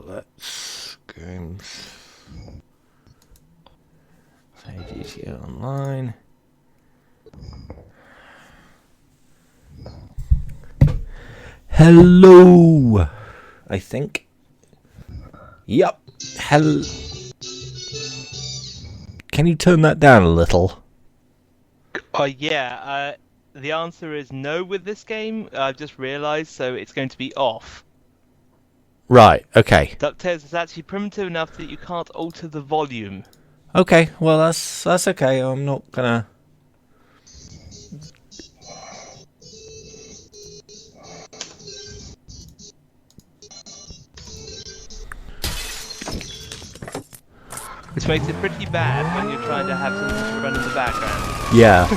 let's games. Play GTA Online. Hello, I think. Yep. Can you turn that down a little? Yeah. The answer is no with this game. I've just realised, so it's going to be off. Right. Okay. DuckTales is actually primitive enough that you can't alter the volume. Okay. Well, that's okay. I'm not gonna. Which makes it pretty bad when you're trying to have something to run in the background. Yeah.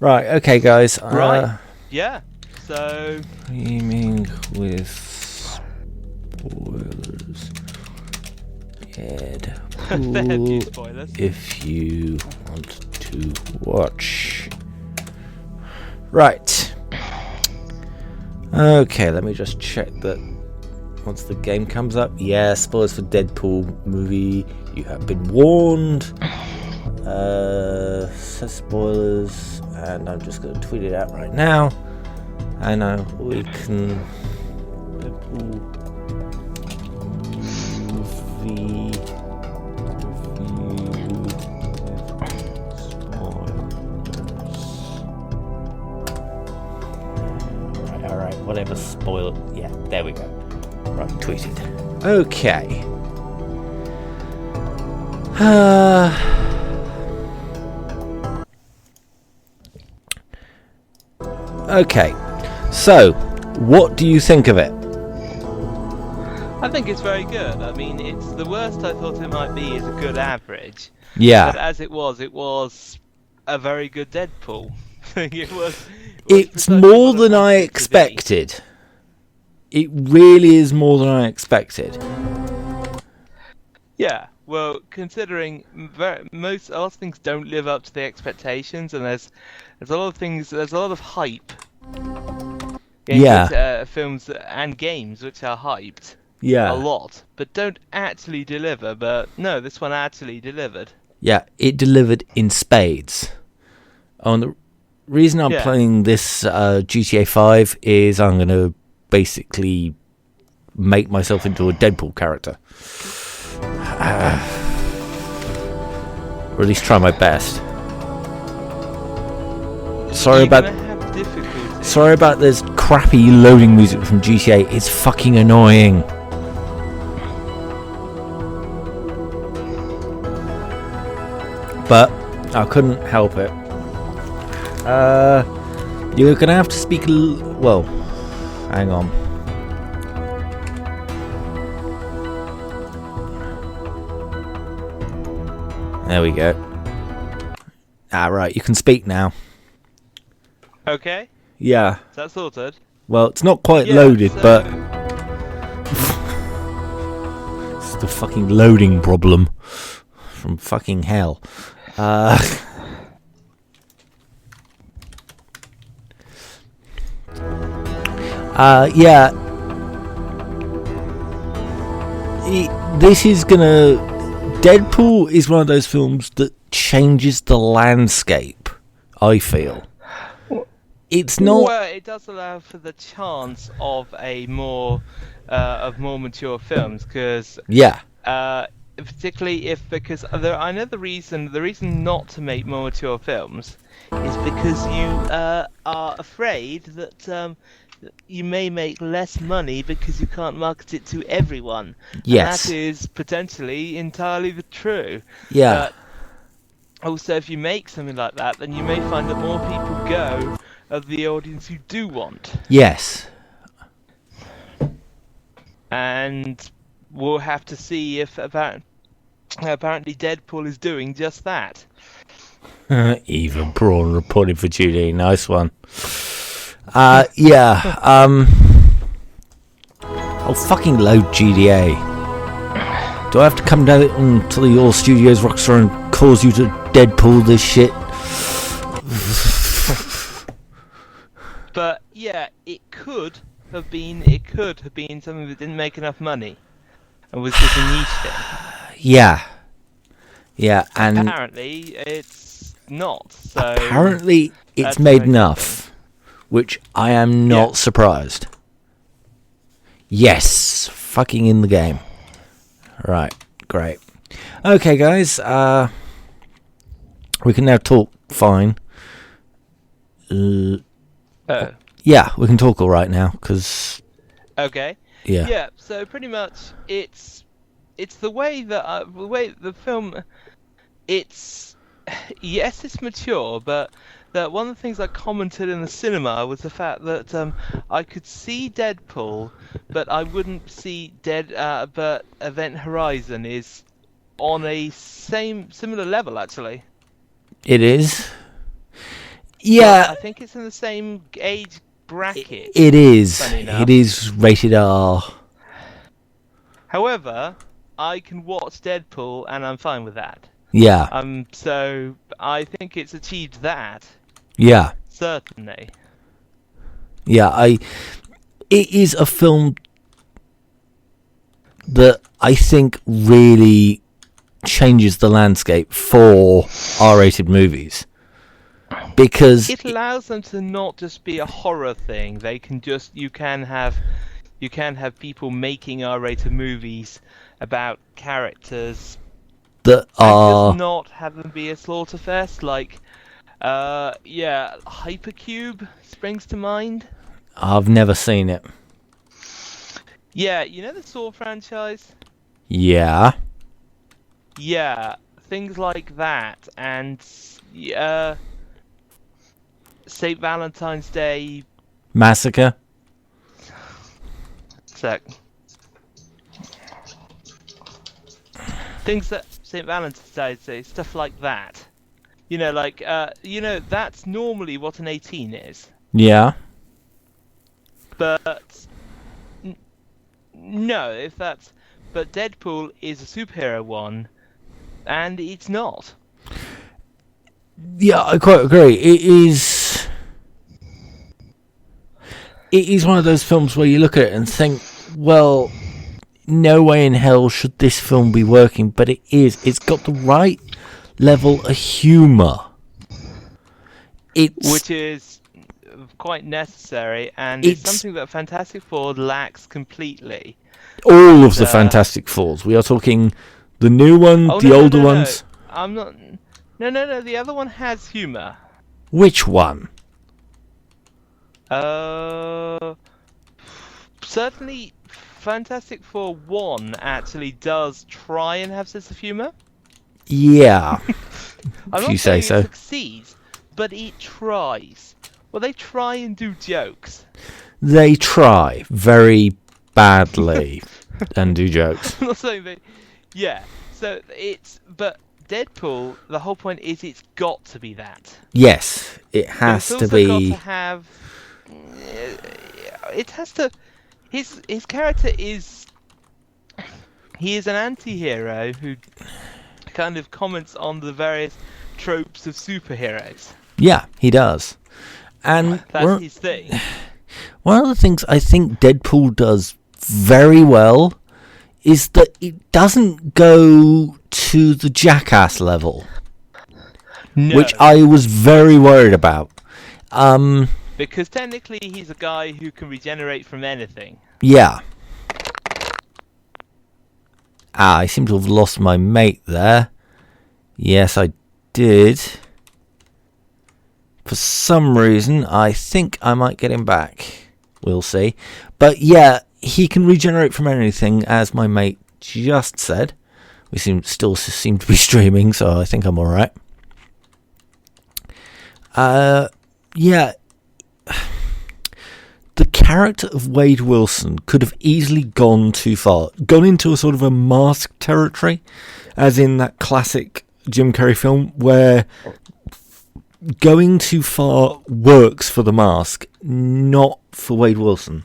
Right, okay, guys. Right. Yeah. So. Streaming with spoilers. Deadpool, spoilers. If you want to watch. Right. Okay, let me just check that once the game comes up. Yeah, spoilers for Deadpool movie. You have been warned. Says spoilers, and I'm just going to tweet it out right now. I know we can. Deadpool movie review with spoilers. Alright, whatever spoil. Yeah, there we go. Right, tweeted. Okay. Okay, so what do you think of it? I think it's very good. I mean, it's the worst I thought it might be is a good average. Yeah. But as it was a very good Deadpool. It's more than I expected. It really is more than I expected. Yeah. Well, considering a lot of things don't live up to the expectations, and there's a lot of things, there's a lot of hype. Films and games which are hyped. Yeah. A lot, but don't actually deliver. But no, this one actually delivered. Yeah, it delivered in spades. And the reason I'm playing this GTA 5 is I'm going to basically make myself into a Deadpool character. Or at least try my best. Sorry about this crappy loading music from GTA. It's fucking annoying. But I couldn't help it. You're gonna have to speak well, hang on. There we go. Right, you can speak now. Okay. Yeah. Is that sorted? Well, it's not quite loaded, but it's the fucking loading problem from fucking hell. Yeah. This is gonna. Deadpool is one of those films that changes the landscape, I feel. It's not. Well, it does allow for the chance of more mature films, because particularly because I know the reason not to make more mature films is because you are afraid that you may make less money because you can't market it to everyone. Yes. And that is potentially entirely true. Yeah. But also, if you make something like that, then you may find that more people go of the audience you do want. Yes. And we'll have to see if apparently Deadpool is doing just that. Even Braun reported for duty. Nice one. I'll fucking load GDA. Do I have to come down to your studios, Rockstar, and cause you to Deadpool this shit? But yeah, it could have been something that didn't make enough money and was just a niche thing. Yeah, and apparently it's not. So apparently it's made enough, which I am not surprised. Yes, fucking in the game. Right, great. Okay, guys, we can now talk fine. Yeah, we can talk all right now, because... Okay. Yeah, so pretty much it's the way that the film... It's... Yes, it's mature, but one of the things I commented in the cinema was the fact that I could see Deadpool, but I wouldn't see but Event Horizon is on a similar level, actually. It is. Yeah. But I think it's in the same age bracket. It is. It is rated R. However, I can watch Deadpool and I'm fine with that. Yeah. So I think it's achieved that. Yeah. Certainly. Yeah, it is a film that I think really changes the landscape for R-rated movies, because it allows them to not just be a horror thing. They can you can have people making R-rated movies about characters that are just not have them be a slaughter fest. Like Hypercube springs to mind. I've never seen it. Yeah, you know the Saw franchise? Yeah. Yeah, things like that, and St. Valentine's Day Massacre. Sec. Things that St. Valentine's Day, stuff like that. You know, like that's normally what an 18 is. Yeah. But no, but Deadpool is a superhero one, and it's not. Yeah, I quite agree. It is one of those films where you look at it and think, well, no way in hell should this film be working, but it is. It's got the right level of humour. Which is quite necessary, and it's something that Fantastic Four lacks completely. All of the Fantastic Fours. We are talking the new one, the older ones. I'm not. No. The other one has humour. Which one? Certainly, Fantastic Four 1 actually does try and have sense of humour. Yeah. I'm if not you saying say so. It succeeds, but it tries. Well, they try and do jokes. They try very badly and do jokes. I'm not saying they... Yeah, so but Deadpool, the whole point is it's got to be that. Yes, it has to be. Got to have... It has to... His character is... He is an anti-hero who kind of comments on the various tropes of superheroes. Yeah, he does. And that's his thing. One of the things I think Deadpool does very well is that it doesn't go to the jackass level, which I was very worried about. Because technically he's a guy who can regenerate from anything. Yeah. I seem to have lost my mate there. Yes, I did. For some reason, I think I might get him back. We'll see. But yeah, he can regenerate from anything, as my mate just said. We still seem to be streaming, so I think I'm alright. Yeah. The character of Wade Wilson could have easily gone too far. Gone into a sort of a mask territory, as in that classic Jim Carrey film, where going too far works for the mask, not for Wade Wilson.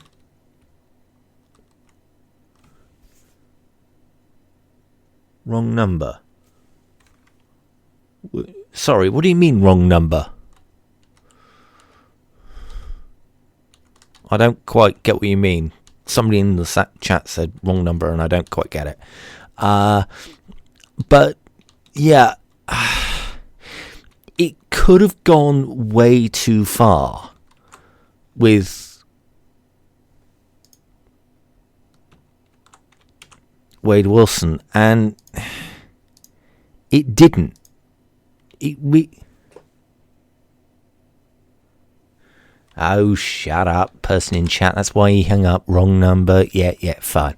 Wrong number. Sorry, what do you mean wrong number? I don't quite get what you mean. Somebody in the chat said wrong number, and I don't quite get it. But yeah, it could have gone way too far with Wade Wilson, and it didn't. Oh, shut up, person in chat. That's why he hung up. Wrong number. Yeah, fine.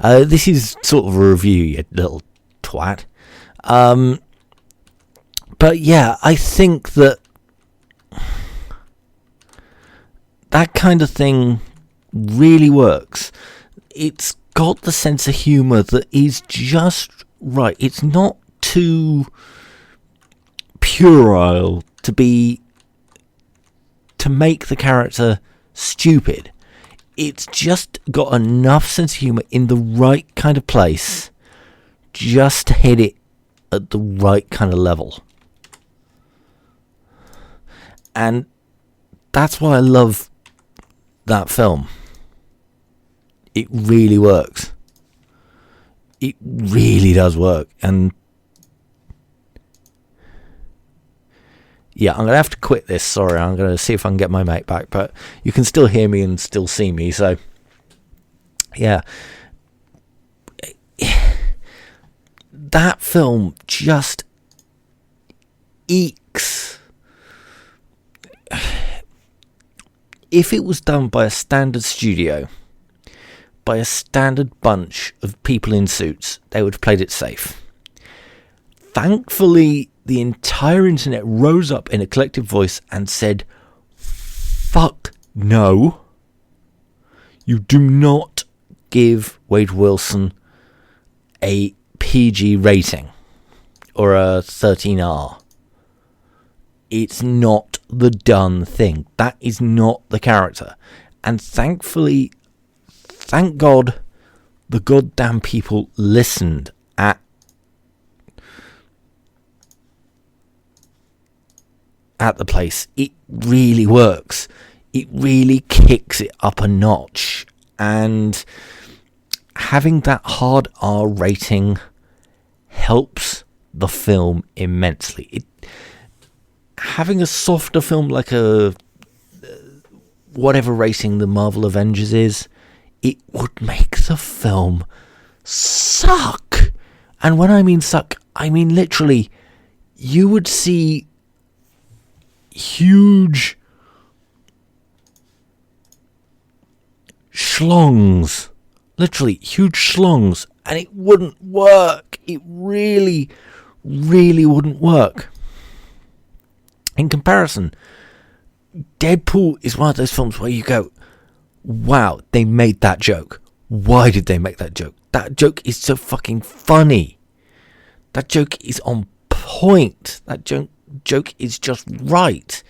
This is sort of a review, you little twat. But yeah, I think that kind of thing really works. It's got the sense of humour that is just right. It's not too puerile to make the character stupid. It's just got enough sense of humour in the right kind of place just to hit it at the right kind of level. And that's why I love that film. It really works. It really does work. And yeah, I'm going to have to quit this. Sorry, I'm going to see if I can get my mate back. But you can still hear me and still see me. So, yeah. That film just eeks. If it was done by a standard studio, by a standard bunch of people in suits, they would have played it safe. Thankfully, the entire internet rose up in a collective voice and said, fuck no. You do not give Wade Wilson a PG rating or a 13R. It's not the done thing. That is not the character. And thankfully, thank God, the goddamn people listened at the place. It really works. It really kicks it up a notch. And having that hard R rating helps the film immensely. Having a softer film like a whatever rating the Marvel Avengers is, it would make the film suck. And when I mean suck, I mean literally, you would see huge schlongs, literally huge schlongs, and it wouldn't work. It really, really wouldn't work. In comparison, Deadpool is one of those films where you go, wow, they made that joke. Why did they make that joke? That joke is so fucking funny. That joke is on point. That joke is just right.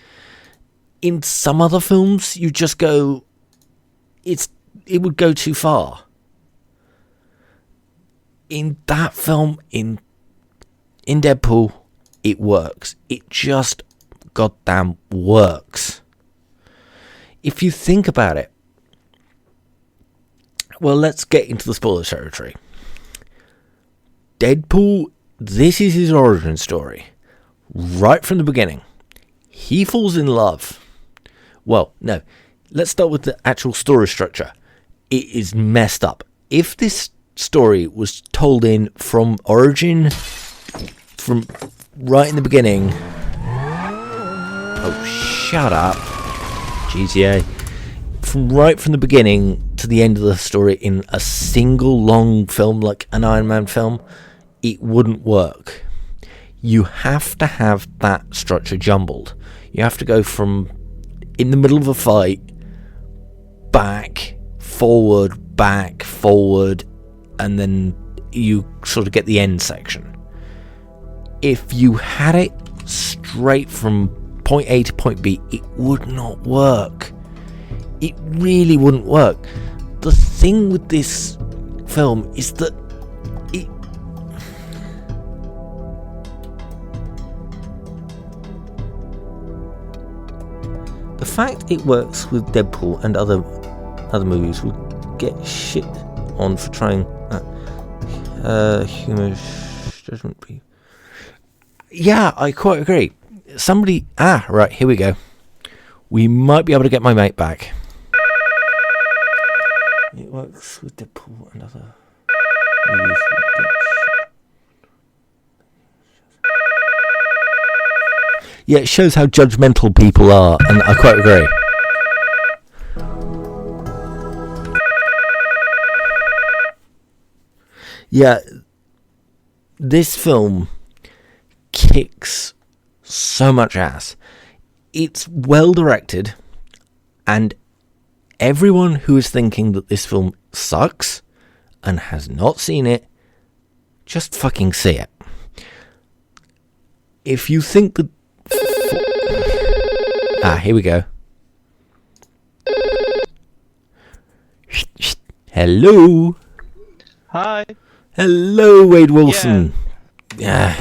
In some other films, you just go, it would go too far. In that film, in Deadpool, it works. It just goddamn works. If you think about it, well, let's get into the spoiler territory. Deadpool, this is his origin story. Right from the beginning. He falls in love. Well, no. Let's start with the actual story structure. It is messed up. If this story was told in from origin, from right in the beginning... Oh, shut up. GTA. From the beginning to the end of the story in a single long film like an Iron Man film, it wouldn't work. You have to have that structure jumbled. You have to go from in the middle of a fight, back, forward, and then you sort of get the end section. If you had it straight from point A to point B, it would not work. It really wouldn't work. The thing with this film is that the fact it works with Deadpool and other movies will get shit on for trying humour judgment. Yeah, I quite agree. Somebody... right, here we go. We might be able to get my mate back. It works with Deadpool and other movies. Yeah, it shows how judgmental people are, and I quite agree. Yeah, this film kicks so much ass. It's well directed, and everyone who is thinking that this film sucks and has not seen it, just fucking see it. If you think that... here we go. Hello. Hi. Hello, Wade Wilson. Yeah.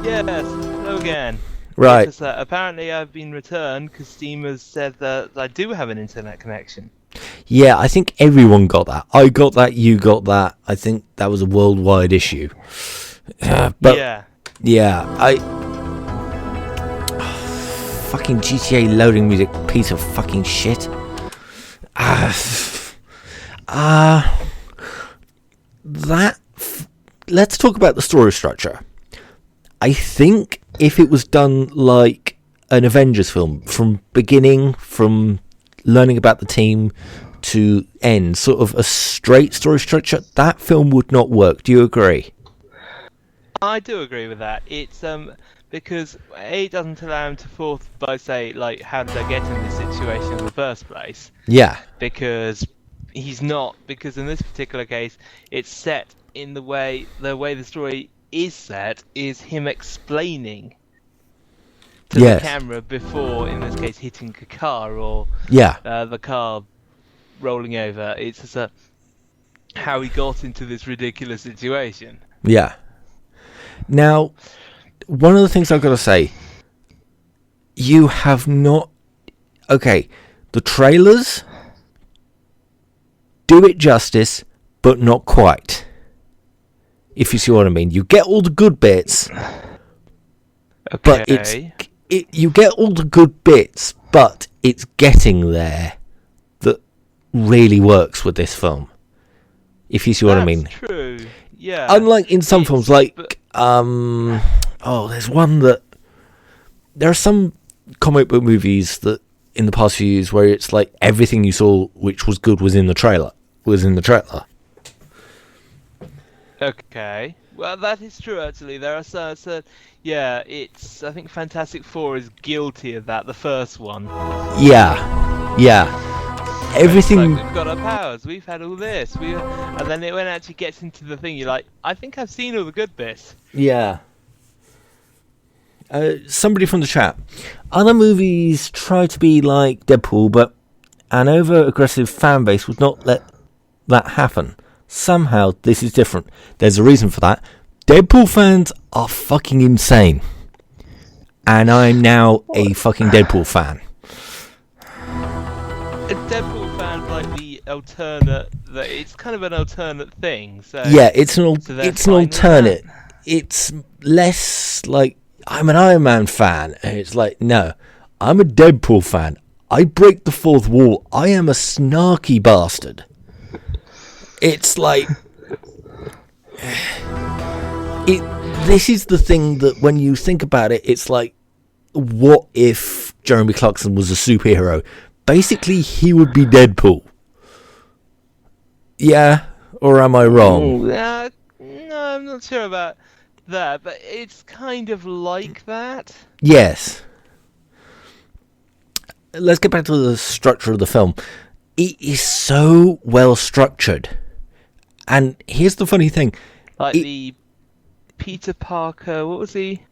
Yes, hello again. Right. Because, apparently I've been returned because Steam has said that I do have an internet connection. Yeah, I think everyone got that. I got that, you got that. I think that was a worldwide issue. But yeah, fucking GTA loading music, piece of fucking shit. Let's talk about the story structure. I think if it was done like an Avengers film, from beginning, from learning about the team to end, sort of a straight story structure, that film would not work. Do you agree? I do agree with that. It's because it doesn't allow him to forth by say like, how did I get in this situation in the first place? Yeah. Because he's not. Because in this particular case, it's set in the way the story is set is him explaining to the camera before, in this case, hitting a car or the car rolling over. It's just how he got into this ridiculous situation. Yeah. Now, one of the things I've got to say, you have not... Okay, the trailers do it justice, but not quite. If you see what I mean. You get all the good bits, but you get all the good bits, but it's getting there that really works with this film. If you see what I mean. That's true. Yeah. Unlike in some films, like there's one that there are some comic book movies that in the past few years where it's like everything you saw which was good was in the trailer. Okay. Well, that is true. Actually, there are some. It's. I think Fantastic Four is guilty of that. The first one. Yeah. Everything. Like, we've got our powers. We've had all this. And then when it actually gets into the thing, you're like, I think I've seen all the good bits. Yeah. Somebody from the chat. Other movies try to be like Deadpool, but an over-aggressive fan base would not let that happen. Somehow, this is different. There's a reason for that. Deadpool fans are fucking insane. And I'm now a fucking Deadpool fan. A Deadpool fan like the alternate... It's kind of an alternate thing. So yeah, it's an alternate. It's less like, I'm an Iron Man fan. And it's like, no, I'm a Deadpool fan. I break the fourth wall. I am a snarky bastard. It's like... This is the thing that when you think about it, it's like, what if Jeremy Clarkson was a superhero? Basically, he would be Deadpool. Yeah? Or am I wrong? No, I'm not sure about that, but it's kind of like that. Yes. Let's get back to the structure of the film. It is so well structured. And here's the funny thing. Like the Peter Parker, what was he?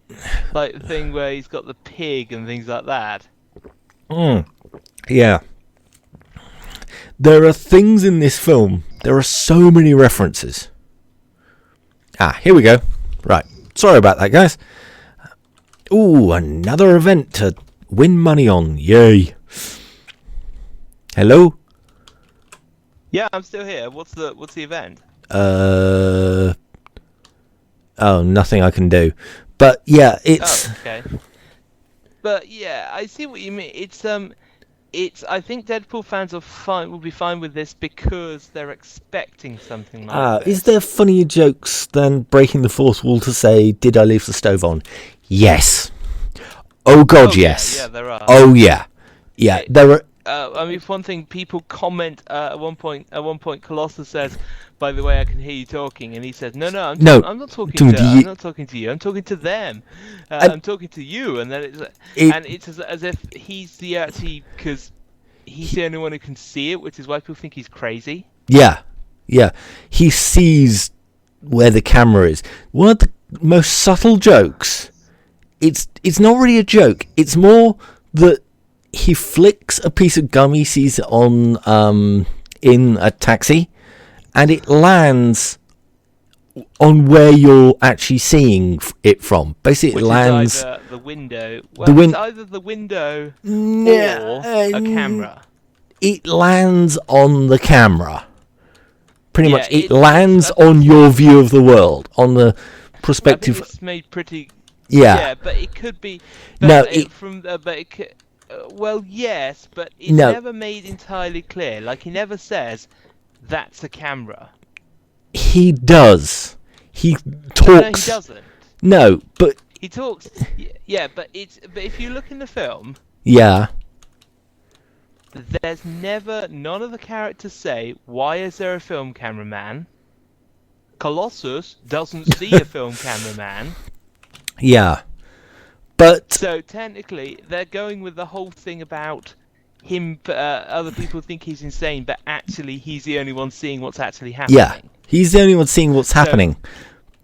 Like the thing where he's got the pig and things like that. Yeah. There are things in this film. There are so many references. Here we go. Right. Sorry about that, guys. Ooh, another event to win money on. Yay. Hello? Yeah, I'm still here. What's the event? Oh, nothing I can do. But yeah, it's... Oh, okay. But yeah, I see what you mean. I think Deadpool fans will be fine with this because they're expecting something like this. Is there funnier jokes than breaking the fourth wall to say, "Did I leave the stove on?" Yes. Oh God, yes. Yeah, there are. Oh yeah, yeah. There are. I mean, for one thing, people comment at one point. Colossus says, "By the way, I can hear you talking," and he says, "No, I'm not talking to you. I'm not talking to you. I'm talking to them. I'm talking to you." And then it's as if he's because he's the only one who can see it, which is why people think he's crazy. Yeah, yeah. He sees where the camera is. One of the most subtle jokes. It's not really a joke. It's more that he flicks a piece of gum he sees on in a taxi, and it lands on where you're actually seeing it from. Basically, it lands is either the window. Well, it's either the window or a camera. It lands on the camera. Pretty much, it lands on your view of the world, on the perspective. I think it's made pretty. Yeah. Yeah, but it could be. Well, yes, but it's never made entirely clear. Like, he never says, "That's a camera." He does. He talks. No, he doesn't. No, but he talks. Yeah, but if you look in the film. Yeah. There's none of the characters say, "Why is there a film cameraman?" Colossus doesn't see a film cameraman. Yeah. But so technically, they're going with the whole thing about him. Other people think he's insane, but actually, he's the only one seeing what's actually happening. Yeah, he's the only one seeing what's happening.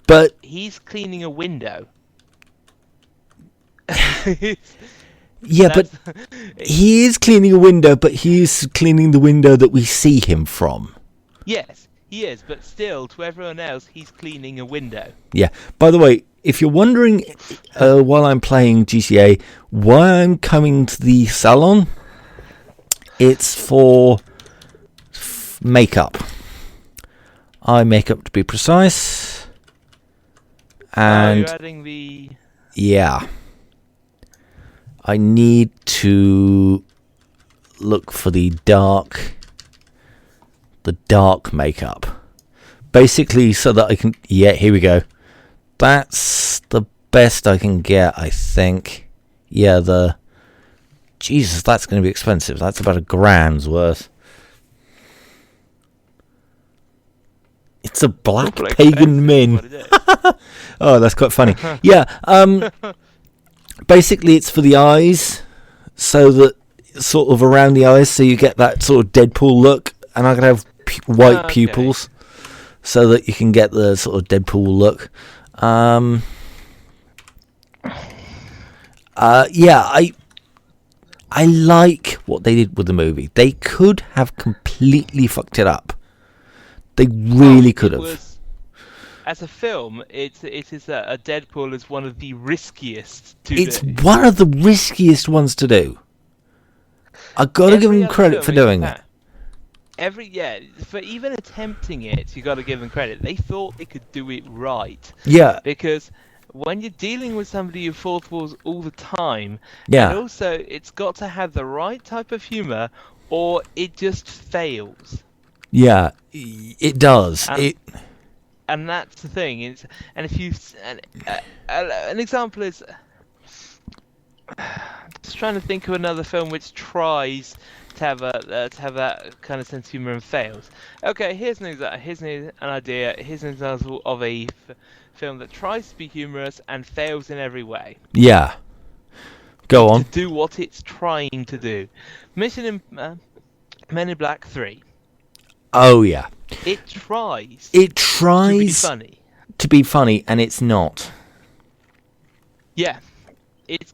But he's cleaning a window. Yeah, but he is cleaning a window, but he's cleaning the window that we see him from. Yes, he is, but still, to everyone else, he's cleaning a window. Yeah. By the way, if you're wondering, while I'm playing GTA, why I'm coming to the salon, it's for makeup. Eye makeup, to be precise. And you're adding the... Yeah. I need to look for the dark makeup. Basically, so that I can... Yeah, here we go. That's the best I can get, I think. Yeah, Jesus, that's going to be expensive. That's about $1,000's worth. It's a black pagan min. Oh, that's quite funny. Yeah, basically it's for the eyes, so that sort of around the eyes, so you get that sort of Deadpool look, and I'm going to have white pupils, so that you can get the sort of Deadpool look. Yeah, I like what they did with the movie. They could have completely fucked it up. They really could have. As a film, it is a Deadpool is one of the riskiest to do. It's one of the riskiest ones to do. I've got to give them credit for doing it. For even attempting it, you got to give them credit. They thought they could do it right. Yeah. Because when you're dealing with somebody who fourth walls all the time, yeah. And also it's got to have the right type of humor, or it just fails. Yeah, it does. And that's the thing. An example is, just trying to think of another film which tries to have that kind of sense of humor and fails. Okay, here's an example. Here's an idea. Here's an example of a film that tries to be humorous and fails in every way. Yeah. Go on. To do what it's trying to do. Men in Black 3. Oh yeah. It tries to be funny, and it's not. Yeah. It's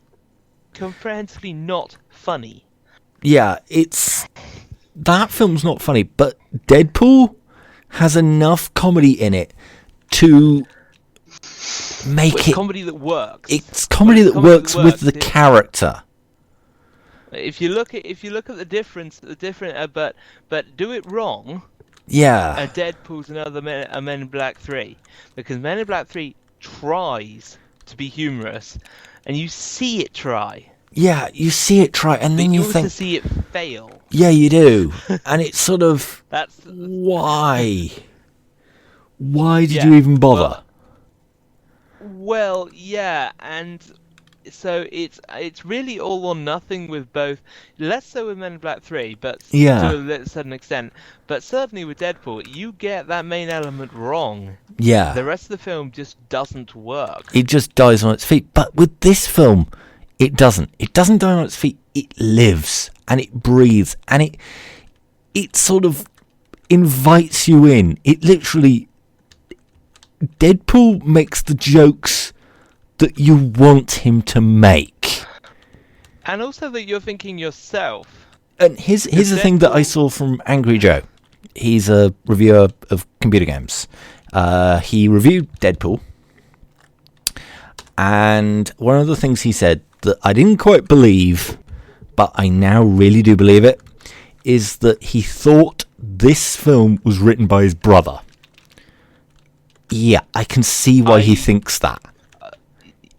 comprehensively not funny. Yeah, that film's not funny, but Deadpool has enough comedy in it to make it comedy that works. It's comedy that works with the character. If you look at the difference, but do it wrong. Yeah. Deadpool's a Men in Black 3, because Men in Black 3 tries to be humorous, and you see it try. Yeah, you see it try, and then you also think, see it fail. Yeah, you do, and it's sort of that's why? Why did you even bother? Well, yeah, and so it's really all or nothing with both. Less so with Men in Black 3, but to a certain extent. But certainly with Deadpool, you get that main element wrong. Yeah. The rest of the film just doesn't work. It just dies on its feet. But with this film, it doesn't. It doesn't die on its feet. It lives and it breathes and it sort of invites you in. It literally... Deadpool makes the jokes that you want him to make. And also that you're thinking yourself. And here's the thing that I saw from Angry Joe. He's a reviewer of computer games. He reviewed Deadpool. And one of the things he said that I didn't quite believe, but I now really do believe it, is that he thought this film was written by his brother. Yeah, I can see why he thinks that.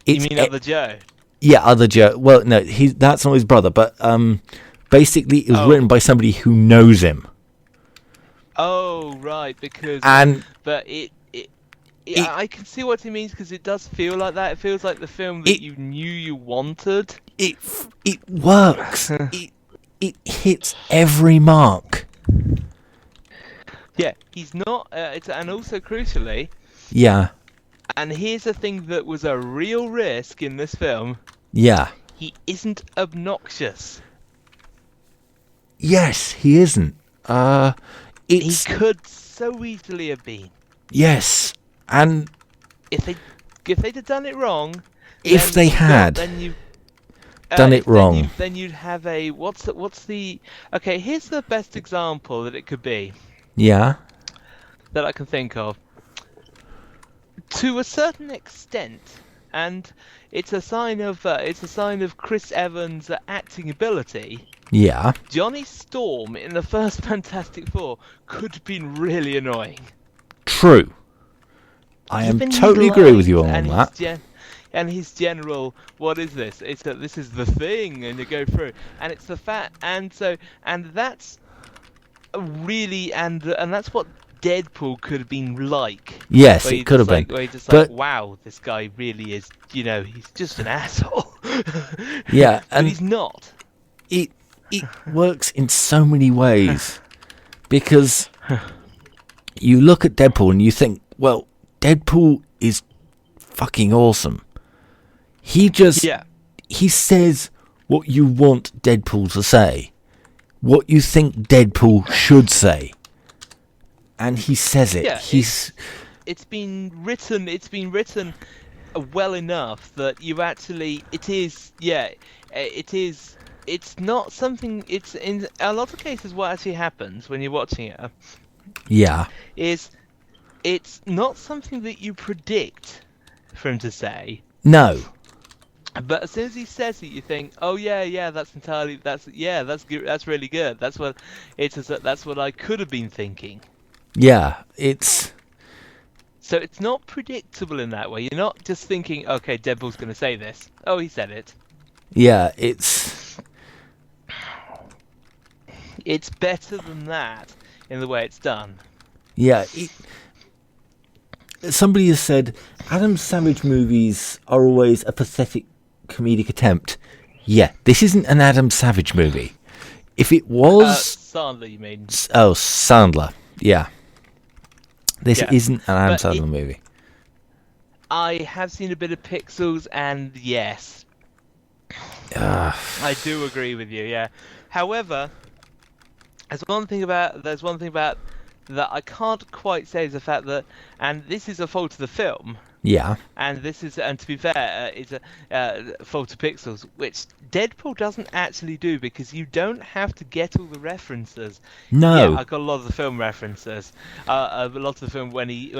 You mean Other Joe? Yeah, Other Joe. Well, no, that's not his brother, but basically it was written by somebody who knows him. Oh, right, because... But I can see what he means, because it does feel like that. It feels like the film that you knew you wanted. It works. it hits every mark. Yeah, he's not... and also, crucially... Yeah. And here's the thing that was a real risk in this film. Yeah. He isn't obnoxious. Yes, he isn't. He could so easily have been. Yes, and... If they'd have done it wrong... If they had done it wrong... Then you'd have a... What's the... Okay, here's the best example that it could be. Yeah. That I can think of. To a certain extent, and it's a sign of Chris Evans' acting ability. Yeah. Johnny Storm in the first Fantastic Four could have been really annoying. True. I am totally agree with you on that. And his general, what is this? It's that this is the thing, and you go through, and it's the fact, and that's really, and that's what Deadpool could have been like. Yes, it could have been. Where you're just like, wow, this guy really is, he's just an asshole. Yeah, but he's not. It works in so many ways, because you look at Deadpool and you think, well, Deadpool is fucking awesome. He says what you want Deadpool to say, what you think Deadpool should say. And he says it. Yeah, it's been written well enough that you actually it's not something. It's in a lot of cases what actually happens when you're watching it. Yeah. Is it's not something that you predict for him to say. No. But as soon as he says it, you think, "Oh yeah, that's really good. That's what I could have been thinking." Yeah, So it's not predictable in that way. You're not just thinking, okay, Deadpool's going to say this. Oh, he said it. Yeah, it's better than that in the way it's done. Yeah, somebody has said Adam Savage movies are always a pathetic comedic attempt. Yeah, this isn't an Adam Savage movie. If it was... Sandler, you mean? Oh, Sandler, yeah. This isn't an Adam Sandler movie. I have seen a bit of Pixels, and yes. I do agree with you, yeah. However, there's one thing about that I can't quite say is the fact that, and this is a fault of the film. Yeah. And to be fair, it's a fault of Pixels, which Deadpool doesn't actually do, because you don't have to get all the references. No. Yeah, I got a lot of the film references. A lot of the film when he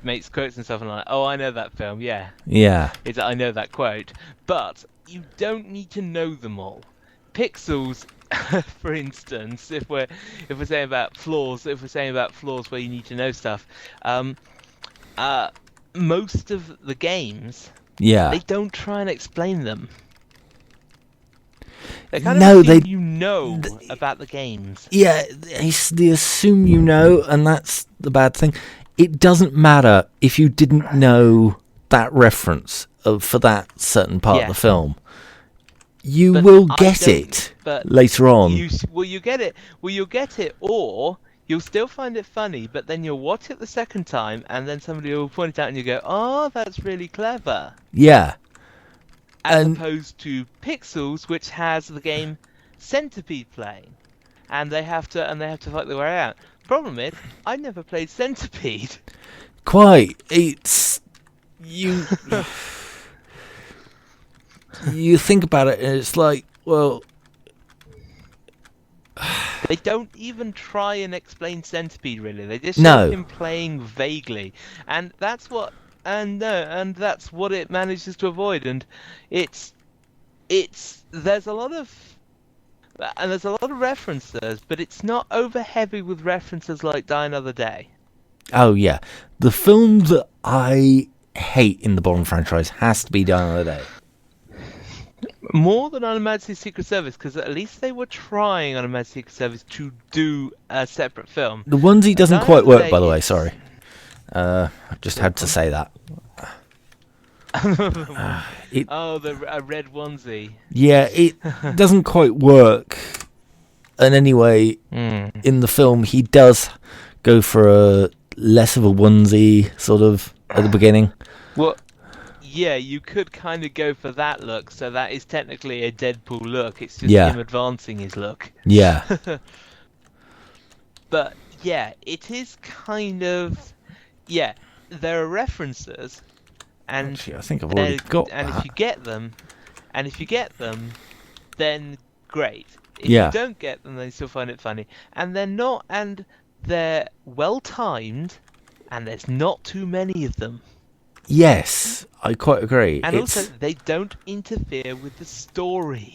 makes quotes and stuff, and I'm like, oh, I know that film. Yeah. Yeah. I know that quote, but you don't need to know them all, Pixels, for instance, if we're saying about flaws, where you need to know stuff, most of the games, they don't try and explain them. They kind of assume about the games. Yeah, they assume you know, and that's the bad thing. It doesn't matter if you didn't know that reference for that certain part of the film. You will get it later on. You'll get it, or you'll still find it funny, but then you'll watch it the second time, and then somebody will point it out, and you go, "Oh, that's really clever." Yeah. As opposed to Pixels, which has the game Centipede playing, and they have to fight their way out. Problem is, I never played Centipede. Quite. It's you. You think about it, and it's like, well, they don't even try and explain Centipede really. They just show him playing vaguely, and that's what. And that's what it manages to avoid. And there's a lot of references, but it's not over heavy with references like Die Another Day. Oh yeah, the film that I hate in the Bond franchise has to be Die Another Day. More than on Her Majesty's Secret Service, because at least they were trying on Her Majesty's Secret Service to do a separate film. The onesie doesn't quite work, by the way. Sorry. I just had to say that. The red onesie. Yeah, it doesn't quite work. And anyway, in the film, he does go for a less of a onesie, sort of, at the beginning. Well, yeah, you could kind of go for that look, so that is technically a Deadpool look. It's just him advancing his look. Yeah. But, yeah, it is kind of... Yeah, there are references, and actually, I think I've already got and that. if you get them, then great. If you don't get them, then you still find it funny. And they're well timed, and there's not too many of them. Yes, I quite agree. And also, they don't interfere with the story.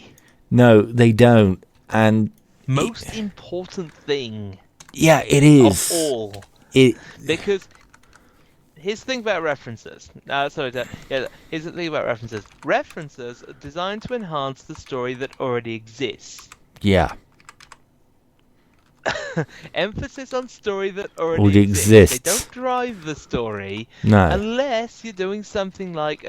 No, they don't. And most important thing. Yeah, it is. Of all. Because here's the thing about references. Here's the thing about references. References are designed to enhance the story that already exists. Yeah. Emphasis on story that already exists. They don't drive the story. No. Unless you're doing something like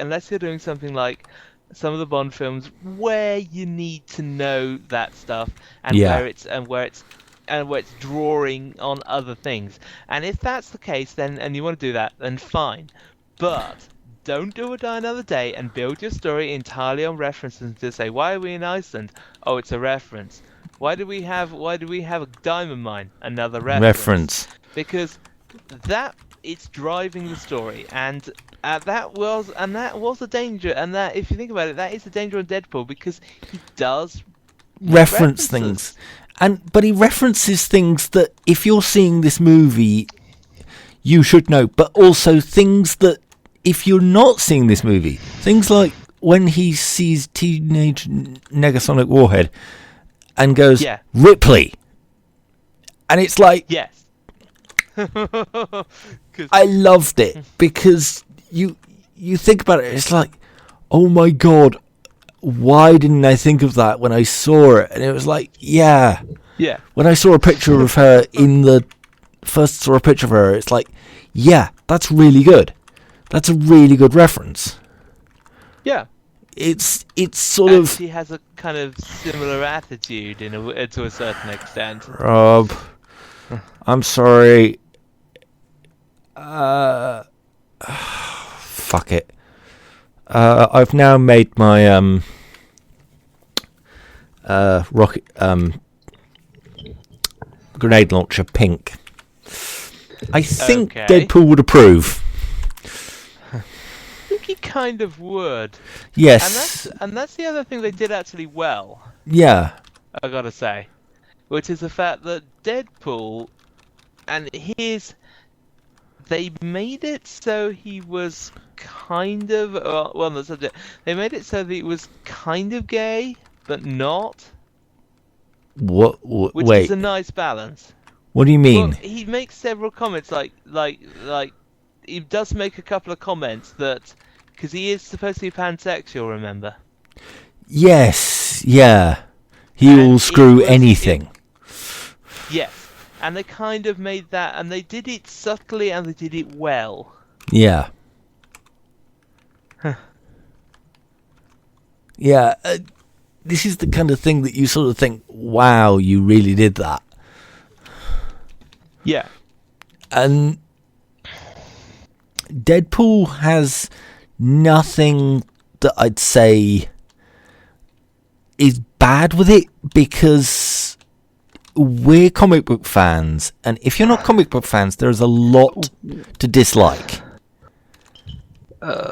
some of the Bond films where you need to know that stuff and where it's drawing on other things. And if that's the case, then and you want to do that, then fine. But don't do a Die Another Day and build your story entirely on references and just say, why are we in Iceland? Oh, it's a reference. Why do we have a diamond mine? Another reference. Because it's driving the story, and that was a danger. And that, if you think about it, that is the danger of Deadpool, because he does reference things. But he references things that, if you're seeing this movie, you should know. But also things that, if you're not seeing this movie, things like when he sees Teenage Negasonic Warhead and goes, Ripley. And it's like... Yes. I loved it, because you think about it, it's like, oh my God, why didn't I think of that when I saw it? And it was like, yeah. When I saw a picture of her it's like, yeah, that's really good. That's a really good reference. Yeah. It's sort of... She has a kind of similar attitude to a certain extent. Rob, I'm sorry. Fuck it. I've now made my rocket grenade launcher pink. I think Deadpool would approve. I think he kind of would. Yes. And that's the other thing they did actually well. Yeah. I gotta say. Which is the fact that Deadpool and they made it so he was kind of... They made it so that he was kind of gay, but not. which wait. is a nice balance. What do you mean? Well, he makes several comments, like he does make a couple of comments that, because he is supposed to be pansexual, remember? Yes, yeah. He'll screw anything. Yes, and they kind of made that, and they did it subtly, and they did it well. Yeah. Yeah, this is the kind of thing that you sort of think, wow, you really did that. Yeah. And Deadpool has nothing that I'd say is bad with it, because we're comic book fans, and if you're not comic book fans, there's a lot to dislike.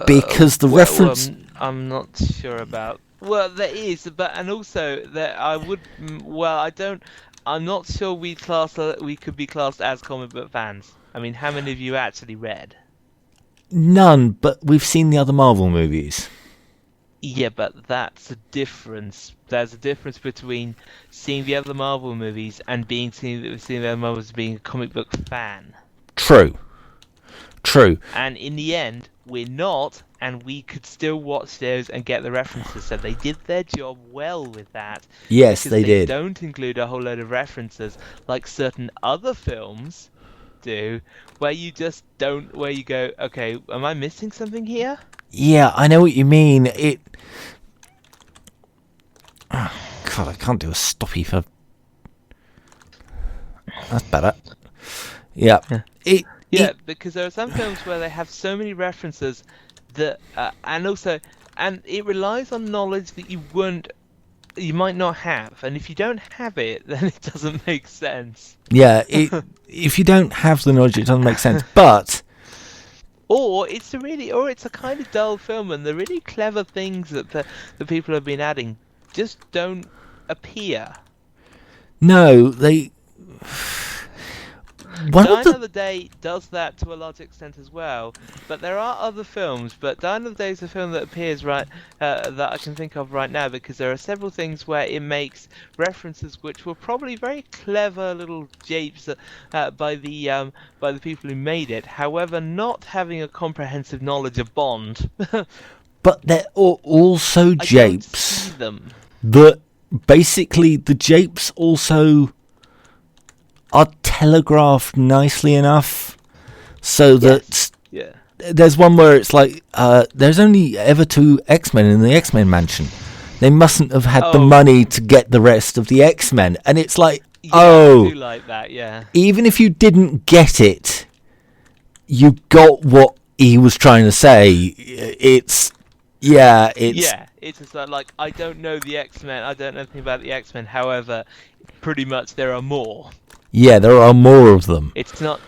Because the reference... I'm not sure about... Well, there is, but and also that I would... Well, I'm not sure we could be classed as comic book fans. I mean, how many of you actually read? None, but we've seen the other Marvel movies. Yeah, but that's a difference. There's a difference between seeing the other Marvel movies and seeing the other Marvels being a comic book fan. True. And in the end, we're not, and we could still watch those and get the references. So they did their job well with that. Yes, they did. They don't include a whole load of references like certain other films do, where you just don't, where you go, okay, am I missing something here? Yeah, I know what you mean. Oh, God, I can't do a stoppy for... That's better. Yeah. Because there are some films where they have so many references that, and it relies on knowledge that you might not have, and if you don't have it, then it doesn't make sense. Yeah, if you don't have the knowledge, it doesn't make sense. But... Or it's a kind of dull film, and the really clever things that the people have been adding just don't appear. No, they... Die Another Day does that to a large extent as well, but there are other films. But Die Another Day is a film that appears that I can think of right now, because there are several things where it makes references which were probably very clever little japes by the people who made it. However, not having a comprehensive knowledge of Bond. But they're also japes. I don't see them. Basically, the japes also are telegraphed nicely enough so that there's one where it's like, there's only ever 2 X-Men in the X-Men mansion. They mustn't have had the money to get the rest of the X-Men. And it's like, I do like that, yeah. Even if you didn't get it, you got what he was trying to say. It's just like, I don't know the X-Men, I don't know anything about the X-Men, however, pretty much there are more. Yeah, there are more of them. It's not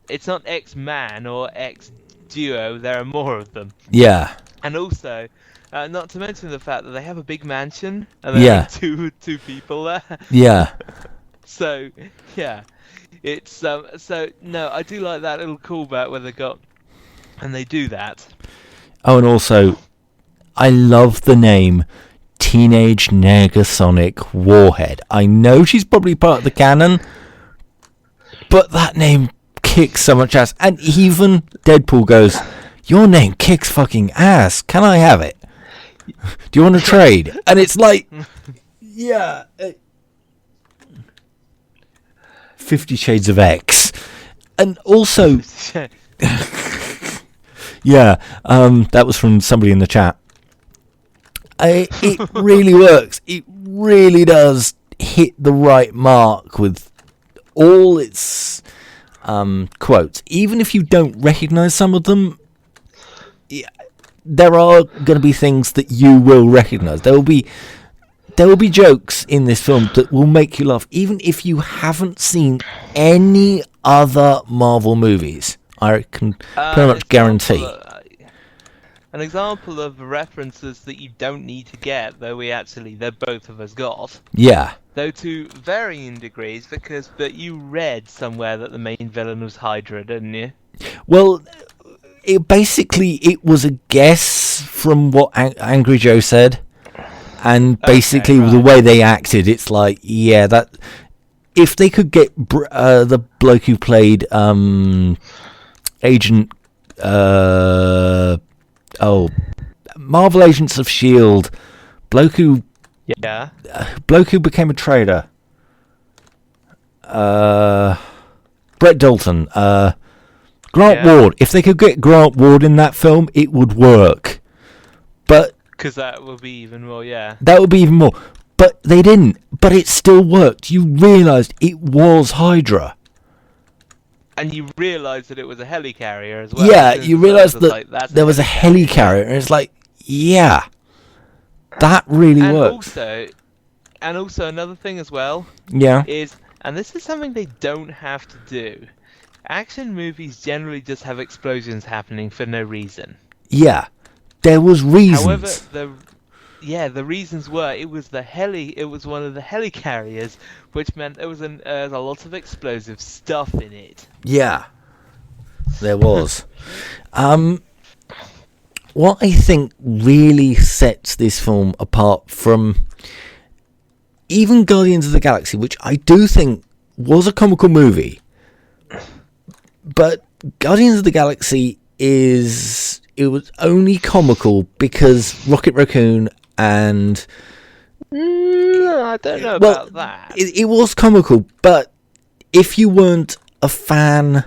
X-Man or X-Duo, there are more of them. Yeah. And also, not to mention the fact that they have a big mansion, and there are two people there. Yeah. So, yeah. It's, no, I do like that little callback where they do that. Oh, and also, I love the name Teenage Negasonic Warhead. I know she's probably part of the canon, but that name kicks so much ass. And even Deadpool goes, your name kicks fucking ass. Can I have it? Do you want to trade? And it's like, yeah. 50 Shades of X. And also... yeah, that was from somebody in the chat. It really works. It really does hit the right mark with all its quotes. Even if you don't recognise some of them, there are going to be things that you will recognise. There will be jokes in this film that will make you laugh, even if you haven't seen any other Marvel movies. I can pretty much guarantee. An example of references that you don't need to get, though that both of us got. Yeah. Though to varying degrees, but you read somewhere that the main villain was Hydra, didn't you? Well, it was a guess from what Angry Joe said, And basically, the way they acted, it's like, yeah, that if they could get the bloke who played Agent, Marvel Agents of S.H.I.E.L.D., bloke who became a traitor, Brett Dalton, Grant Ward. If they could get Grant Ward in that film, it would work. But because that would be even more, that would be even more. But they didn't. But it still worked. You realised it was Hydra. And you realised that it was a helicarrier as well. Yeah, you realised that there was a helicarrier, and it's like, yeah, that really works. And also another thing as well. Yeah. Is, and this is something they don't have to do. Action movies generally just have explosions happening for no reason. Yeah, there was reasons. However, the reasons were it was one of the helicarriers, which meant there was a lot of explosive stuff in it. Yeah, there was. What I think really sets this film apart from even Guardians of the Galaxy, which I do think was a comical movie, but Guardians of the Galaxy was only comical because Rocket Raccoon and I don't know about that. It was comical, but if you weren't a fan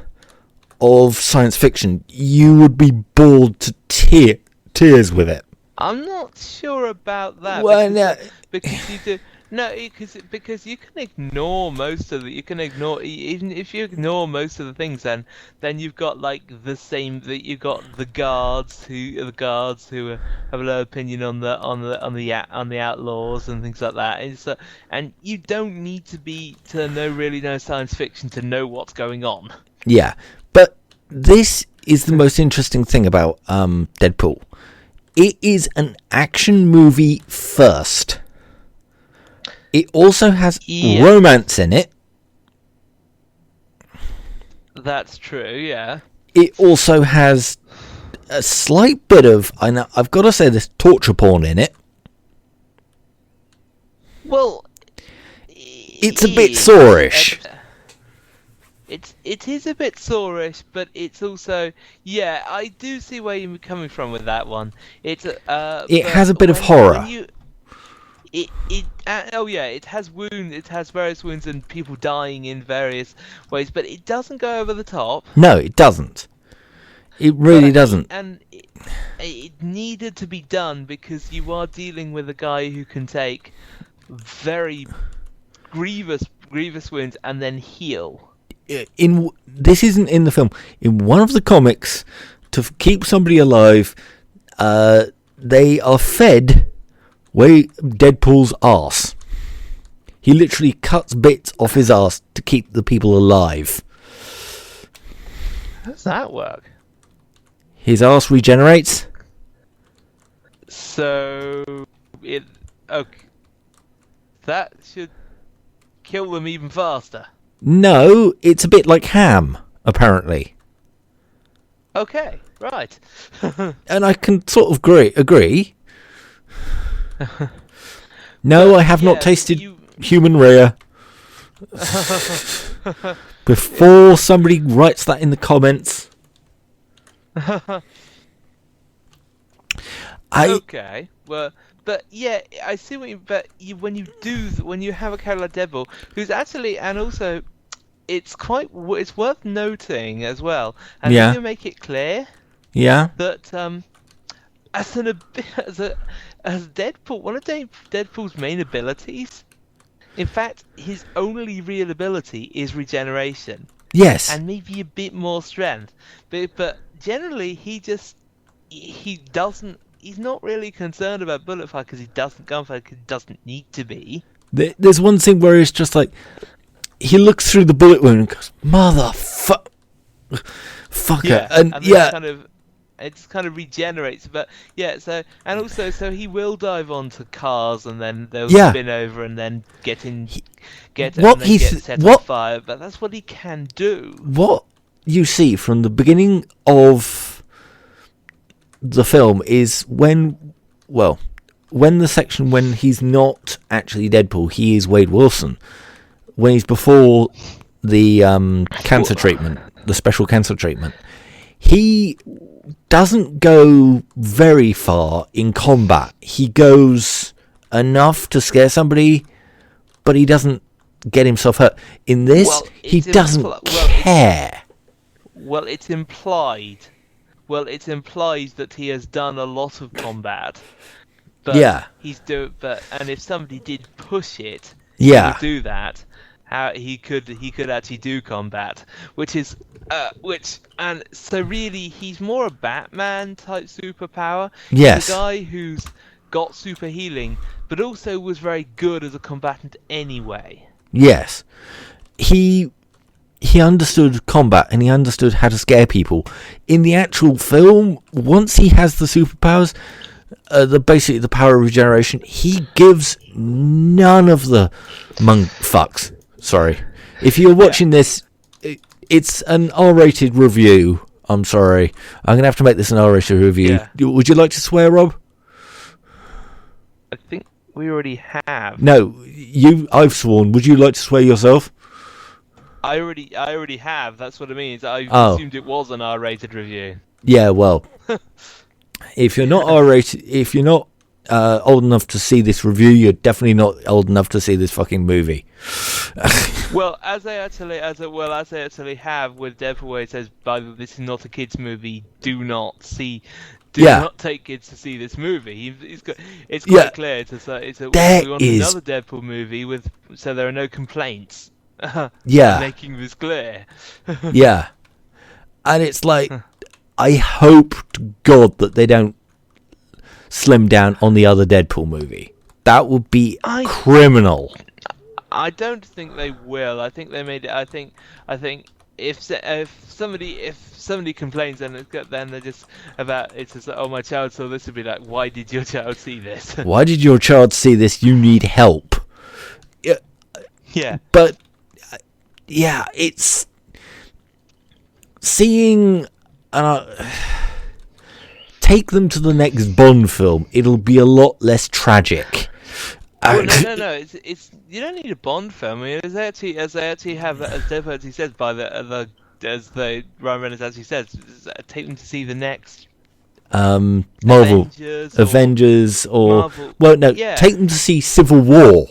of science fiction, you would be bored to tears with it. I'm not sure about that. Well, because you do. No, because you can ignore most of it. You can ignore, even if you ignore most of the things, then you've got like the same that you've got the guards who have a low opinion on the outlaws and things like that. And you don't need to really know science fiction to know what's going on. Yeah, but this is the most interesting thing about Deadpool. It is an action movie first. It also has romance in it. That's true, yeah. It also has a slight bit of, I've got to say this, torture porn in it. Well, it's a bit sore-ish. It is a bit sore-ish, but it's also, I do see where you're coming from with that one. It has a bit of horror. It has wounds. It has various wounds and people dying in various ways, but it doesn't go over the top. No, it doesn't. It really doesn't. And it needed to be done because you are dealing with a guy who can take very grievous wounds and then heal. This isn't in the film. In one of the comics, to keep somebody alive, they are fed Deadpool's arse. He literally cuts bits off his arse to keep the people alive. How does that work? His arse regenerates. So that should kill them even faster. No, it's a bit like ham, apparently. Okay, right. And I can sort of agree. No, I have not tasted human rare. Before somebody writes that in the comments. Okay, well, but I see what you. But when you have a character like Deadpool, who's actually, and also, it's worth noting as well, and you make it clear. Yeah. That as Deadpool, one of Deadpool's main abilities, in fact, his only real ability is regeneration. Yes. And maybe a bit more strength, but generally he's not really concerned about bullet fire because he doesn't gunfire because he doesn't need to be. There's one thing where it's just like he looks through the bullet wound and goes, "Motherfucker," and it just kind of regenerates, but so he will dive onto cars and then they'll spin over and then get set on fire. But that's what he can do. What you see from the beginning of the film is when when he's not actually Deadpool, he is Wade Wilson. When he's before the cancer treatment, the special cancer treatment, he doesn't go very far in combat. He goes enough to scare somebody, but he doesn't get himself hurt. In this, he doesn't care. It's implied. It's implied that he has done a lot of combat. But and if somebody did push it, he would do that. How he could actually do combat, and so really he's more a Batman type superpower. Yes, he's a guy who's got super healing, but also was very good as a combatant anyway. Yes, he understood combat and he understood how to scare people. In the actual film, once he has the superpowers, basically the power of regeneration, he gives none of the fucks. Sorry. If you're watching this, it's an R-rated review. I'm sorry. I'm going to have to make this an R-rated review. Yeah. Would you like to swear, Rob? I think we already have. No, I've sworn. Would you like to swear yourself? I already have. That's what it means. I assumed it was an R-rated review. Yeah, well. If you're not R-rated, if you're not old enough to see this review, you're definitely not old enough to see this fucking movie. As I actually have with Deadpool, where it says, "This is not a kids' movie. Do not take kids to see this movie." It's quite clear. We want another Deadpool movie so there are no complaints. Making this clear. Yeah, and it's like, I hope to God that they don't slim down on the other Deadpool movie. That would be criminal. I don't think they will. I think they made it. I think if somebody complains, then they're just about it's just like, oh, my child saw this, would be like, why did your child see this? Why did your child see this? You need help. Yeah. But it's seeing. Take them to the next Bond film. It'll be a lot less tragic. No. It's you don't need a Bond film. I mean, as they actually have, as Dev actually says, as the Ryan Reynolds actually says, take them to see the next Marvel Avengers or Marvel. Well, no, take them to see Civil War.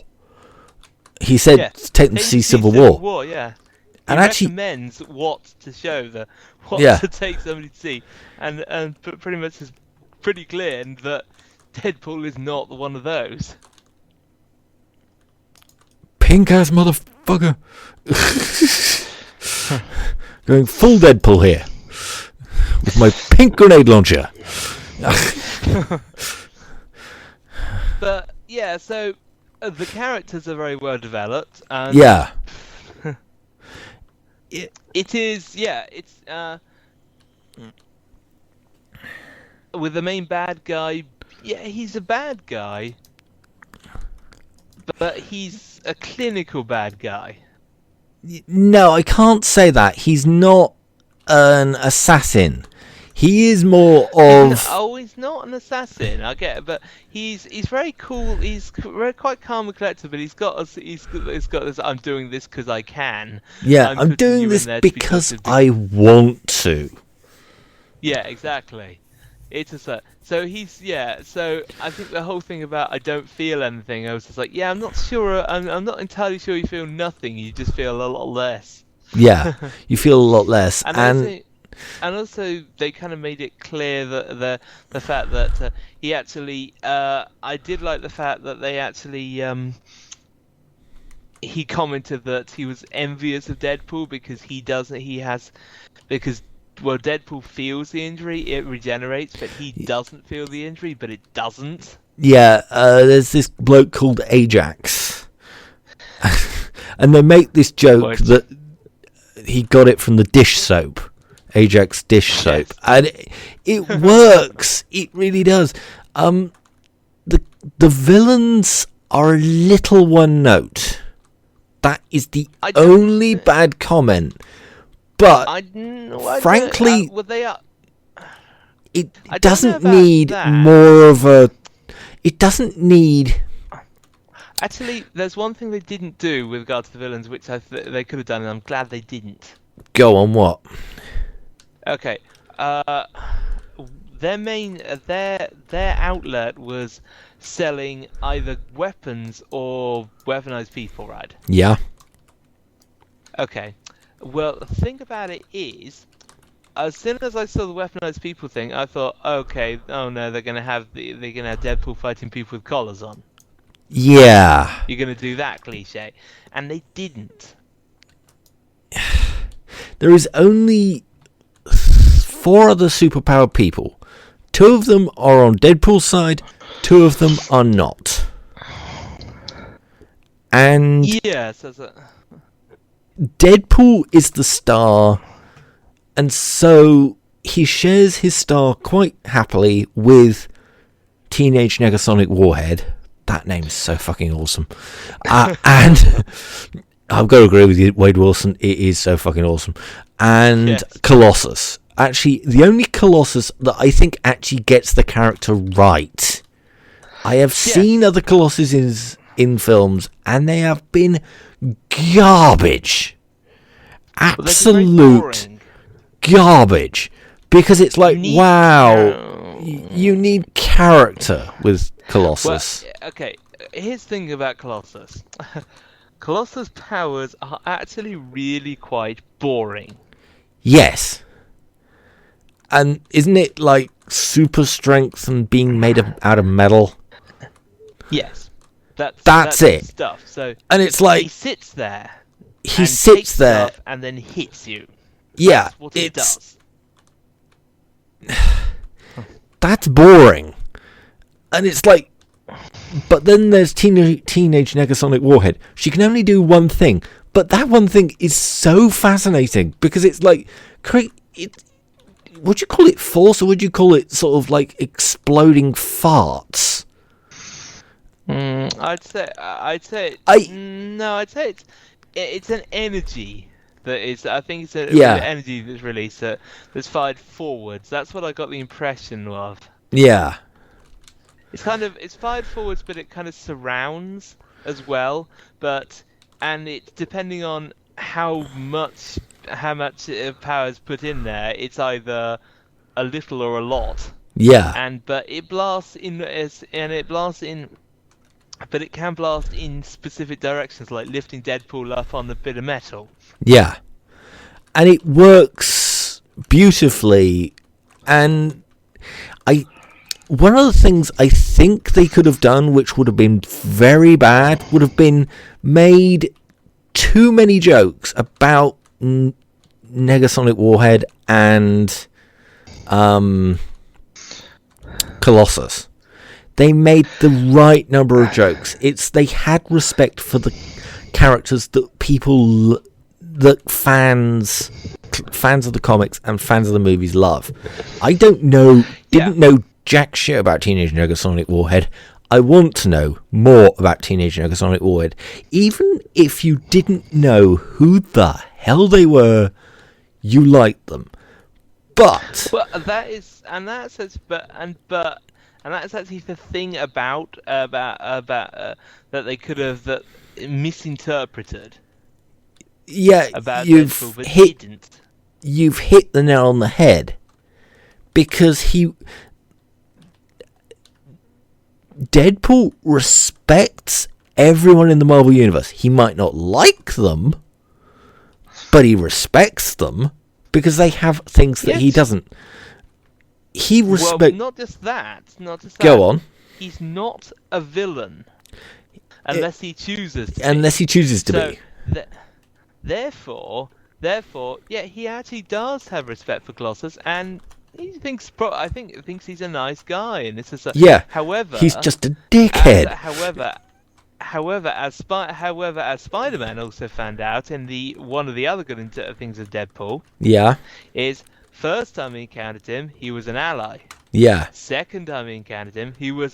He said, take them to see Civil War. Yeah. And he actually recommends what to take somebody to see, and pretty much is pretty clear that Deadpool is not one of those. Pink ass motherfucker. Going full Deadpool here with my pink grenade launcher. But yeah, so the characters are very well developed. And It is, it's with the main bad guy. Yeah, he's a bad guy, but he's a clinical bad guy. No, I can't say that. He's not an assassin. He is more of. He's not an assassin. I get it, but he's very cool. He's quite calm and collected. But he's got this. I'm doing this because I can. Yeah, I'm doing this because I want to. Yeah, exactly. It's a so he's So I think the whole thing about I don't feel anything. I was just like, I'm not sure. I'm not entirely sure you feel nothing. You just feel a lot less. Yeah, you feel a lot less, And also, they kind of made it clear that the fact that he actually, I did like the fact that they actually, he commented that he was envious of Deadpool because Deadpool feels the injury, it regenerates, but he doesn't feel the injury, but it doesn't. Yeah, there's this bloke called Ajax, and they make this joke that he got it from the dish soap. Ajax dish soap, and it works. It really does. The villains are a little one note. That is the only bad comment. But frankly, it doesn't need more of a. It doesn't need... Actually, there's one thing they didn't do with regard to the villains, which they could have done, and I'm glad they didn't. Go on, what? Okay. Their outlet was selling either weapons or weaponized people, right? Yeah. Okay. Well, the thing about it is, as soon as I saw the weaponized people thing, I thought, okay, oh no, they're gonna have Deadpool fighting people with collars on. Yeah. You're gonna do that cliche, and they didn't. There is only 4 other superpowered people. 2 of them are on Deadpool's side, 2 of them are not. And yes, Deadpool is the star, and so he shares his star quite happily with Teenage Negasonic Warhead. That name is so fucking awesome. And I've got to agree with you, Wade Wilson. It is so fucking awesome. And yes. Colossus. Actually, the only Colossus that I think actually gets the character right. I have seen other Colossuses in films, and they have been garbage. Absolute garbage. Because it's like, wow, you need character with Colossus. Well, okay, here's the thing about Colossus. Colossus' powers are actually really quite boring. Yes. And isn't it like super strength and being made out of metal? Yes. That's it. Stuff. So and it's like he sits there. And then hits you. Yeah, that's what it does. That's boring. And it's like, but then there's Teenage Negasonic Warhead. She can only do one thing, but that one thing is so fascinating because it's like, would you call it force or would you call it sort of like exploding farts? I'd say it's an energy that is. I think it's an energy that's released that's fired forwards. That's what I got the impression of. Yeah. It's fired forwards, but it kind of surrounds as well. And it's depending on how much power is put in there. It's either a little or a lot. Yeah. But it blasts in. But it can blast in specific directions, like lifting Deadpool up on a bit of metal. Yeah. And it works beautifully. And one of the things I think they could have done, which would have been very bad, would have been made too many jokes about Negasonic Warhead and Colossus. They made the right number of jokes. They had respect for the characters that fans of the comics and fans of the movies love. I didn't know jack shit about Teenage Negasonic Warhead. I want to know more about Teenage Negasonic Warhead. Even if you didn't know who the hell they were, you liked them. But that's actually the thing about that they could have misinterpreted. Yeah, about Deadpool, but didn't. You've hit the nail on the head because Deadpool respects everyone in the Marvel Universe. He might not like them, but he respects them because they have things that he doesn't. Well, not just that. Go on. He's not a villain unless he chooses to. Unless he chooses to be. Therefore, he actually does have respect for Colossus, and he thinks he's a nice guy, and this is however, he's just a dickhead. However, as Spider-Man also found out in one of the other good things of Deadpool, is first time he encountered him, he was an ally. Yeah. Second time he encountered him, he was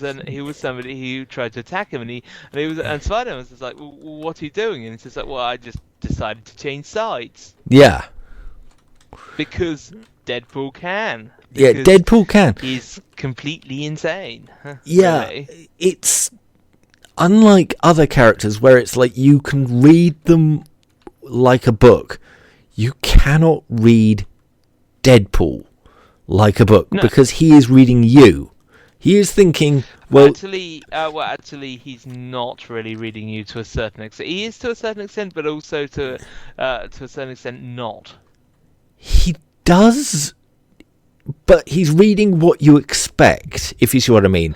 somebody who tried to attack him, and Spider-Man was just like, well, "What are you doing?" And it's just like, "Well, I just decided to change sides." Yeah. Because Deadpool can. Yeah, Deadpool can. He's completely insane. Yeah, really. It's unlike other characters where it's like you can read them like a book. You cannot read Deadpool like a book because he is reading you. He is thinking, well... Actually, he's not really reading you to a certain extent. He is to a certain extent, but also to a certain extent not. He does, but he's reading what you expect, if you see what I mean.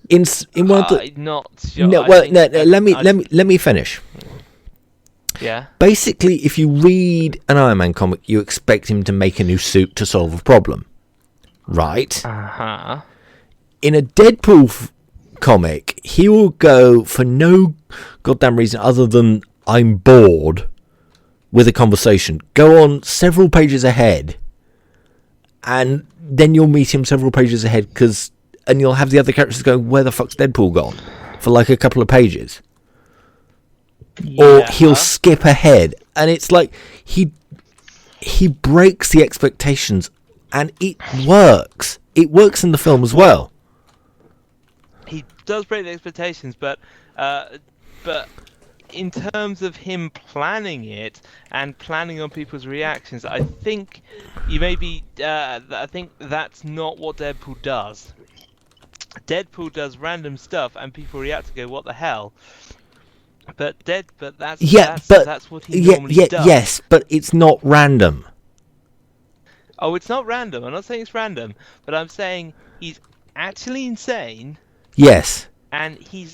In one of the... Not sure. No, well, no, let me finish. Yeah. Basically, if you read an Iron Man comic, you expect him to make a new suit to solve a problem. Right? Uh-huh. In a Deadpool comic, he will go for no goddamn reason other than I'm bored with a conversation. Go on several pages ahead, and then you'll meet him several pages ahead, and you'll have the other characters going, where the fuck's Deadpool gone? For like a couple of pages. Yeah. Or he'll skip ahead, and it's like he breaks the expectations, and it works. It works in the film as well. He does break the expectations, but in terms of him planning it and planning on people's reactions, I think I think that's not what Deadpool does. Deadpool does random stuff, and people react to go, "What the hell?" But that's what he normally does. Yes, but it's not random. Oh, it's not random. I'm not saying it's random, but I'm saying he's actually insane. Yes. And he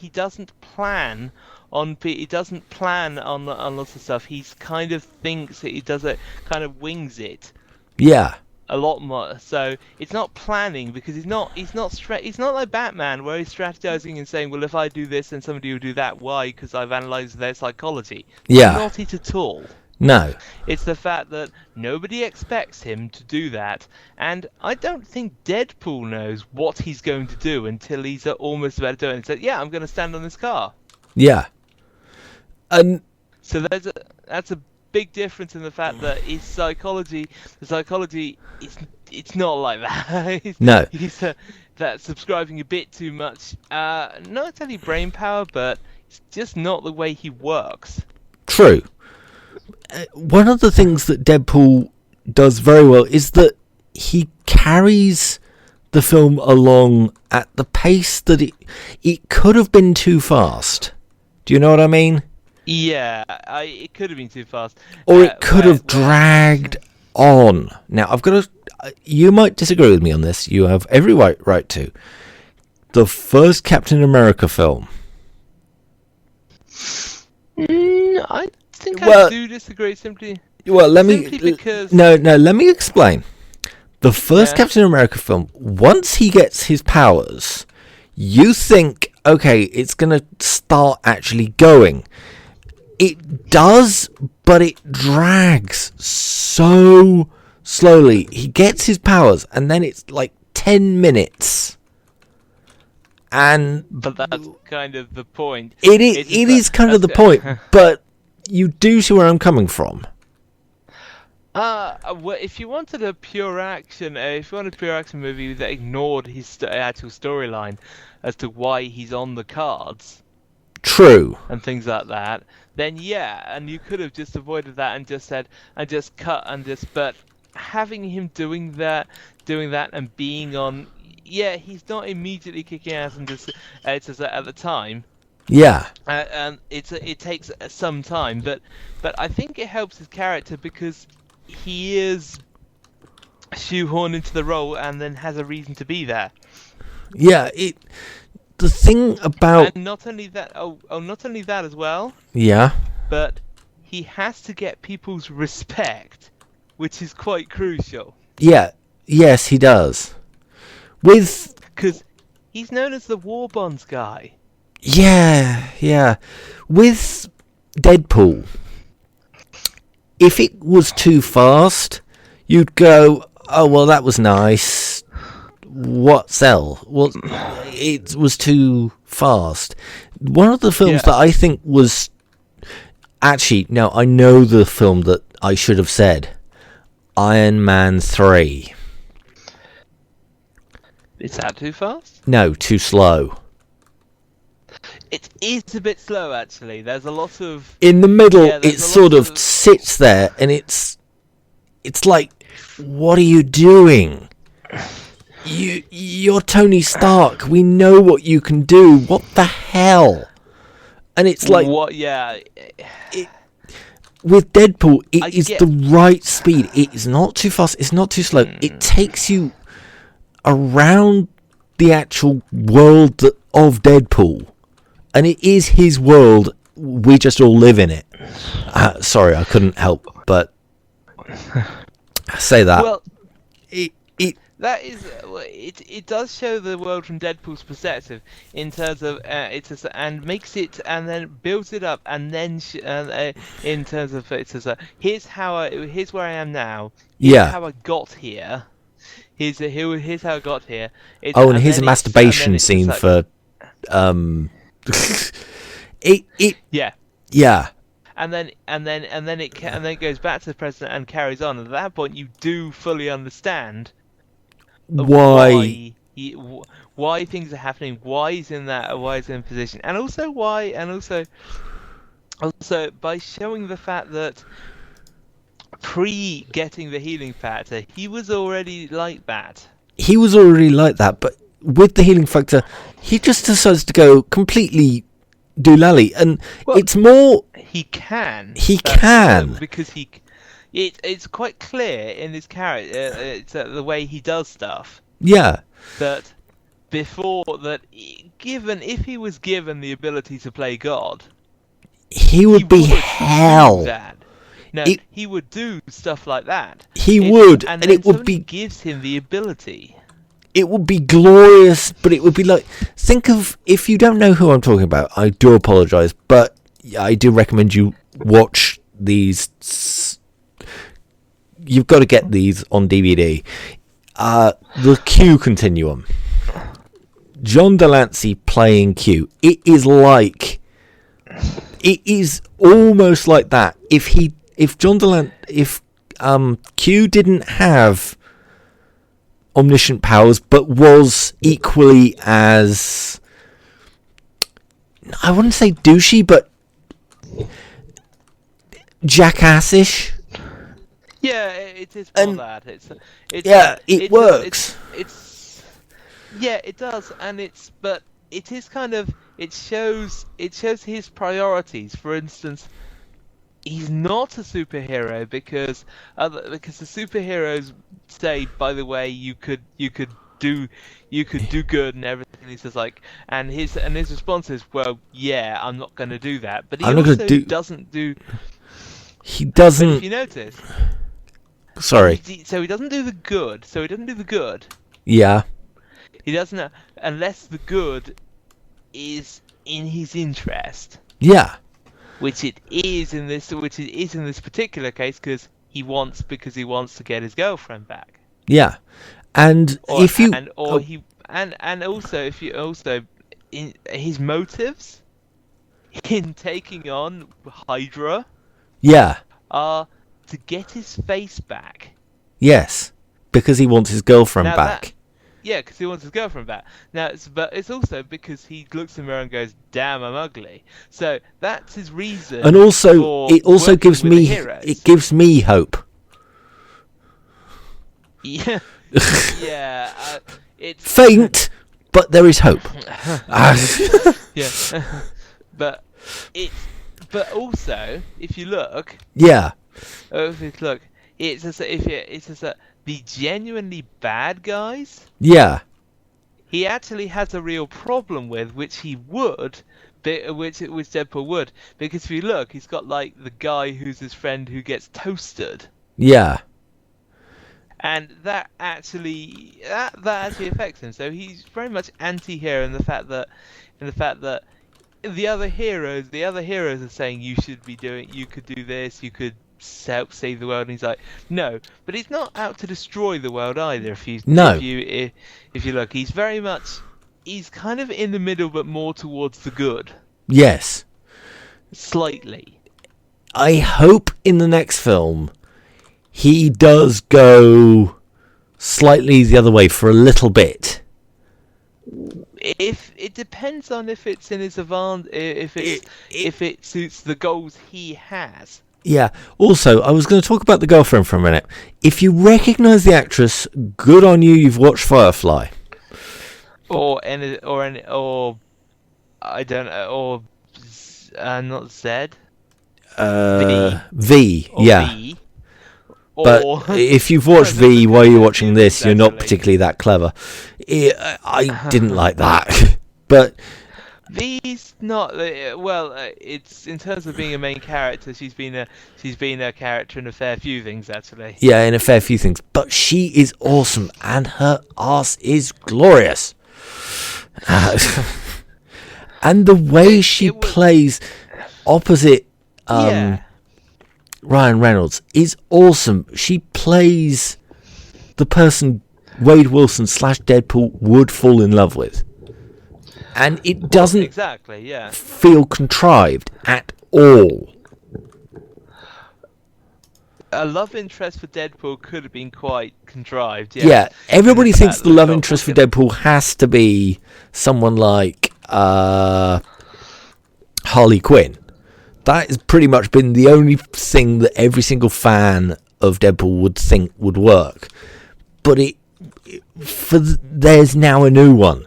doesn't plan on lots of stuff. He's kind of thinks that he does it, kind of wings it. Yeah. A lot more. So it's not planning, because he's not like Batman, where he's strategizing and saying, well, if I do this, then somebody will do that. Why? Because I've analyzed their psychology. Yeah. Not it at all. No. It's the fact that nobody expects him to do that, and I don't think Deadpool knows what he's going to do until he's almost about to do it and says, yeah, I'm going to stand on this car. Yeah. So that's a big difference in the fact that the psychology, it's not like that. No. He's that's subscribing a bit too much, not necessarily brain power, but it's just not the way he works. True. One of the things that Deadpool does very well is that he carries the film along at the pace that it could have been too fast. Do you know what I mean? Yeah, it could have been too fast. Or it could have dragged on. Now, I've got to... you might disagree with me on this. You have every right to. The first Captain America film. I think I do disagree simply. Well, let me... because... No, let me explain. The first Captain America film, once he gets his powers, you think, okay, it's going to start actually going. It does, but it drags so slowly. He gets his powers, and then it's like 10 minutes. But that's kind of the point. It is kind of the point, but you do see where I'm coming from. Well, if you wanted a pure action, movie that ignored his actual storyline as to why he's on the cards, true, and things like that, then yeah, and you could have just avoided that and just said and just cut and just. But having him doing that, and being on, yeah, he's not immediately kicking ass and just it's as at the time. Yeah, and it takes some time, but I think it helps his character because he is shoehorned into the role and then has a reason to be there. Yeah, the thing about... And not only that, not only that as well. Yeah. But he has to get people's respect, which is quite crucial. Yeah, yes, he does. Because he's known as the War Bonds guy. Yeah. With Deadpool, if it was too fast, you'd go, oh, well, that was nice. What else? Well, it was too fast. One of the films that I think was... Actually, no, I know the film that I should have said Iron Man 3. Is that too fast? No, too slow. It is a bit slow, actually. There's a lot of... In the middle, it sort of sits there, and it's like, what are you doing? You're Tony Stark. We know what you can do. What the hell? And it's like... What? Yeah. With Deadpool, it is the right speed. It is not too fast. It's not too slow. It takes you around the actual world of Deadpool. And it is his world. We just all live in it. Sorry, I couldn't help but say that. Well, it does show the world from Deadpool's perspective in terms of and makes it and then builds it up and then in terms of here's where I am now. Here's how I got here. Here's how I got here. And here's a masturbation scene for Yeah. And then it goes back to the present and carries on. And at that point, you do fully understand why things are happening, why he's in position, and also by showing the fact that pre-getting the healing factor, he was already like that. But with the healing factor, he just decides to go completely doolally, and it's more... He can. Because it's quite clear in his character, it's the way he does stuff. Yeah. That before that, if he was given the ability to play God, he would be hell. No, he would do stuff like that. He would, and it would be... gives him the ability. It would be glorious, but it would be like... Think of... If you don't know who I'm talking about, I do apologise, but I do recommend you watch these. You've got to get these on DVD. The Q Continuum. John Delancey playing Q. It is almost like that. If Q didn't have omniscient powers, but was equally as, I wouldn't say douchey, but jackassish. Yeah, it is for that. It works. It does, but it is kind of, it shows his priorities. For instance, he's not a superhero because the superheroes say, by the way, you could do good and everything. He says like, and his response is, well, yeah, I'm not going to do that. But he doesn't do. He doesn't. But if you notice. Sorry. So he doesn't do the good. Yeah. He doesn't, unless the good is in his interest. Yeah. Which it is in this particular case, because he wants to get his girlfriend back. Yeah, and his motives in taking on Hydra, are to get his face back. Yes, because he wants his girlfriend back. Because he wants his girlfriend back. But it's also because he looks in the mirror and goes, "Damn, I'm ugly." So that's his reason. And also, it also gives me hope. Yeah, it's faint, but there is hope. Yeah, but also, if you look, it's just that the genuinely bad guys, he actually has a real problem with, which Deadpool would, because if you look, he's got like the guy who's his friend who gets toasted. Yeah. And that actually affects him. So he's very much anti-hero in the fact that the other heroes are saying you could do this, you could help save the world, and he's like, no, but he's not out to destroy the world either. If you look, he's kind of in the middle, but more towards the good. Yes, slightly. I hope in the next film he does go slightly the other way for a little bit. If it depends on if it's in his if it suits the goals he has. Yeah. Also, I was going to talk about the girlfriend for a minute. If you recognise the actress, good on you. You've watched Firefly. Or I don't know, or not Z. V. Yeah. V. But if you've watched V while you're watching this, you're not particularly that clever. I didn't like that. But V's not it's in terms of being a main character. She's been a character in a fair few things actually. Yeah, in a fair few things. But she is awesome, and her arse is glorious. And the way she plays opposite Ryan Reynolds is awesome. She plays the person Wade Wilson / Deadpool would fall in love with. And it doesn't feel contrived at all. A love interest for Deadpool could have been quite contrived. Yeah, everybody thinks the love interest for Deadpool has to be someone like Harley Quinn. That has pretty much been the only thing that every single fan of Deadpool would think would work. But there's now a new one.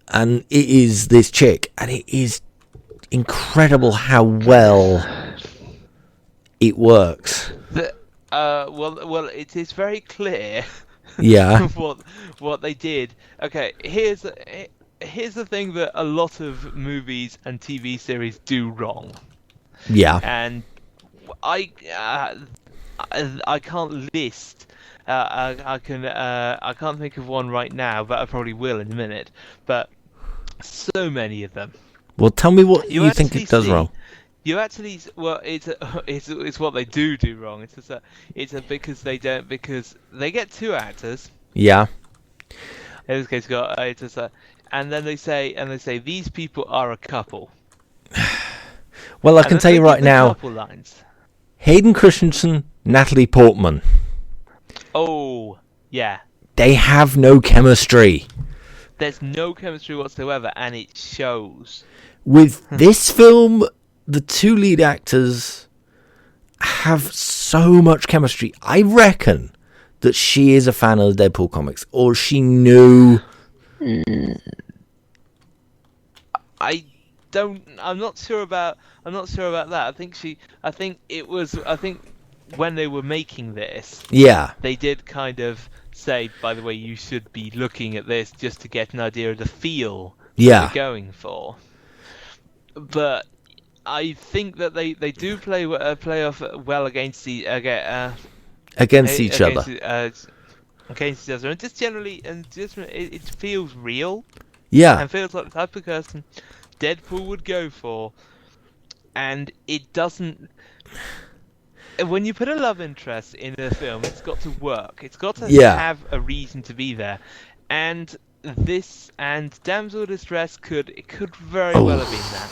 And it is this chick. And it is incredible how well it works. Well, it is very clear what they did. Okay, here's the thing that a lot of movies and TV series do wrong. Yeah. And I can't list. I can't think of one right now, but I probably will in a minute. But so many of them. Well, tell me what you think it does wrong. You actually, it's what they do wrong. Because they get two actors. Yeah. In this case, and then they say these people are a couple. Well, I can tell you right now, Hayden Christensen, Natalie Portman. Oh, yeah. They have no chemistry. There's no chemistry whatsoever, and it shows. With this film, the two lead actors have so much chemistry. I reckon that she is a fan of the Deadpool comics, or she knew. I'm not sure about that. I think when they were making this, they did kind of say, by the way, you should be looking at this just to get an idea of the feel they're going for. But I think that they do play off well against each other. Against each other, and just generally, it feels real. Yeah, and feels like the type of person Deadpool would go for, and it doesn't. When you put a love interest in a film, it's got to work. It's got to have a reason to be there, and Damsel in Distress could very well have been that.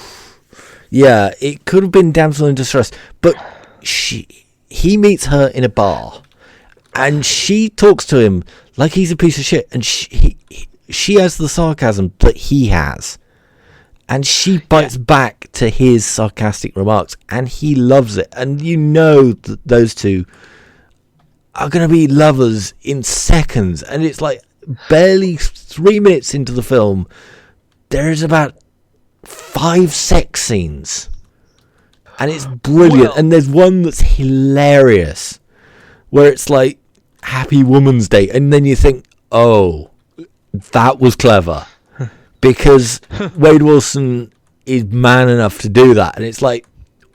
Yeah, it could have been Damsel in Distress, but he meets her in a bar, and she talks to him like he's a piece of shit, and she has the sarcasm that he has. And she bites back to his sarcastic remarks, and he loves it. And you know that those two are going to be lovers in seconds. And it's like barely 3 minutes into the film, there's about 5 sex scenes. And it's brilliant. Well, and there's one that's hilarious, where it's like Happy Woman's Day. And then you think, oh, that was clever. Because Wade Wilson is man enough to do that. And it's like,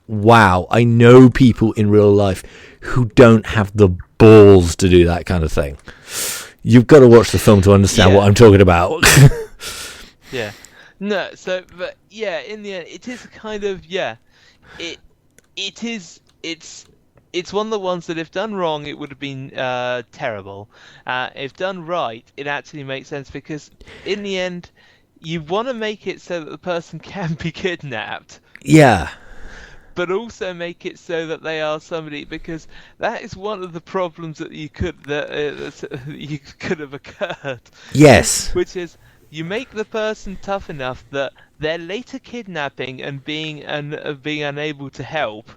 wow, I know people in real life who don't have the balls to do that kind of thing. You've got to watch the film to understand what I'm talking about. Yeah. No, but in the end, it is kind of, it's one of the ones that if done wrong, it would have been terrible. If done right, it actually makes sense, because in the end, you want to make it so that the person can be kidnapped. Yeah. but also make it so that they are somebody, because that is one of the problems that you could have occurred. Yes. Which is, you make the person tough enough that their later kidnapping and being unable to help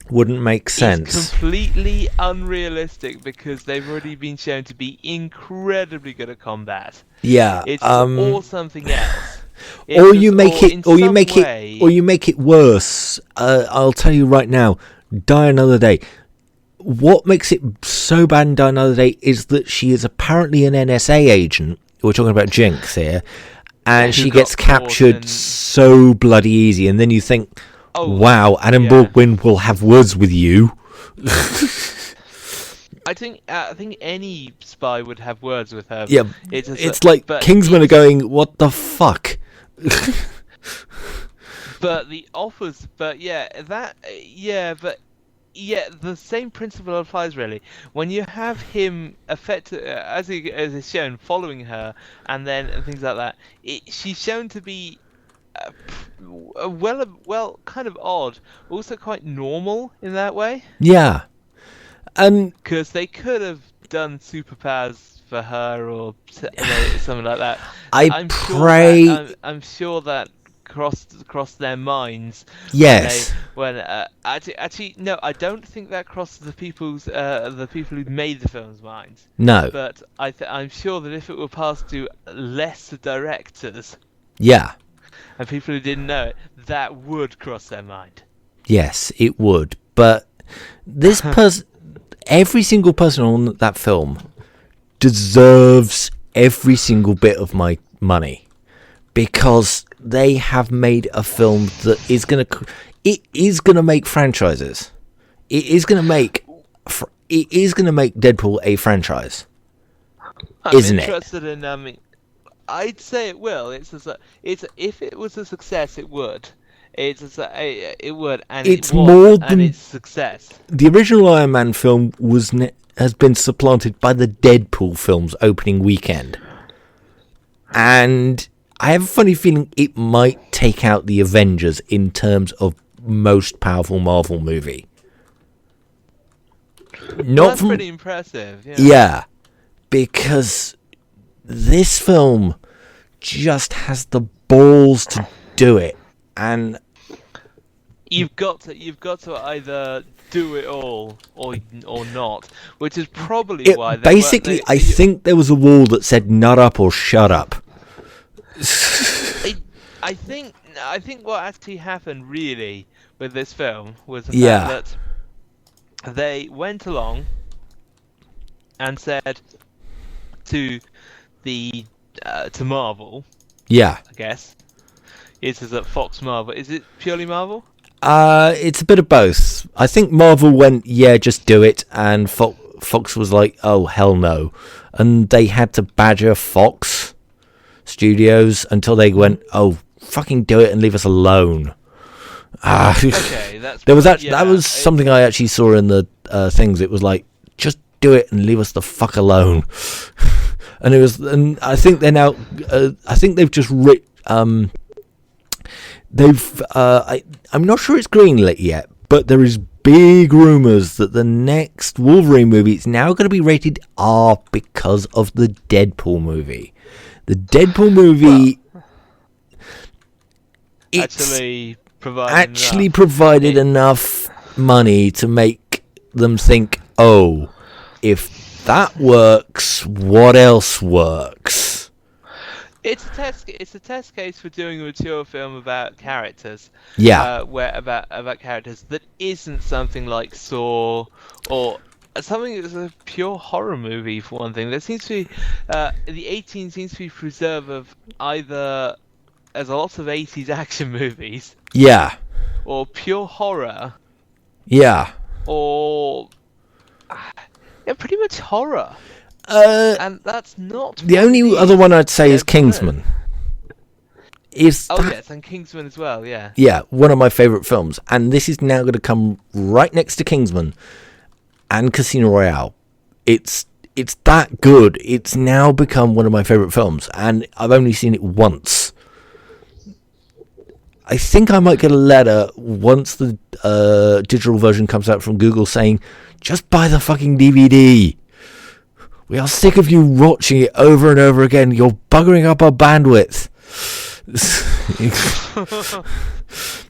wouldn't make sense. It's completely unrealistic because they've already been shown to be incredibly good at combat. Yeah. It's or something else. Or you make it worse. I'll tell you right now. Die Another Day. What makes it so bad in Die Another Day is that she is apparently an NSA agent. We're talking about Jinx here, and she gets captured so bloody easy. And then you think, wow, Adam Baldwin will have words with you. I think any spy would have words with her. Yeah, it's like Kingsman are going, what the fuck? But the offers, the same principle applies really. When you have him as is shown, following her, and things like that, she's shown to be kind of odd, also quite normal in that way. Yeah, and because they could have done superpowers for her or something like that. I'm sure that crossed their minds. Yes. Actually, no, I don't think that crossed the people who made the film's minds. No. But I'm sure that if it were passed to lesser directors. Yeah. And people who didn't know it, that would cross their mind. Yes, it would. But this person, every single person on that film deserves every single bit of my money, because they have made a film that is going to make franchises. It is going to make Deadpool a franchise. Isn't it? I'd say it will. If it was a success, it would. It's more than its success. The original Iron Man film has been supplanted by the Deadpool film's opening weekend, and I have a funny feeling it might take out the Avengers in terms of most powerful Marvel movie. That's pretty impressive. Yeah, because this film just has the balls to do it, and you've got to either do it all or not, which is probably why. I think there was a wall that said "nut up" or "shut up." I think what actually happened really with this film was the fact that they went along and said to Marvel. Yeah. I guess. It is at Fox Marvel. Is it purely Marvel? It's a bit of both. I think Marvel went, yeah, just do it, and Fox was like, oh, hell no. And they had to badger Fox Studios until they went, oh, fucking do it and leave us alone. Okay, that was something I actually saw in the things. It was like, just do it and leave us the fuck alone. And I think they're now. I think they've just I'm not sure it's greenlit yet, but there is big rumours that the next Wolverine movie is now going to be rated R because of the Deadpool movie. The Deadpool movie actually provided enough money to make them think, oh, if that works, what else works? It's a test case for doing a mature film about characters. Yeah. About characters that isn't something like Saw or something that's a pure horror movie, for one thing. There seems to be the 18 seems to be preserved of either as a lot of 80s action movies. Yeah. Or pure horror. Yeah. Or pretty much horror. And that's not the only other one I'd say is Kingsman. Yes, and Kingsman as well, yeah. Yeah, one of my favourite films. And this is now going to come right next to Kingsman and Casino Royale. It's that good. It's now become one of my favourite films, and I've only seen it once. I think I might get a letter once the digital version comes out from Google saying, just buy the fucking DVD. We are sick of you watching it over and over again. You're buggering up our bandwidth.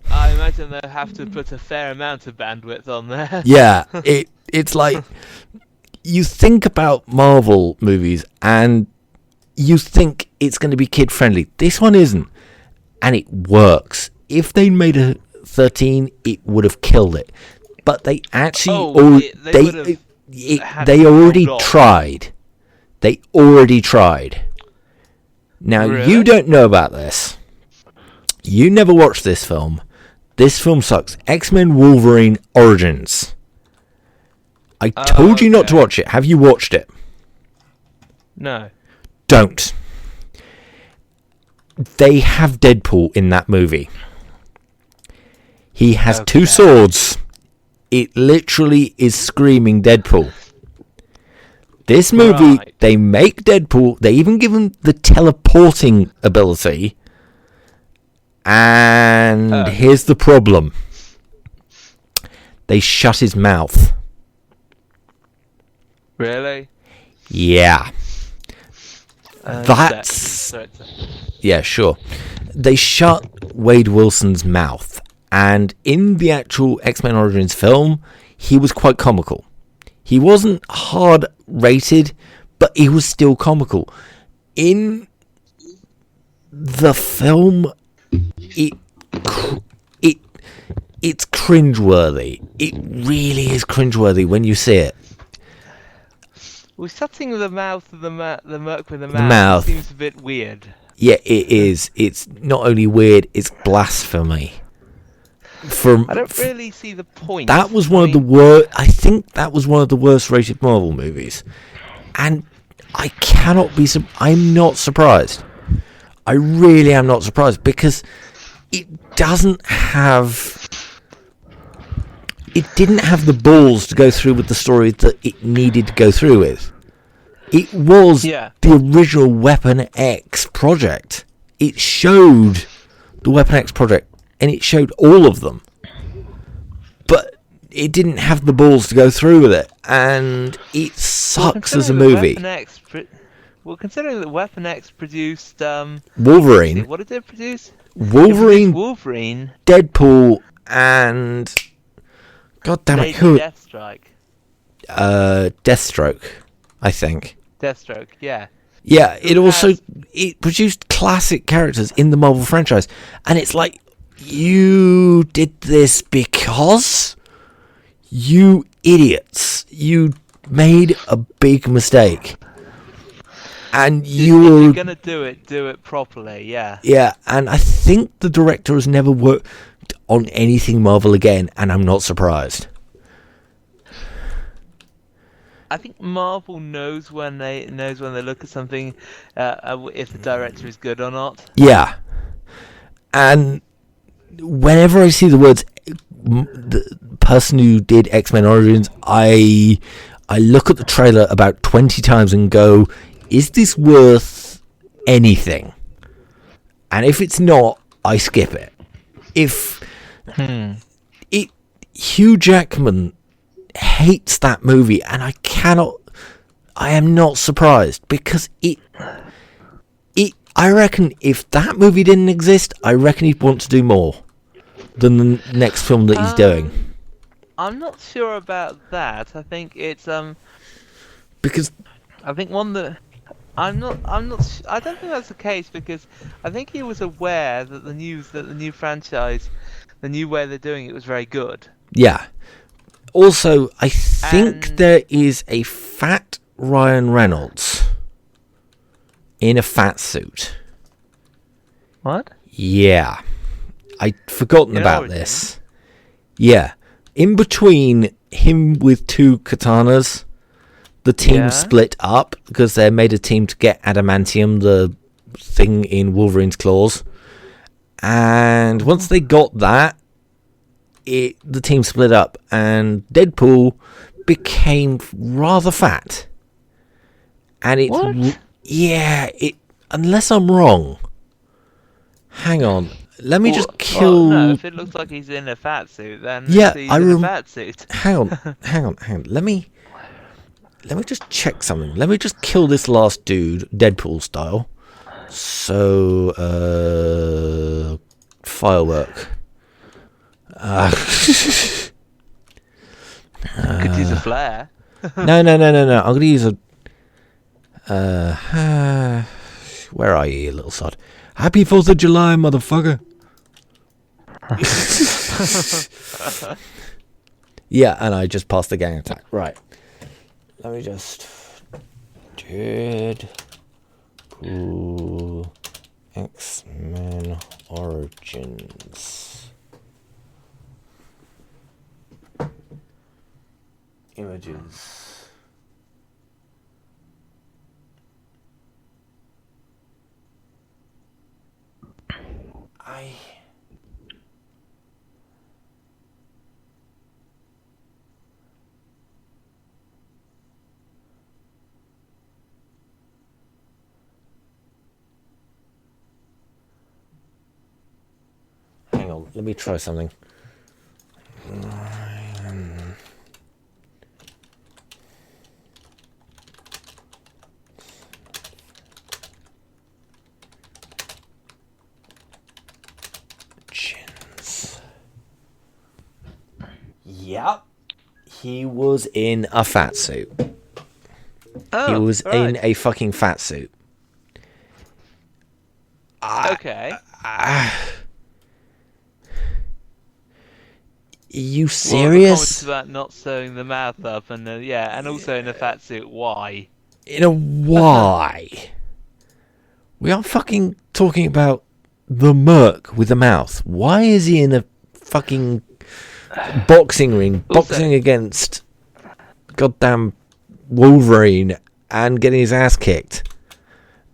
I imagine they'll have to put a fair amount of bandwidth on there. Yeah, it's like, you think about Marvel movies and you think it's going to be kid friendly. This one isn't, and it works. If they made a 13, it would have killed it. But they actually they already tried. They already tried. Now, really? You don't know about this. You never watched this film. This film sucks. X-Men Wolverine Origins. I told you not to watch it. Have you watched it? No. Don't. They have Deadpool in that movie. He has 2 swords. It literally is screaming Deadpool. This movie, they make Deadpool. They even give him the teleporting ability. And here's the problem. They shut his mouth. Really? Yeah. Yeah, sure. They shut Wade Wilson's mouth. And in the actual X-Men Origins film, he was quite comical. He wasn't hard rated, but he was still comical. In the film, it's cringeworthy. It really is cringeworthy when you see it. Well, shutting the mouth of the merc with the mouth mouth seems a bit weird. Yeah, it is. It's not only weird, it's blasphemy. I don't really see the point. That was one of the worst. I think that was one of the worst rated Marvel movies, and I cannot be. I'm not surprised. I really am not surprised because it doesn't have. It didn't have the balls to go through with the story that it needed to go through with. It was the original Weapon X project. It showed the Weapon X project. And it showed all of them. But it didn't have the balls to go through with it. And it sucks as a movie. Considering that Weapon X produced... Wolverine. What did it produce? Wolverine, Deadpool, and... God damn it, who... Deathstroke, I think. Deathstroke, yeah. Yeah, it produced classic characters in the Marvel franchise. And it's like... You did this because you idiots. You made a big mistake. And if you're going to do it properly, yeah. Yeah, and I think the director has never worked on anything Marvel again, and I'm not surprised. I think Marvel knows when they look at something if the director is good or not. Yeah. And whenever I see the words the person who did X-Men Origins, I look at the trailer about 20 times and go, is this worth anything? And if it's not, I skip it. Hugh Jackman hates that movie, and I am not surprised, because I reckon if that movie didn't exist, I reckon he'd want to do more than the next film that he's doing. I'm not sure about that. I think it's because I think one that I don't think that's the case, because I think he was aware that the new franchise, the new way they're doing it, was very good. Yeah. Also, I think there is a fat Ryan Reynolds in a fat suit. What? Yeah. I'd forgotten about this. Yeah. In between him with 2 katanas, the team split up because they made a team to get adamantium, the thing in Wolverine's claws. And once they got that, the team split up, and Deadpool became rather fat. And it's unless I'm wrong. Hang on. let me just kill. Well, no, if it looks like he's in a fat suit, then yeah, he's in a fat suit. Hang on. Let me just check something. Let me just kill this last dude, Deadpool style. So, firework. Could use a flare. No. I'm gonna use a. Where are you, you little sod? Happy 4th of July, motherfucker. Yeah, and I just passed the gang attack. Right. Let me just. Deadpool X-Men Origins. Images. Hang on, let me try something. Yep. He was in a fat suit. Oh, he was right. in a fucking fat suit. Okay. You serious? Comments about not sewing the mouth up, and and also in a fat suit. Why? In a why? We are fucking talking about the merc with the mouth. Why is he in a fucking boxing ring, boxing against goddamn Wolverine and getting his ass kicked?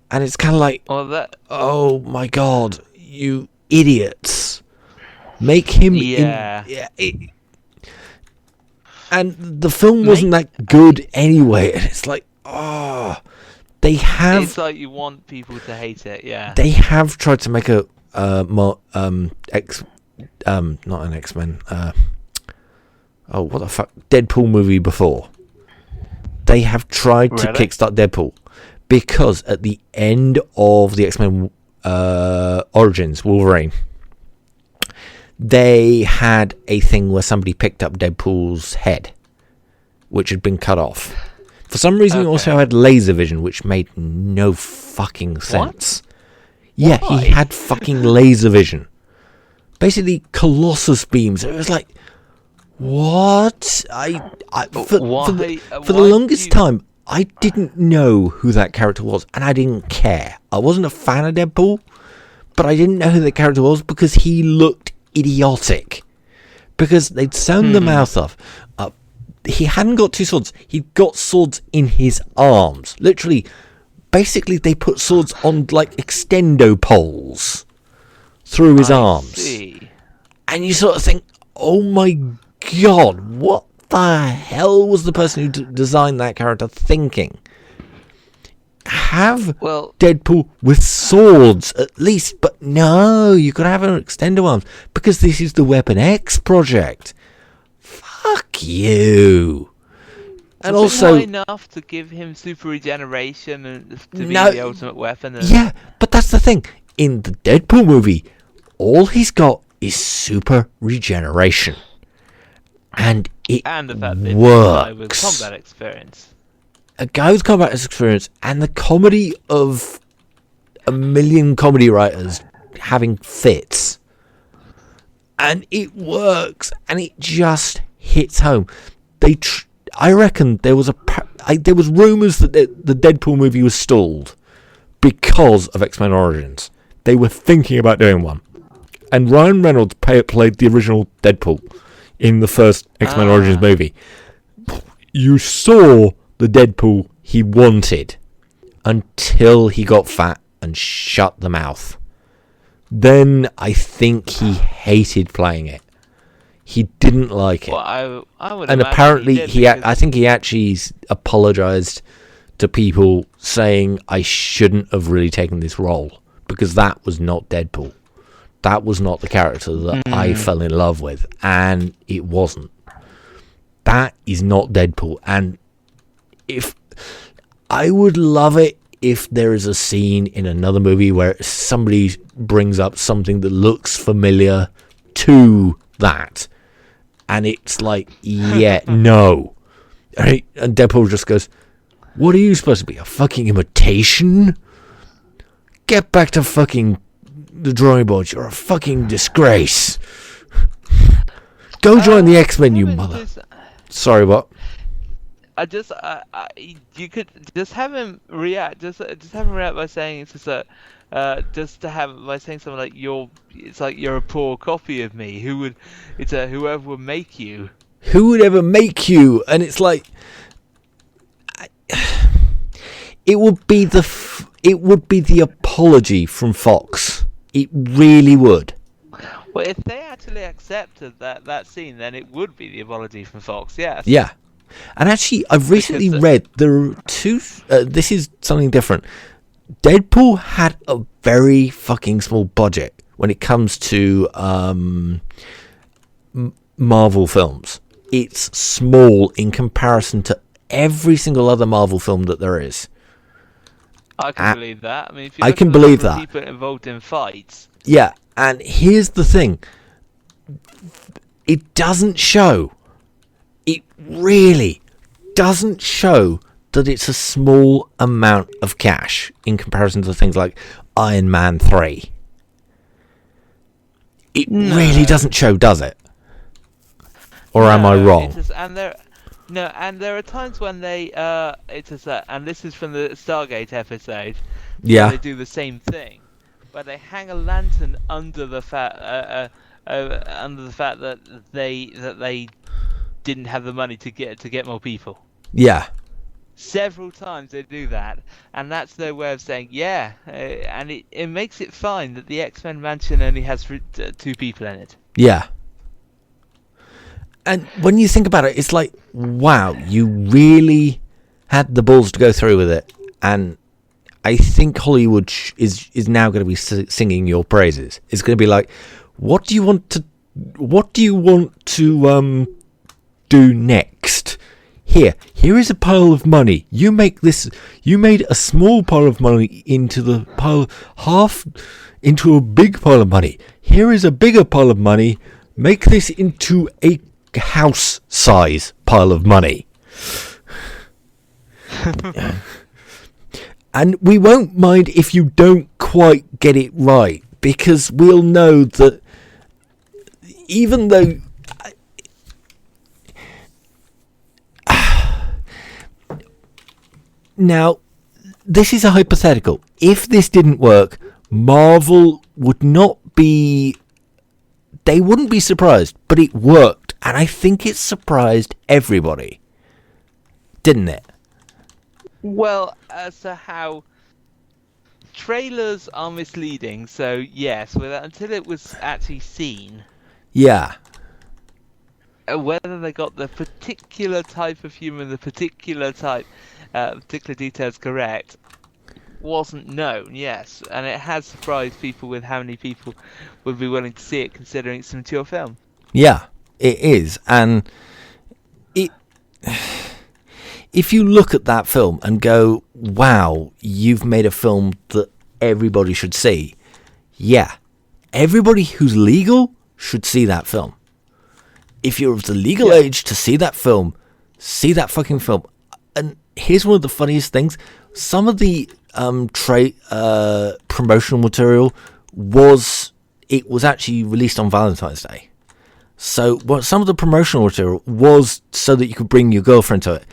And it's kind of like, oh my god, you idiots! Make him and the film wasn't that good anyway. And it's like, they have. It's like you want people to hate it. Yeah. They have tried to make a not an X-Men. What the fuck? Deadpool movie before. They have tried to kickstart Deadpool because at the end of the X-Men Origins Wolverine, they had a thing where somebody picked up Deadpool's head, which had been cut off. For some reason, he also had laser vision, which made no fucking sense. What? Yeah, he had fucking laser vision. Basically, Colossus beams. It was like, what? For the longest time, I didn't know who that character was, and I didn't care. I wasn't a fan of Deadpool, but I didn't know who the character was because he looked idiotic. Because they'd sewn the mouth off. He hadn't got two swords. He'd got swords in his arms. Literally, basically, they put swords on like extendo poles through his arms. See. And you sort of think, oh my god, what the hell was the person who designed that character thinking? Have Deadpool with swords at least, but no, you could have an extendo arms because this is the Weapon X project. Fuck you. And was also it not enough to give him super regeneration and to be the ultimate weapon. Yeah, but that's the thing. In the Deadpool movie, all he's got is super regeneration, and the fact that works. A guy with combat experience. A guy with combat experience, and the comedy of a million comedy writers having fits, and it works, and it just hits home. I reckon there was there was rumours that the Deadpool movie was stalled because of X-Men Origins. They were thinking about doing one, and Ryan Reynolds played the original Deadpool in the first X-Men Origins movie. You saw the Deadpool he wanted until he got fat and shut the mouth. Then I think he hated playing it. He didn't like it. Well, I would. And apparently, I think he actually apologized to people, saying I shouldn't have really taken this role because that was not Deadpool. That was not the character that I fell in love with, and it wasn't. That is not Deadpool. And if I would love it if there is a scene in another movie where somebody brings up something that looks familiar to that, and it's like, yeah, no. And Deadpool just goes, what are you supposed to be, a fucking imitation? Get back to fucking the drawing board. You're a fucking disgrace. Go join the X-Men, you mother. Sorry, what? You could just have him react. Just have him react by saying it's just by saying something like it's like you're a poor copy of me. Whoever would make you. Who would ever make you? And it's like, it would be the apology from Fox. It really would. Well, if they actually accepted that scene, then it would be the apology from Fox. Yes. Yeah. And actually, I've recently read there are two. This is something different. Deadpool had a very fucking small budget when it comes to Marvel films. It's small in comparison to every single other Marvel film that there is. I can believe that. I mean, if you I can believe that. People involved in fights. Yeah, and here's the thing. It doesn't show. It really doesn't show that it's a small amount of cash in comparison to things like Iron Man 3. It really doesn't show, does it? Or am I wrong? And there are times when they and this is from the Stargate episode. Yeah. They do the same thing, where they hang a lantern under the fact that they didn't have the money to get more people. Yeah. Several times they do that, and that's their way of saying and it makes it fine that the X-Men mansion only has 2 people in it. Yeah. And when you think about it, it's like, wow, you really had the balls to go through with it. And I think Hollywood is now going to be singing your praises. It's going to be like, what do you want to do next? Here is a pile of money. You made a small pile of money into a big pile of money. Here is a bigger pile of money. Make this into a house size pile of money. And we won't mind if you don't quite get it right, because we'll know that even though now this is a hypothetical. If this didn't work, Marvel would not be, they wouldn't be surprised, but it worked, and I think it surprised everybody, didn't it? Well, as to how trailers are misleading, so yes, until it was actually seen. Yeah. Whether they got the particular type of human, the particular details correct, wasn't known, yes. And it has surprised people with how many people would be willing to see it, considering it's a mature film. Yeah, it is. And if you look at that film and go, wow, you've made a film that everybody should see. Yeah, everybody who's legal should see that film. If you're of the legal age to see that film, see that fucking film. And here's one of the funniest things. Some of the promotional material was actually released on Valentine's Day. So some of the promotional material was so that you could bring your girlfriend to it.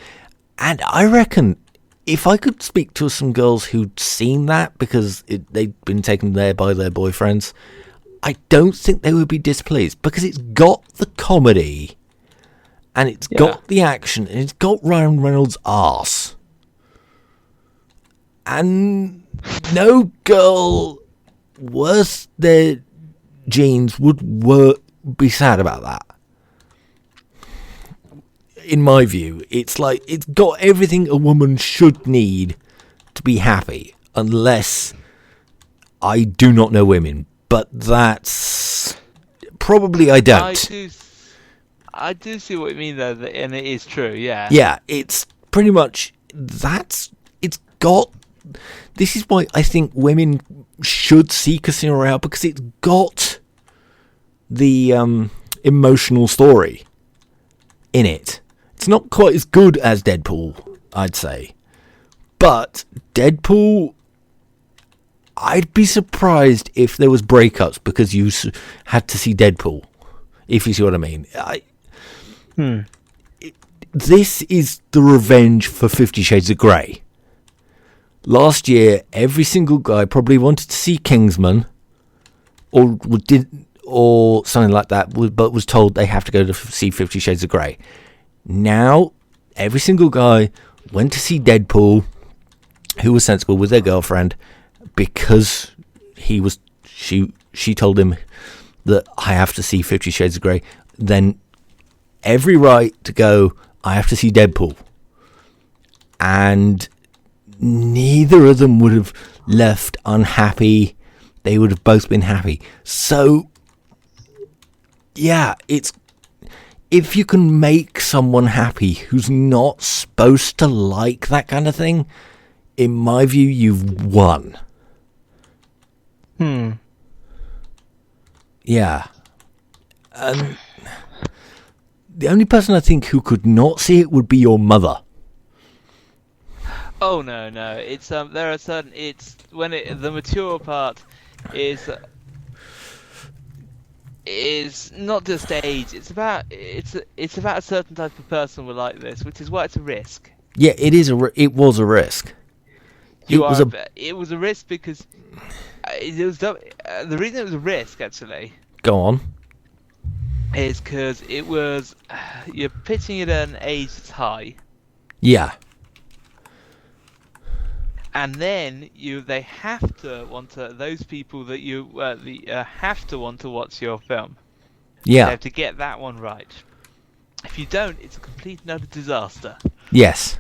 And I reckon if I could speak to some girls who'd seen that because they'd been taken there by their boyfriends, I don't think they would be displeased, because it's got the comedy and it's got the action and it's got Ryan Reynolds' arse. And no girl worth their jeans would be sad about that. In my view, it's like it's got everything a woman should need to be happy, unless I do not know women. but that's probably I don't. I do see what you mean though, and it is true. Yeah. Yeah, it's pretty much it's got. This is why I think women should see Casino Royale, because it's got the emotional story in it. It's not quite as good as Deadpool, I'd say, but Deadpool, I'd be surprised if there was breakups because you had to see Deadpool, if you see what I mean. This is the revenge for 50 Shades of Grey. Last year, every single guy probably wanted to see Kingsman, or something like that, but was told they have to go to see 50 Shades of Grey. Now, every single guy went to see Deadpool, who was sensible with their girlfriend, because she told him that I have to see 50 Shades of Grey. Then every right to go, I have to see Deadpool. And neither of them would have left unhappy. They would have both been happy. So, yeah, it's, if you can make someone happy who's not supposed to like that kind of thing, in my view, you've won. Yeah. The only person I think who could not see it would be your mother. Oh no, it's there are certain, it's when the mature part is not just age. It's about a certain type of person will like this, which is why it's a risk. Yeah, it was a risk. It was a risk because the reason it was a risk, actually. Go on. Is because it was, you're pitching it at an age that's high. Yeah. And then they have to want to, those people that have to want to watch your film. Yeah. They have to get that one right. If you don't, it's a complete and utter disaster. Yes.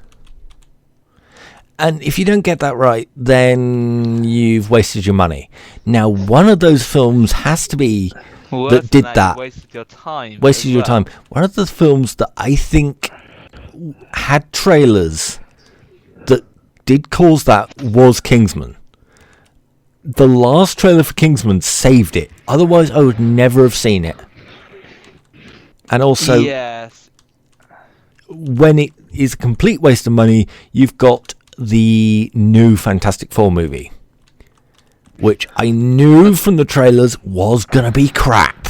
And if you don't get that right, then you've wasted your money. Now, one of those films has to be that did that. Wasted your time. Wasted your time. One of the films that I think had trailers that did cause that was Kingsman. The last trailer for Kingsman saved it. Otherwise, I would never have seen it. And also, yes, when it is a complete waste of money, you've got the new Fantastic Four movie, which I knew from the trailers was gonna be crap.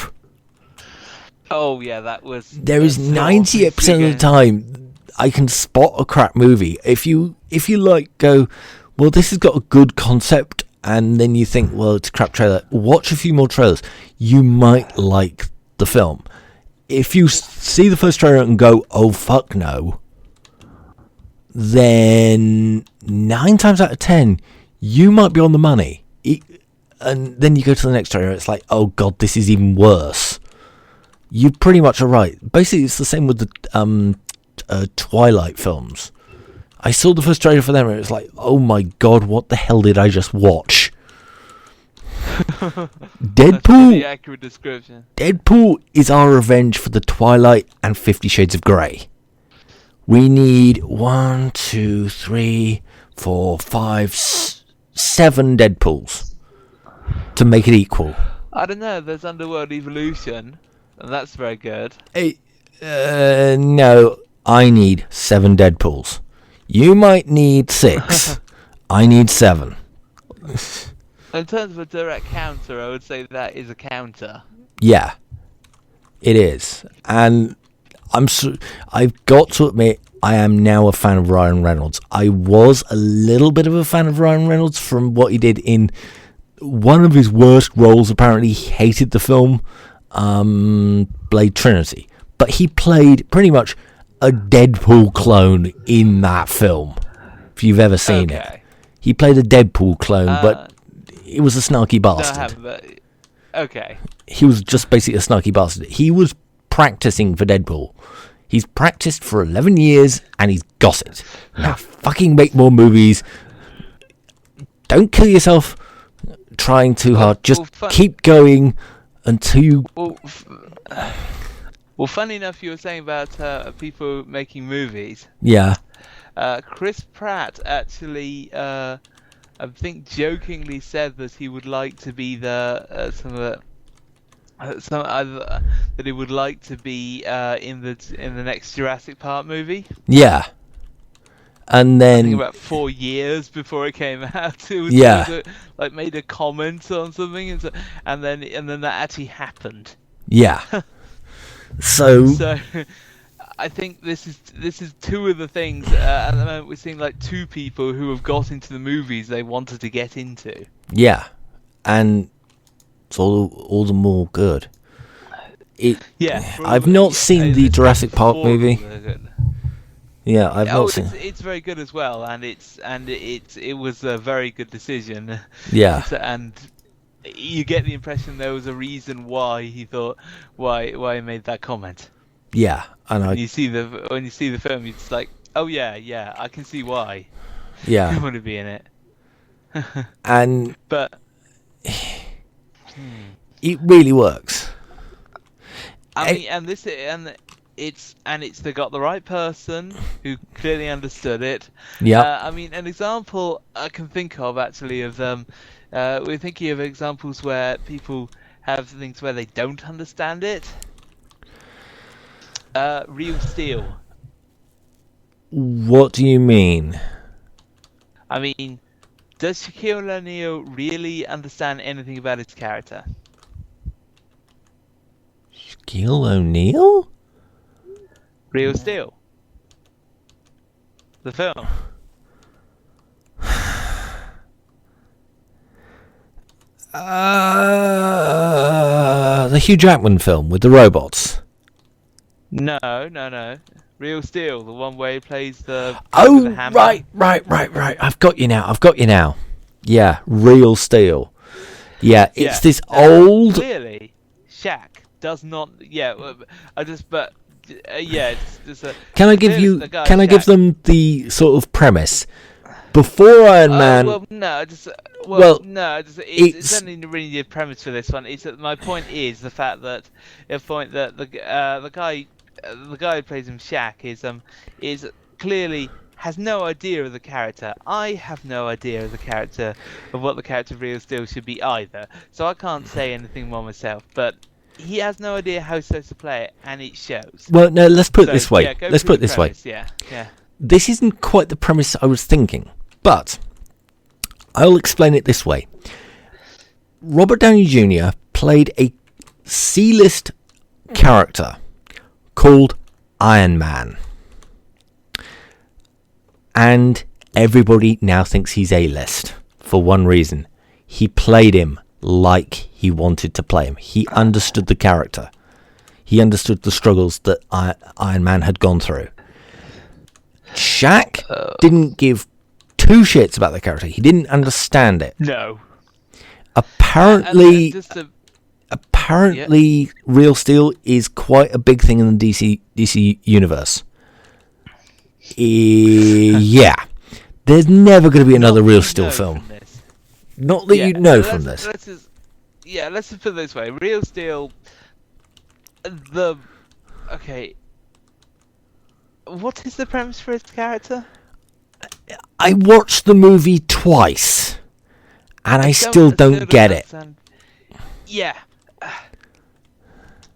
Oh yeah, that was. There is 98% of the time I can spot a crap movie. If you like go, well, this has got a good concept, and then you think, well, it's a crap trailer. Watch a few more trailers. You might like the film. If you see the first trailer and go, oh fuck no, then 9 times out of 10 you might be on the money. And then you go to the next trailer, it's like, oh god, this is even worse. You pretty much are right. Basically, it's the same with the Twilight films. I saw the first trailer for them and it's like, oh my god, what the hell did I just watch? Deadpool. The accurate description. Deadpool is our revenge for the Twilight and 50 Shades of Grey. We need 1, 2, 3, 4, 5, 7 Deadpools to make it equal. I don't know. There's Underworld Evolution, and that's very good. No, I need 7 Deadpools. You might need 6. I need 7. In terms of a direct counter, I would say that is a counter. Yeah, it is. And I've got to admit, I am now a fan of Ryan Reynolds. I was a little bit of a fan of Ryan Reynolds from what he did in one of his worst roles. Apparently, he hated the film Blade Trinity. But he played pretty much a Deadpool clone in that film, if you've ever seen it. He played a Deadpool clone, but he was a snarky bastard. Okay. He was just basically a snarky bastard. He was practicing for Deadpool. He's practiced for 11 years and he's got it. Now fucking make more movies. Don't kill yourself trying too hard. Just keep going until you... Well, funny enough, you were saying about people making movies. Yeah. Chris Pratt actually, I think, jokingly said that he would like to be that he would like to be in the next Jurassic Park movie. Yeah. And then... I think about 4 years before it came out, it was made a comment on something, and then that actually happened. Yeah. So I think this is two of the things at the moment we're seeing, like, two people who have got into the movies they wanted to get into. Yeah, and it's all the more good. I've not seen the Jurassic Park movie. Yeah, I've not seen. It's very good as well, and it was a very good decision. Yeah, and you get the impression there was a reason why he he made that comment. Yeah, and when you see the film, it's like, oh yeah, I can see why. Yeah, you want to be in it. But it really works. I mean, it's they got the right person who clearly understood it. Yeah. I mean, an example I can think of actually of we're thinking of examples where people have things where they don't understand it. Real Steel. What do you mean? I mean, does Shaquille O'Neal really understand anything about his character? Shaquille O'Neal? Real Steel. The film. The Hugh Jackman film with the robots. No. Real Steel, the one where he plays the... Oh, the hammer. Right. I've got you now. Yeah, Real Steel. Yeah, it's this old... Clearly, Shaq does not... Yeah, it's just a... Can I give them the sort of premise? Before Iron Man... It's only really the premise for this one. My point is the fact that the guy who plays him, Shaq, is clearly has no idea of the character. I have no idea of the character of what the character of Real Steel should be either. So I can't say anything more myself. But he has no idea how he's supposed to play it, and it shows. Well, no. Let's put it this way. Yeah. This isn't quite the premise I was thinking, but I'll explain it this way. Robert Downey Jr. played a C-list character called Iron Man. And everybody now thinks he's A-list for one reason. He played him like he wanted to play him. He understood the character. He understood the struggles that Iron Man had gone through. Shaq didn't give two shits about the character. He didn't understand it. No. Apparently, Real Steel is quite a big thing in the DC universe. Yeah. There's never going to be another Real Steel film. Not that you know from this. Let's just put it this way. Real Steel... Okay. What is the premise for his character? I watched the movie twice, and I still don't get it. Yeah.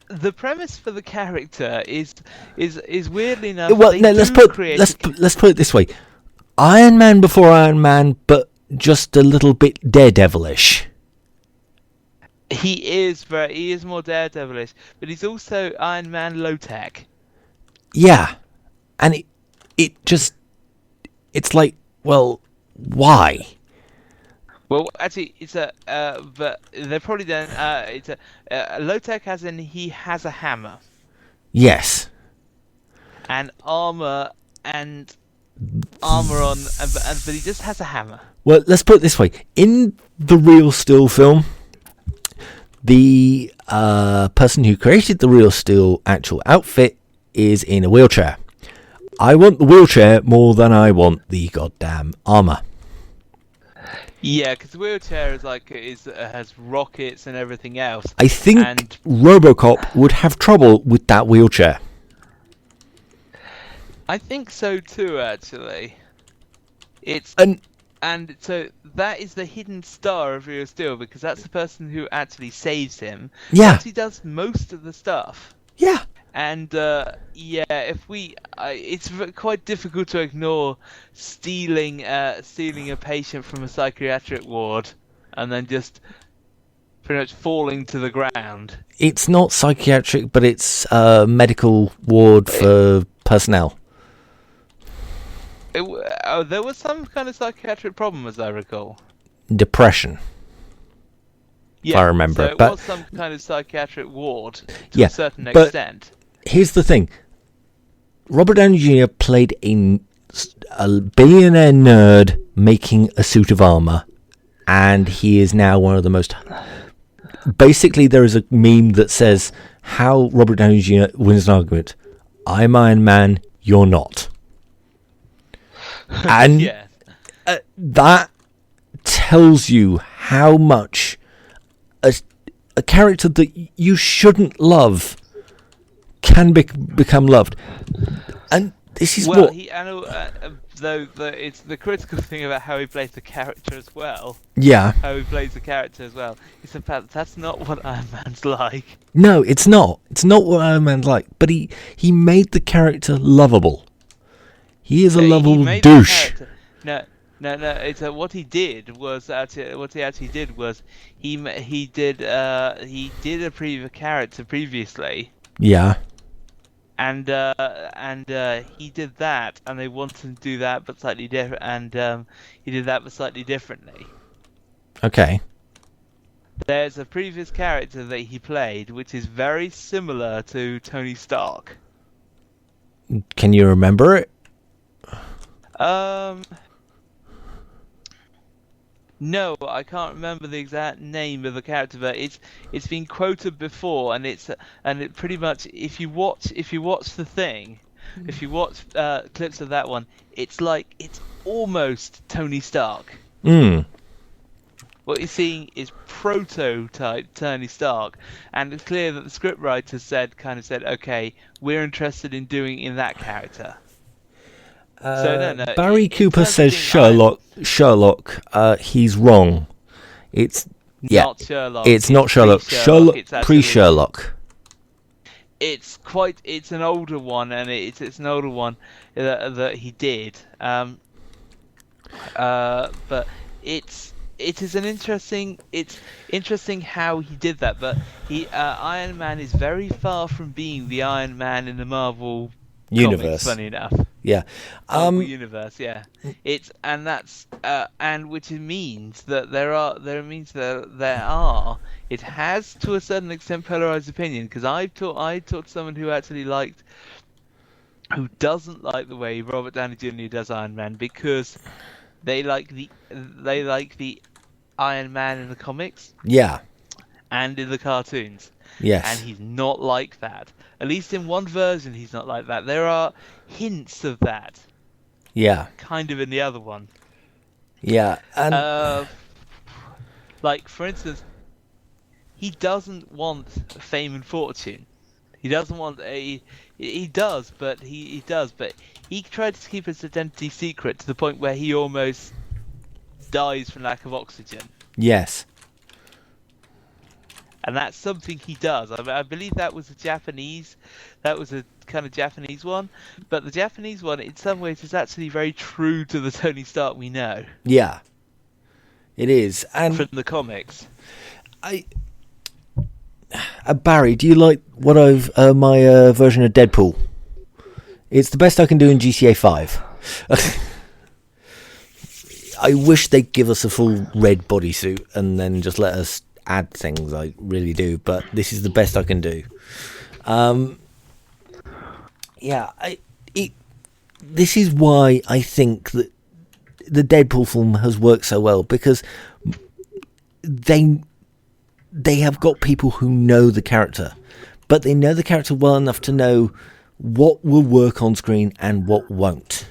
The premise for the character is weirdly enough. Well, no, let's put it this way: Iron Man before Iron Man, but just a little bit daredevilish. He is more daredevilish, but he's also Iron Man low tech. Yeah, and it's like, well, why? Well, actually, but they're probably then. It's a low tech, as in he has a hammer. Yes. And armor on, but he just has a hammer. Well, let's put it this way: in the Real Steel film, the person who created the Real Steel actual outfit is in a wheelchair. I want the wheelchair more than I want the goddamn armor. Yeah, because the wheelchair has rockets and everything else. I think And RoboCop would have trouble with that wheelchair. I think so too, actually. And so that is the hidden star of Real Steel, because that's the person who actually saves him. Yeah. Actually does most of the stuff. Yeah. And it's quite difficult to ignore stealing a patient from a psychiatric ward and then just pretty much falling to the ground. It's not psychiatric, but it's a medical ward for personnel. There was some kind of psychiatric problem, as I recall. Depression. Yeah, I remember. So it was some kind of psychiatric ward to a certain but extent. Here's the thing. Robert Downey Jr. played a billionaire nerd making a suit of armor, and he is now one of the most... Basically, there is a meme that says how Robert Downey Jr. wins an argument. I'm Iron Man, you're not. And Yeah. That tells you how much a character that you shouldn't love can become loved. And this is Well, it's the critical thing about how he plays the character as well. Yeah. How he plays the character as well. It's the fact that's not what Iron Man's like. No, it's not. It's not what Iron Man's like. But he made the character lovable. He is a lovable douche. No. It's what he did was he did a previous character previously. Yeah. And he did that, and they wanted to do that, but slightly different. And he did that, but slightly differently. Okay. There's a previous character that he played, which is very similar to Tony Stark. Can you remember it? No, I can't remember the exact name of the character, but it's been quoted before, and it pretty much, if you watch the thing, if you watch clips of that one, it's almost Tony Stark. What you're seeing is prototype Tony Stark, and it's clear that the scriptwriter said, okay, we're interested in doing in that character. Barry Cooper says Sherlock. He's wrong. It's not Sherlock. It's not Sherlock. Sherlock pre-Sherlock. It's an older one, and it's an older one that he did. But it is an interesting. It's interesting how he did that. But Iron Man is very far from being the Iron Man in the Marvel universe. Comics, funny enough. Yeah. Universe, yeah. It means that it has to a certain extent polarized opinion, because I talked to someone who doesn't like the way Robert Downey Jr. does Iron Man, because they like the Iron Man in the comics. Yeah. And in the cartoons. Yes. And he's not like that. At least in one version, he's not like that. There are hints of that. Yeah. Kind of in the other one. Yeah. And for instance, he doesn't want fame and fortune. He doesn't want he does, but he tried to keep his identity secret to the point where he almost dies from lack of oxygen. Yes. And that's something he does. I believe that was a kind of Japanese one, but the Japanese one, in some ways, is actually very true to the Tony Stark we know. Yeah, it is. And from the comics. Barry, do you like what my version of Deadpool? It's the best I can do in GTA 5. I wish they'd give us a full red bodysuit and then just let us add things. I really do, but this is the best I can do. This is why I think that the Deadpool film has worked so well, because they have got people who know the character, but they know the character well enough to know what will work on screen and what won't.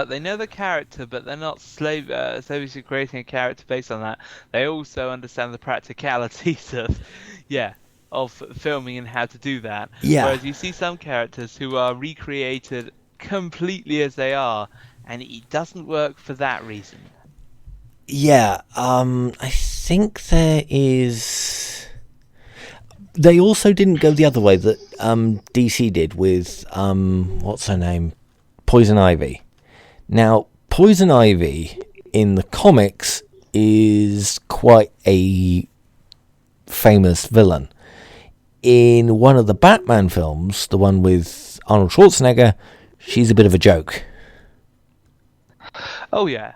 They know the character, but they're not slavishly creating a character based on that. They also understand the practicalities of filming and how to do that. Yeah. Whereas you see some characters who are recreated completely as they are, and it doesn't work for that reason. Yeah, I think there is... They also didn't go the other way that DC did with, what's her name? Poison Ivy. Now, Poison Ivy in the comics is quite a famous villain. In one of the Batman films, the one with Arnold Schwarzenegger, she's a bit of a joke. Oh, yeah.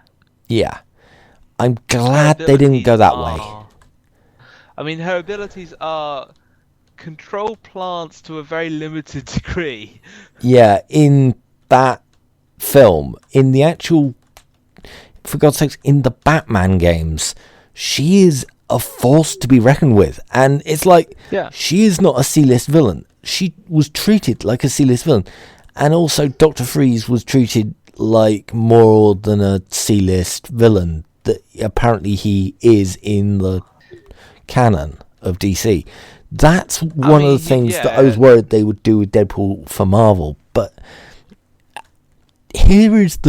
Yeah. I'm glad they didn't go that way. I mean, her abilities are control plants to a very limited degree. Yeah, in that film, in the actual, for God's sakes, in the Batman games, she is a force to be reckoned with. And it's like, she is not a C-list villain. She was treated like a C-list villain. And also, Dr. Freeze was treated like more than a C-list villain that apparently he is in the canon of DC. That's one of the things that I was worried they would do with Deadpool for Marvel. But here is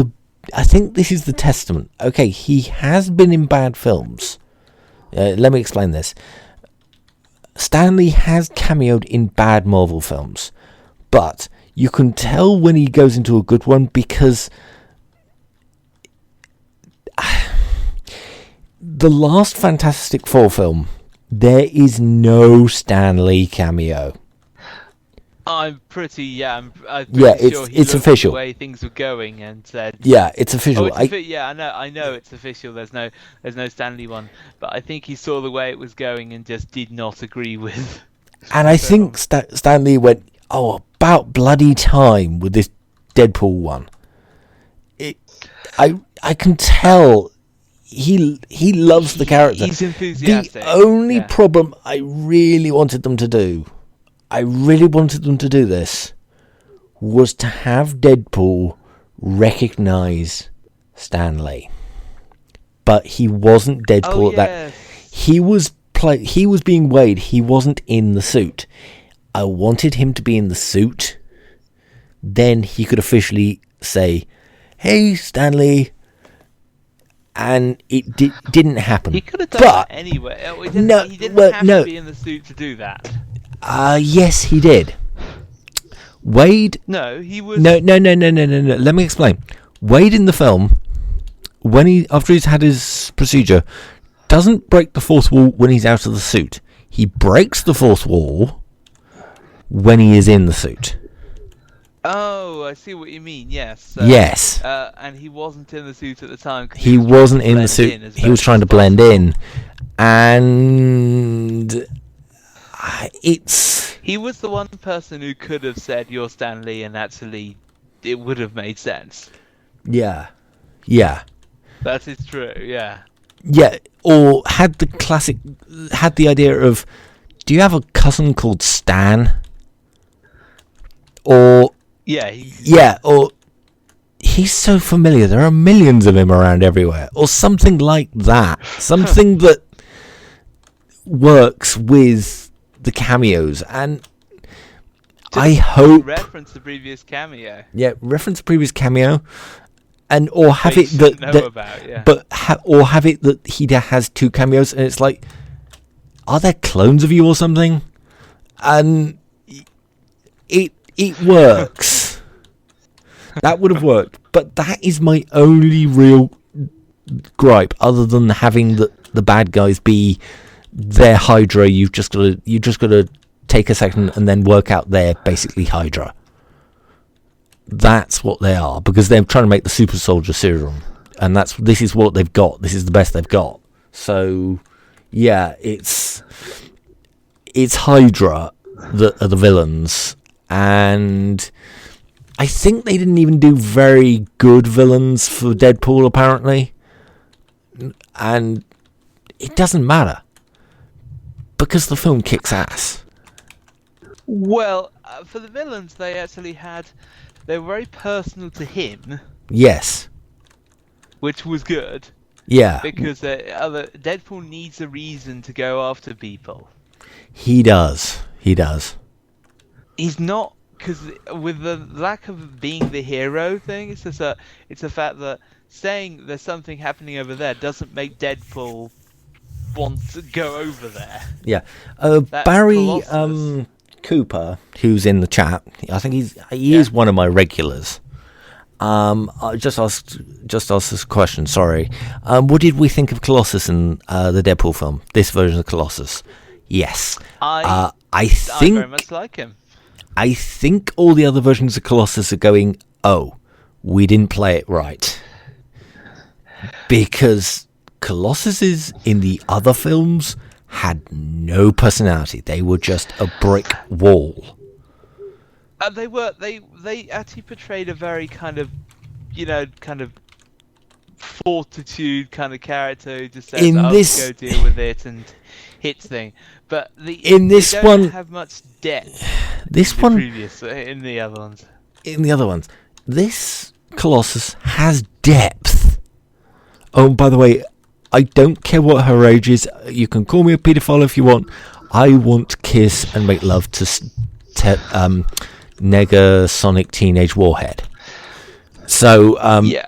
I think this is the testament. Okay, he has been in bad films. Let me explain this. Stan Lee has cameoed in bad Marvel films, but you can tell when he goes into a good one because the last Fantastic Four film, there is no Stan Lee cameo. I'm pretty sure it's official. The way things were going and said, it's official. I know it's official. There's no Stanley one, but I think he saw the way it was going and just did not agree with. And I think Stan Lee went, about bloody time with this Deadpool one. I can tell he loves the character. He's enthusiastic. The only problem I really wanted them to do this, was to have Deadpool recognise Stan Lee. But he wasn't Deadpool that. He was being Wade. He wasn't in the suit. I wanted him to be in the suit. Then he could officially say, "Hey, Stan Lee." And it didn't happen. He could have done that anyway. He didn't have to be in the suit to do that. Yes, he did. Wade... No, he was... No. Let me explain. Wade in the film, after he's had his procedure, doesn't break the fourth wall when he's out of the suit. He breaks the fourth wall when he is in the suit. Oh, I see what you mean, yes. Yes. And he wasn't in the suit at the time. He wasn't in the suit. He was trying to blend in. And... He was the one person who could have said, "You're Stan Lee," and actually it would have made sense. Yeah. That is true, yeah. Yeah, or had the idea of, do you have a cousin called Stan? Or... or he's so familiar, there are millions of him around everywhere. Or something like that. Something that works with the cameos, and I hope reference the previous cameo. Yeah, reference the previous cameo, and or have it that he has two cameos, and it's like, are there clones of you or something? And it works. That would have worked, but that is my only real gripe, other than having the bad guys be their Hydra. You've just got to take a second and then work out they're basically Hydra. That's what they are, because they're trying to make the super soldier serum, and this is what they've got. This is the best they've got. So yeah, it's Hydra that are the villains, and I think they didn't even do very good villains for Deadpool apparently, and it doesn't matter, because the film kicks ass. Well, for the villains, they were very personal to him. Yes. which was good. Yeah. Because Deadpool needs a reason to go after people. He does. He does. He's not, because with the lack of being the hero thing, it's a fact that saying there's something happening over there doesn't make Deadpool want to go over there. Yeah. That's Barry Colossus. Cooper, who's in the chat, I think he is one of my regulars. I just asked this question. Sorry. What did we think of Colossus in the Deadpool film? This version of Colossus. Yes. I think I very much like him. I think all the other versions of Colossus are going, oh, we didn't play it right, because Colossuses in the other films had no personality. They were just a brick wall. They actually portrayed a very kind of fortitude kind of character who just says, go deal with it and hits thing. But they don't have much depth. In the other ones. In the other ones, this Colossus has depth. Oh, by the way, I don't care what her age is. You can call me a paedophile if you want. I want to kiss and make love to Negasonic Teenage Warhead. So okay.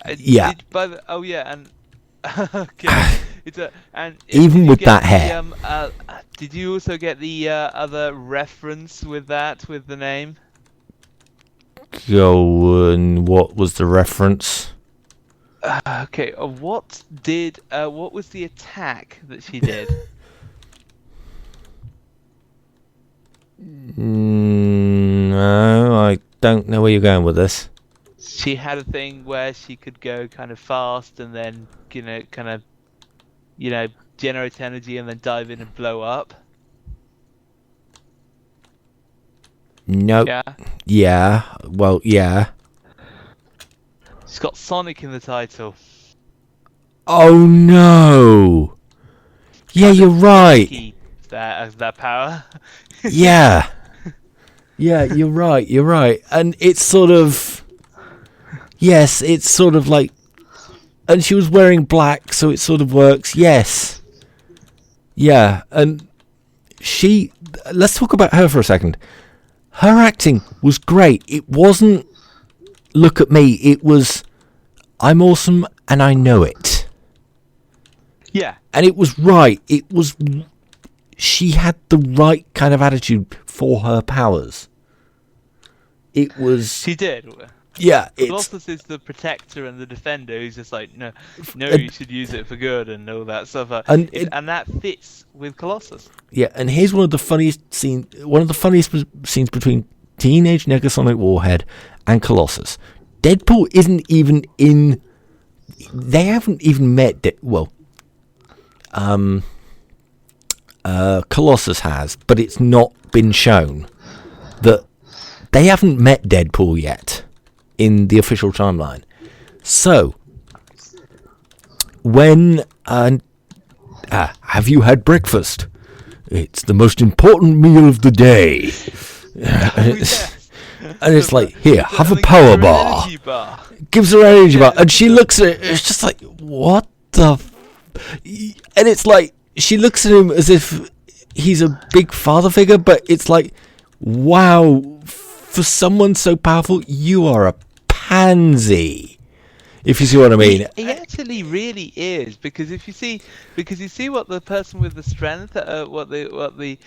And even with that hair. Did you also get the other reference with the name? Go and what was the reference? Okay. What was the attack that she did? No, I don't know where you're going with this. She had a thing where she could go kind of fast and then, generate energy and then dive in and blow up. Nope. Yeah. Well, yeah. She's got Sonic in the title. Oh no. Yeah, you're right. That power. Yeah. Yeah, you're right. And it's sort of... Yes, it's sort of like... And she was wearing black, so it sort of works. Yes. Yeah, and she... Let's talk about her for a second. Her acting was great. It wasn't, look at me. It was, I'm awesome and I know it. Yeah. And it was right. It was... She had the right kind of attitude for her powers. It was... She did. Yeah, Colossus is the protector and the defender who's just like, no, you should use it for good and all that stuff. And that fits with Colossus. Yeah, and here's one of the funniest scenes between Teenage Negasonic Warhead and Colossus. Deadpool isn't even in... They haven't even met... Colossus has, but it's not been shown that they haven't met Deadpool yet in the official timeline. So, when have you had breakfast? It's the most important meal of the day. And it's like, here, have a power bar. Gives her an energy bar. And she looks at it, it's just like, what the... And it's like, she looks at him as if he's a big father figure, but it's like, wow, for someone so powerful, you are a pansy. If you see what I mean. He actually really is, because you see what the person with the strength, what the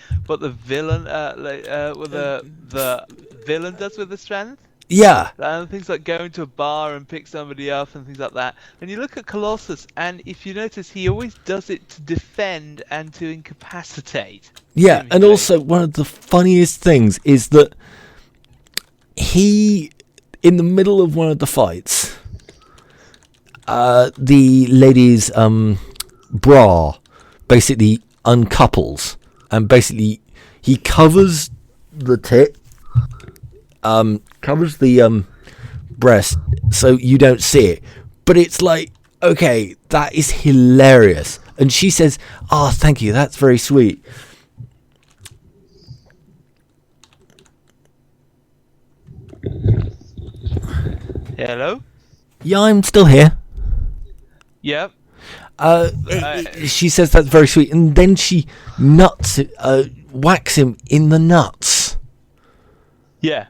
villain, the villain does with the strength. Yeah. And things like going to a bar and pick somebody up and things like that. And you look at Colossus, and if you notice, he always does it to defend and to incapacitate. Yeah, and also one of the funniest things is that he, in the middle of one of the fights, the lady's bra basically uncouples, and basically he covers the tit, covers the breast so you don't see it. But it's like, okay, that is hilarious. And she says, "Oh, thank you, that's very sweet." Hello? Yeah, I'm still here. Yep. She says that's very sweet, and then she whacks him in the nuts. Yeah.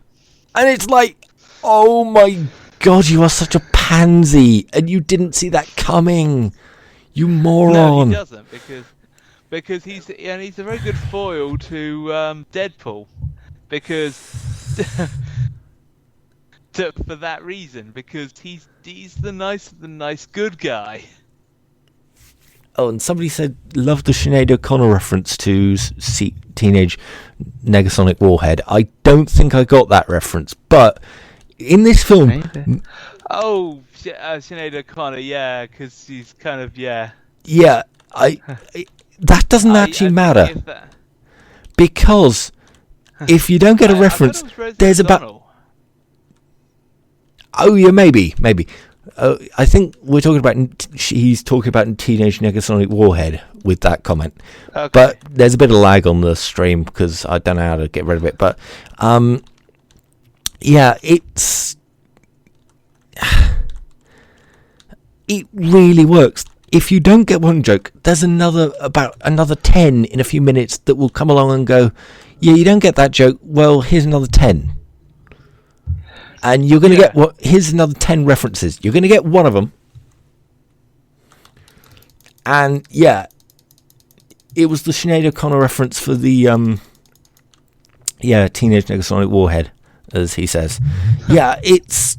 And it's like, oh my god, you are such a pansy, and you didn't see that coming, you moron. No, he doesn't, because he's a very good foil to Deadpool, because for that reason, because he's the nice good guy. Oh, and somebody said, love the Sinead O'Connor reference to Teenage Negasonic Warhead. I don't think I got that reference, but in this film... Oh, Sinead O'Connor, yeah, because she's kind of, yeah. Yeah, that doesn't actually matter. Because if you don't get a reference, there's about... Oh, yeah, maybe. I think we're talking about... He's talking about Teenage Negasonic Warhead with that comment. Okay. But there's a bit of lag on the stream because I don't know how to get rid of it. But, yeah, it's... It really works. If you don't get one joke, there's another 10 in a few minutes that will come along and go, yeah, you don't get that joke, well, here's another 10. And you're going to get here's another 10 references. You're going to get one of them. And yeah, it was the Sinead O'Connor reference for the Teenage Negasonic Warhead, as he says. Yeah, it's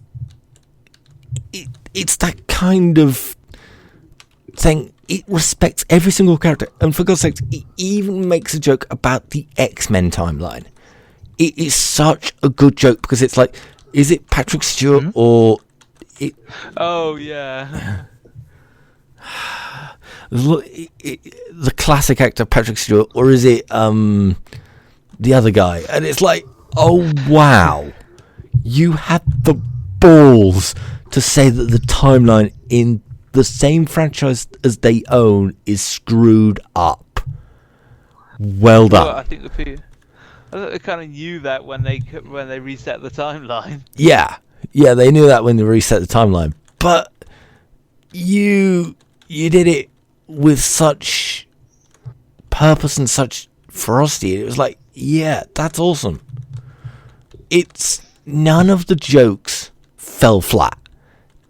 that kind of thing. It respects every single character, and for God's sake, it even makes a joke about the X-Men timeline. It is such a good joke because it's like, is it Patrick Stewart or it? Oh yeah. The classic actor Patrick Stewart, or is it the other guy? And it's like, oh wow, you had the balls to say that the timeline in the same franchise as they own is screwed up. Well done. Well, I think they kind of knew that when they reset the timeline. Yeah, they knew that when they reset the timeline. But you did it with such purpose and such ferocity. It was like, yeah, that's awesome. It's none of the jokes fell flat.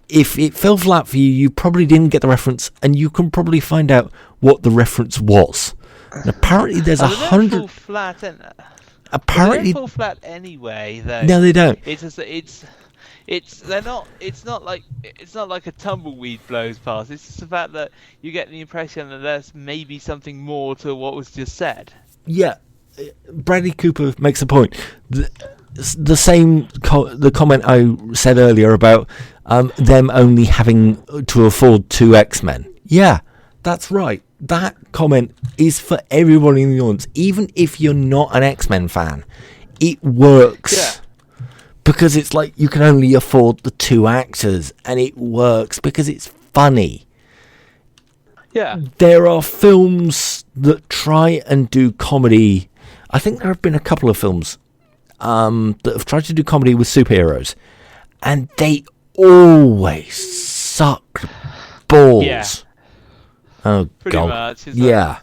If it fell flat for you, you probably didn't get the reference, and you can probably find out what the reference was. And apparently, there's 100. They don't fall flat, apparently, they don't fall flat anyway. Though. No, they don't. It's not like a tumbleweed blows past. It's just the fact that you get the impression that there's maybe something more to what was just said. Yeah, Bradley Cooper makes a point. The same the comment I said earlier about them only having to afford 2 X-Men. Yeah, that's right. That comment is for everyone in the audience, even if you're not an X-Men fan. It works. Yeah. Because it's like you can only afford the 2 actors, and it works because it's funny. Yeah. There are films that try and do comedy. I think there have been a couple of films that have tried to do comedy with superheroes, and they always suck balls. Yeah. Oh, Pretty God. much. Yeah.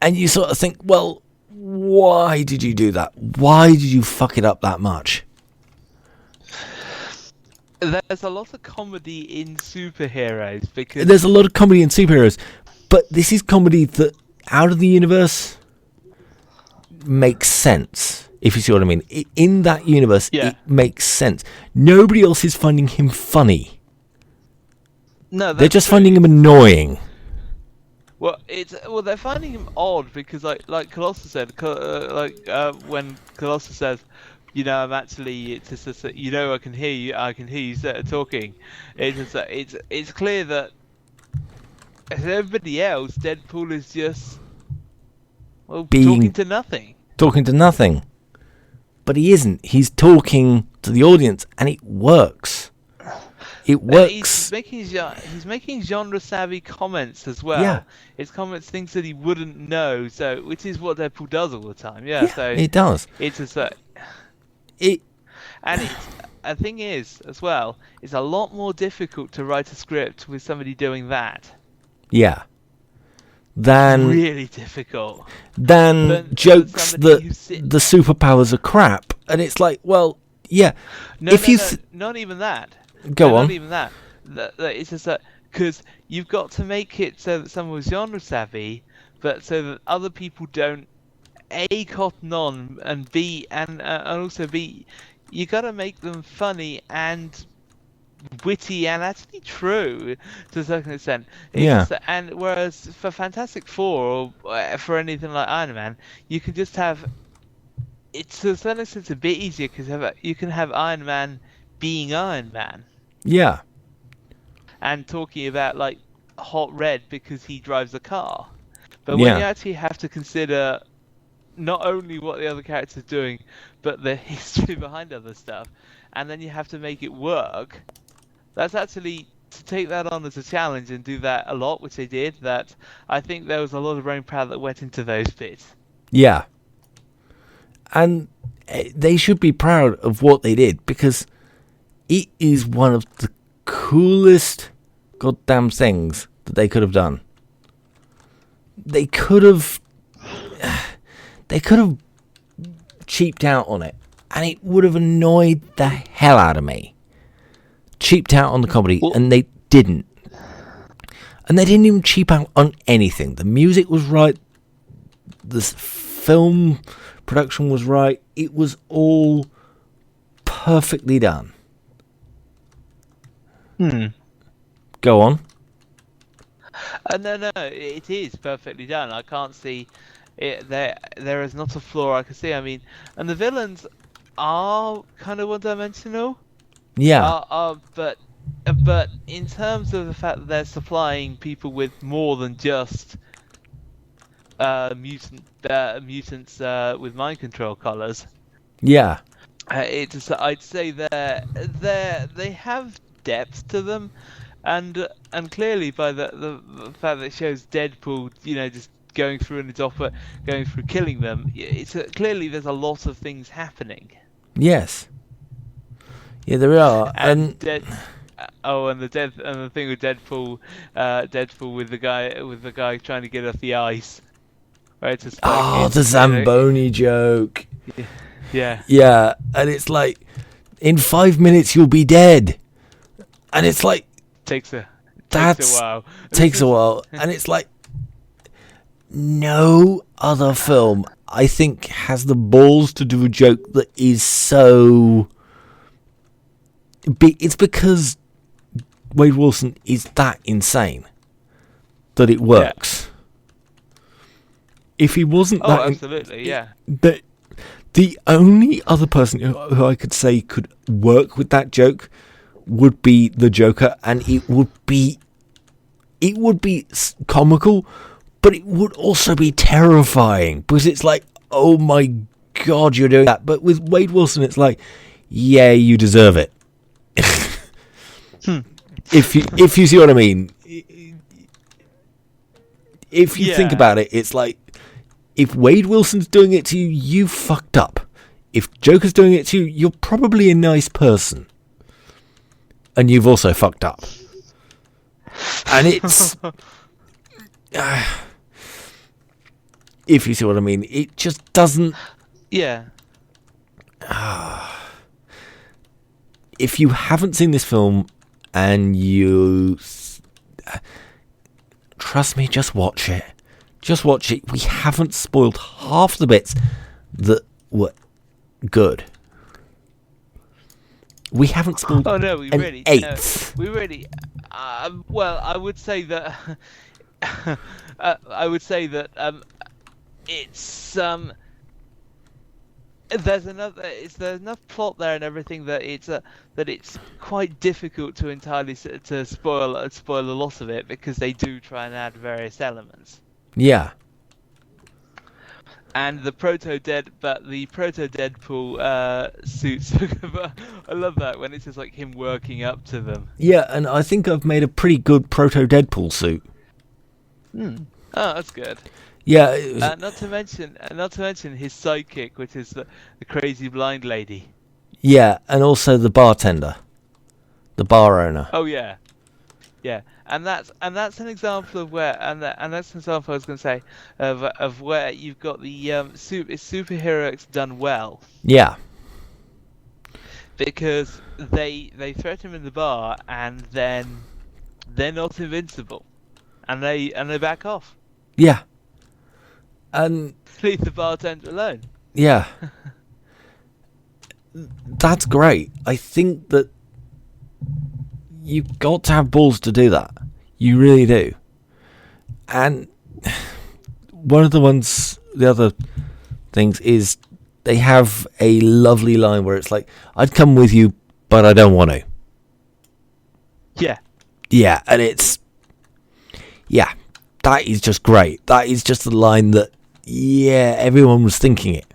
And you sort of think, well, why did you do that? Why did you fuck it up that much? There's a lot of comedy in superheroes because There's a lot of comedy in superheroes, but this is comedy that, out of the universe, makes sense, if you see what I mean. In that universe, it makes sense. Nobody else is finding him funny. No, they're just finding him annoying. Well, they're finding him odd because, like Colossus said, when Colossus says, I'm actually, it's just that, I can hear you talking. It's clear that as everybody else, Deadpool is just talking to nothing. Talking to nothing. But he isn't. He's talking to the audience, and it works. It works. He's making genre-savvy comments as well. Yeah. It's comments, things that he wouldn't know. So, which is what Deadpool does all the time. Yeah, so it does. It's just And the thing is, as well, it's a lot more difficult to write a script with somebody doing that. Yeah. Than really difficult. Than jokes that the superpowers are crap, and it's like, well, yeah. No, not even that. Go on. Not even that. It's just that because you've got to make it so that someone's genre savvy, but so that other people don't A, cotton on, and B, and also B, you got to make them funny and witty and actually true to a certain extent. And whereas for Fantastic Four or for anything like Iron Man, you can just have. It's to a certain extent a bit easier because you can have Iron Man being Iron Man. Yeah. And talking about like hot red because he drives a car. But when you actually have to consider not only what the other character's doing, but the history behind other stuff, and then you have to make it work. That's actually, to take that on as a challenge and do that a lot, which they did, that I think there was a lot of brain power that went into those bits. Yeah. And they should be proud of what they did, because it is one of the coolest goddamn things that they could have done. They could have cheaped out on it, and it would have annoyed the hell out of me. Cheaped out on the comedy, and they didn't. And they didn't even cheap out on anything. The music was right. The film production was right. It was all perfectly done. Go on. No, it is perfectly done. I can't see it. There is not a flaw I can see. I mean, and the villains are kind of one-dimensional. Yeah. But in terms of the fact that they're supplying people with more than just mutants with mind control collars. Yeah. I'd say they have depth to them, and clearly by the fact that it shows Deadpool, just going through in his opera, going through killing them. It's clearly there's a lot of things happening. Yes. Yeah, there are. And the thing with Deadpool with the guy trying to get off the ice. Right, the Zamboni joke. Yeah. Yeah, and it's like, in 5 minutes you'll be dead, and it's like takes a while. Takes a while, and it's like, no other film I think has the balls to do a joke that is so. It's because Wade Wilson is that insane that it works. Yeah. If he wasn't that... Oh, absolutely, yeah. The only other person who I could say could work with that joke would be the Joker, and it would be comical, but it would also be terrifying, because it's like, oh my God, you're doing that. But with Wade Wilson, it's like, yeah, you deserve it. If you see what I mean, if you think about it, it's like, if Wade Wilson's doing it to you, you fucked up. If Joker's doing it to you, you're probably a nice person, and you've also fucked up. And it's if you see what I mean, it just doesn't. Yeah. If you haven't seen this film and you trust me, just watch it. Just watch it. We haven't spoiled half the bits that were good. We haven't spoiled. Oh no, we an really. eighth. No, we really. Well, I would say that. It's there's enough plot there and everything that it's quite difficult to entirely to spoil a lot of it, because they do try and add various elements. Yeah. And the proto Deadpool suits. I love that when it's just like him working up to them. Yeah, and I think I've made a pretty good proto Deadpool suit. Oh, that's good. Yeah. Not to mention his sidekick, which is the crazy blind lady. Yeah, and also the bartender, the bar owner. Oh yeah, yeah, and that's an example of where, and that's an example I was going to say of where you've got the superheroics done well. Yeah. Because they threaten him in the bar, and then they're not invincible, and they back off. Yeah. And Leave the bartender alone. yeah. That's great. I think that you've got to have balls to do that. You really do. And one of the other things is they have a lovely line where it's like, I'd come with you, but I don't want to. Yeah. Yeah, and it's... Yeah, that is just great. That is just the line that, yeah, everyone was thinking it.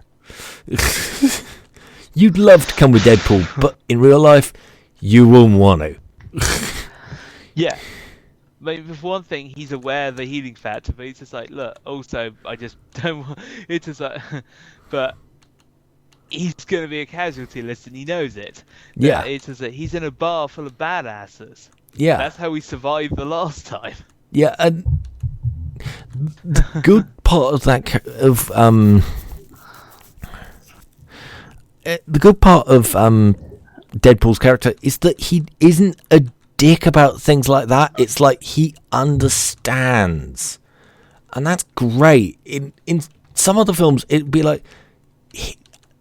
You'd love to come with Deadpool, but in real life, you wouldn't want to. Yeah. Maybe for one thing, he's aware of the healing factor, but he's just like, look, also, I just don't want... It's just like... But he's going to be a casualty list, and he knows it. Yeah. It's just that he's in a bar full of badasses. Yeah. That's how we survived the last time. Yeah, and the good part of that the good part of Deadpool's character is that he isn't a dick about things like that. It's like he understands, and that's great. In some other films, it'd be like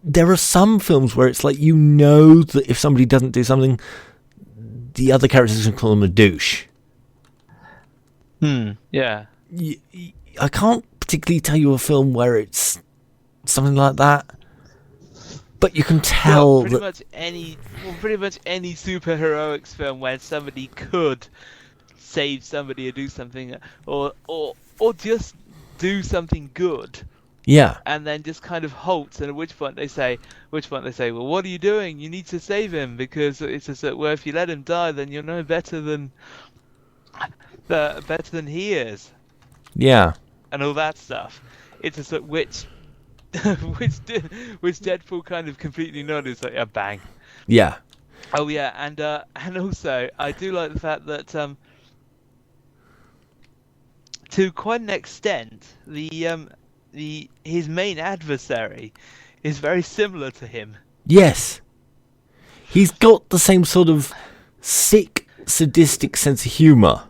there are some films where it's like, you know, that if somebody doesn't do something, the other characters can call them a douche. Yeah. I can't particularly tell you a film where it's something like that, but you can tell pretty much any superheroics film where somebody could save somebody or do something, or just do something good. Yeah. And then just kind of halts, and at which point they say, well, what are you doing? You need to save him, because it's just that, well, if you let him die, then you're no better than he is. Yeah. And all that stuff. It's just that which Deadpool kind of completely noticed, like, a bang. Yeah. Oh yeah, and also I do like the fact that to quite an extent his main adversary is very similar to him. Yes. He's got the same sort of sick, sadistic sense of humour.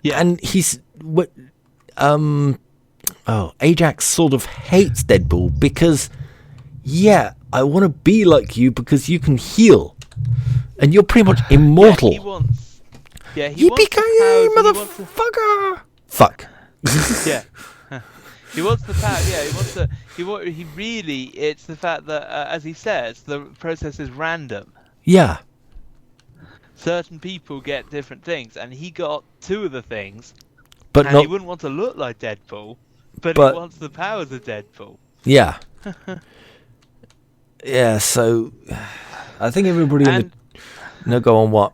Yeah. And he's Ajax sort of hates Deadpool because, yeah, I want to be like you because you can heal, and you're pretty much immortal. Yeah, he wants Yippee-ki-yay, motherfucker! Fuck. Yeah. He wants the power. Yeah, he really. It's the fact that, as he says, the process is random. Yeah. Certain people get different things, and he got two of the things. But and he wouldn't want to look like Deadpool, but he wants the powers of Deadpool. Yeah. Yeah. So, I think everybody. No, go on. What?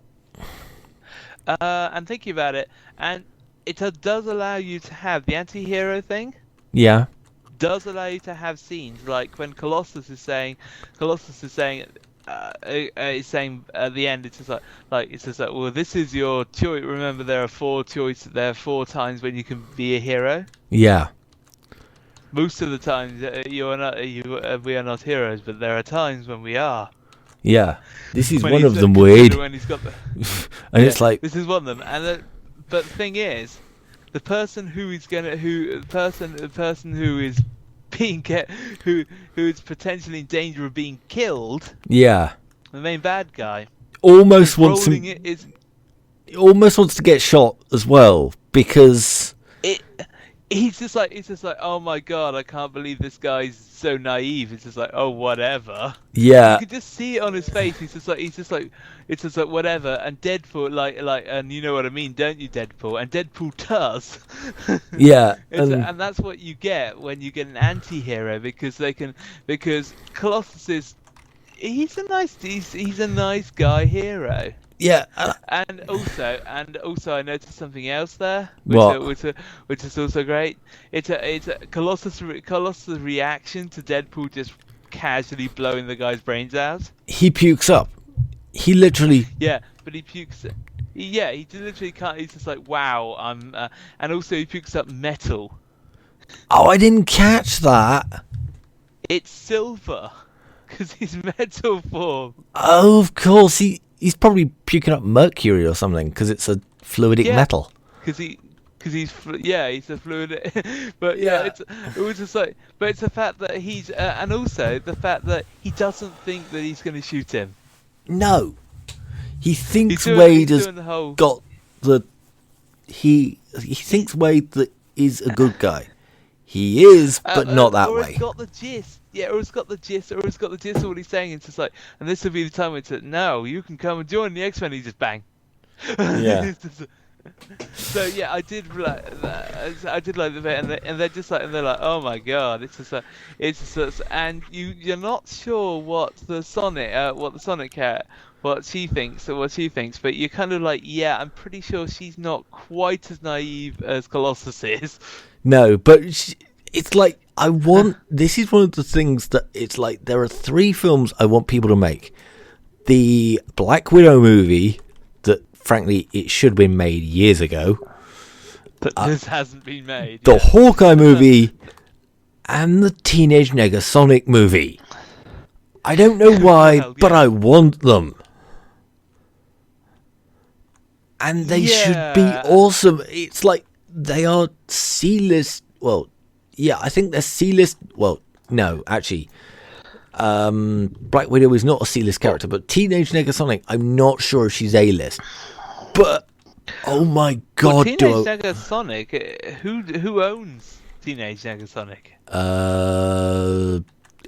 And thinking about it, and it does allow you to have the anti-hero thing. Yeah. Does allow you to have scenes like when Colossus is saying at the end, it's just like, well, this is your choice. Remember, there are four choices. There are 4 times when you can be a hero. Yeah. Most of the times we are not heroes, but there are times when we are. Yeah. This is when one of them, Wade. When he's got the, and it's like, this is one of them. And but the thing is, the person who is who is potentially in danger of being killed. Yeah. The main bad guy. Almost wants to get shot as well, because he's just like, oh my god, I can't believe this guy's so naive. It's just like, oh, whatever. Yeah. You can just see it on his face. It's just like whatever. And Deadpool, like, and you know what I mean, don't you, Deadpool? And Deadpool does. Yeah. And that's what you get when you get an anti-hero, because Colossus is, he's a nice guy hero. Yeah. And also I noticed something else there, which is also great. It's a Colossus' reaction to Deadpool just casually blowing the guy's brains out. He pukes up. He literally. Yeah, but he pukes. Yeah, he literally can't. He's just like, wow. And also he pukes up metal. Oh, I didn't catch that. It's silver, because he's metal form. Oh, of course. He's probably puking up mercury or something because it's a fluidic metal. Because he's a fluid. But it was just like, but it's the fact that he's and also the fact that he doesn't think that he's going to shoot him. No, he thinks Wade has got the. He thinks Wade that is a good guy. He is, but not that way. Or he's got the gist. Yeah, or he's got the gist. Or he's got the gist of what he's saying. It's just like, and this will be the time when it's like, no, you can come and join the X-Men. He just bang. Yeah. So yeah, I did like that. I did like the bit, and they're just like, and they're like, oh my god, it's just, and you're not sure what the Sonic cat, what she thinks, but you're kind of like, yeah, I'm pretty sure she's not quite as naive as Colossus is. No, but it's like this is one of the things that it's like there are 3 films I want people to make. The Black Widow movie that, frankly, it should have been made years ago. But this hasn't been made. The Hawkeye movie and the Teenage Negasonic movie. I don't know why, but I want them. And they should be awesome. It's like they are C-list. Well, yeah, I think they're C-list. Well, no, actually. Black Widow is not a C-list character, but Teenage Negasonic, I'm not sure if she's A-list. But oh my god, Teenage Negasonic, who owns Teenage Negasonic?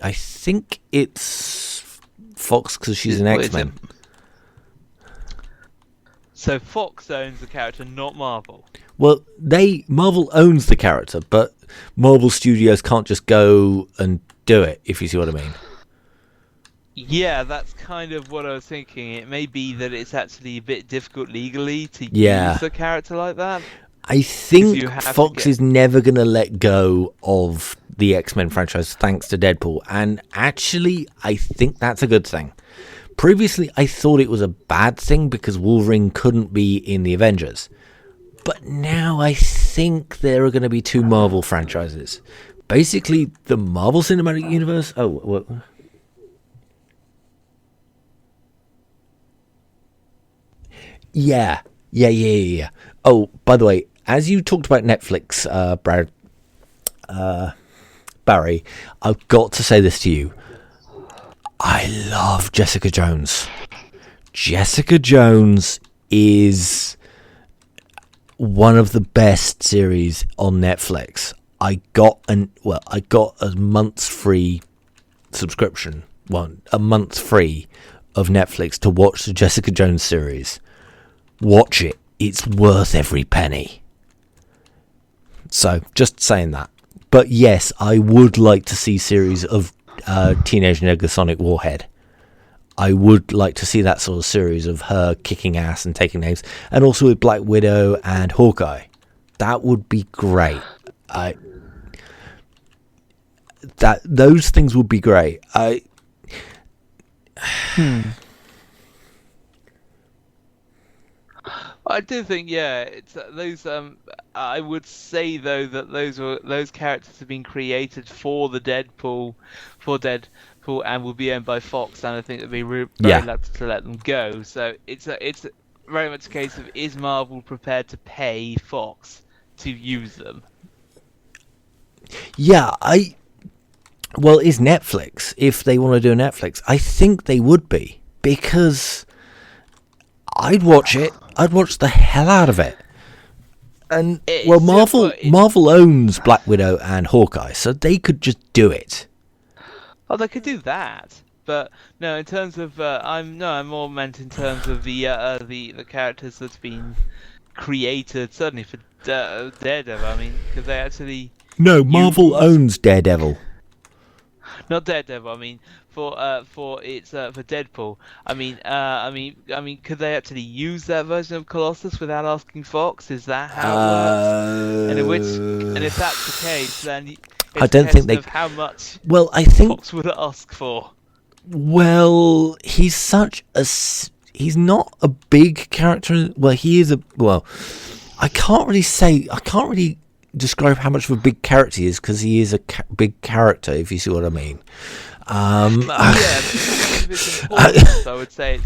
I think it's Fox because she's an X-Men. So Fox owns the character, not Marvel. Well, Marvel owns the character, but Marvel Studios can't just go and do it, if you see what I mean. Yeah, that's kind of what I was thinking. It may be that it's actually a bit difficult legally to use a character like that. I think Fox is never going to let go of the X-Men franchise thanks to Deadpool. And actually, I think that's a good thing. Previously, I thought it was a bad thing because Wolverine couldn't be in the Avengers. But now I think there are going to be 2 Marvel franchises. Basically, the Marvel Cinematic Universe... Oh, what? Yeah. Oh, by the way, as you talked about Netflix, Barry, I've got to say this to you. I love Jessica Jones. Jessica Jones is one of the best series on Netflix. I got a month's free subscription, a month free of Netflix to watch the Jessica Jones series. Watch it. It's worth every penny. So, just saying that. But yes, I would like to see series of Teenage Negasonic Warhead. I would like to see that sort of series of her kicking ass and taking names. And also with Black Widow and Hawkeye. That would be great. Those things would be great. I do think, it's those. I would say though that those characters have been created for Deadpool, and will be owned by Fox, and I think they'd be very reluctant to let them go. So it's very much a case of, is Marvel prepared to pay Fox to use them? Yeah, well, is Netflix, if they want to do a Netflix, I think they would be, because I'd watch it. I'd watch the hell out of it. And Marvel owns Black Widow and Hawkeye, so they could just do it. Oh, they could do that, but no. In terms of, I'm more meant in terms of the characters that's been created. Certainly for Daredevil. I mean, because they actually. No, Marvel owns Daredevil. Not Daredevil. I mean, for Deadpool. I mean, could they actually use that version of Colossus without asking Fox? Is that how it works? And if that's the case, then I don't think they. Of how much? Well, I think Fox would ask for. Well, he's he's not a big character. Well, he is I can't really describe how much of a big character he is, because he is a big character, if you see what I mean. Its importance, I would say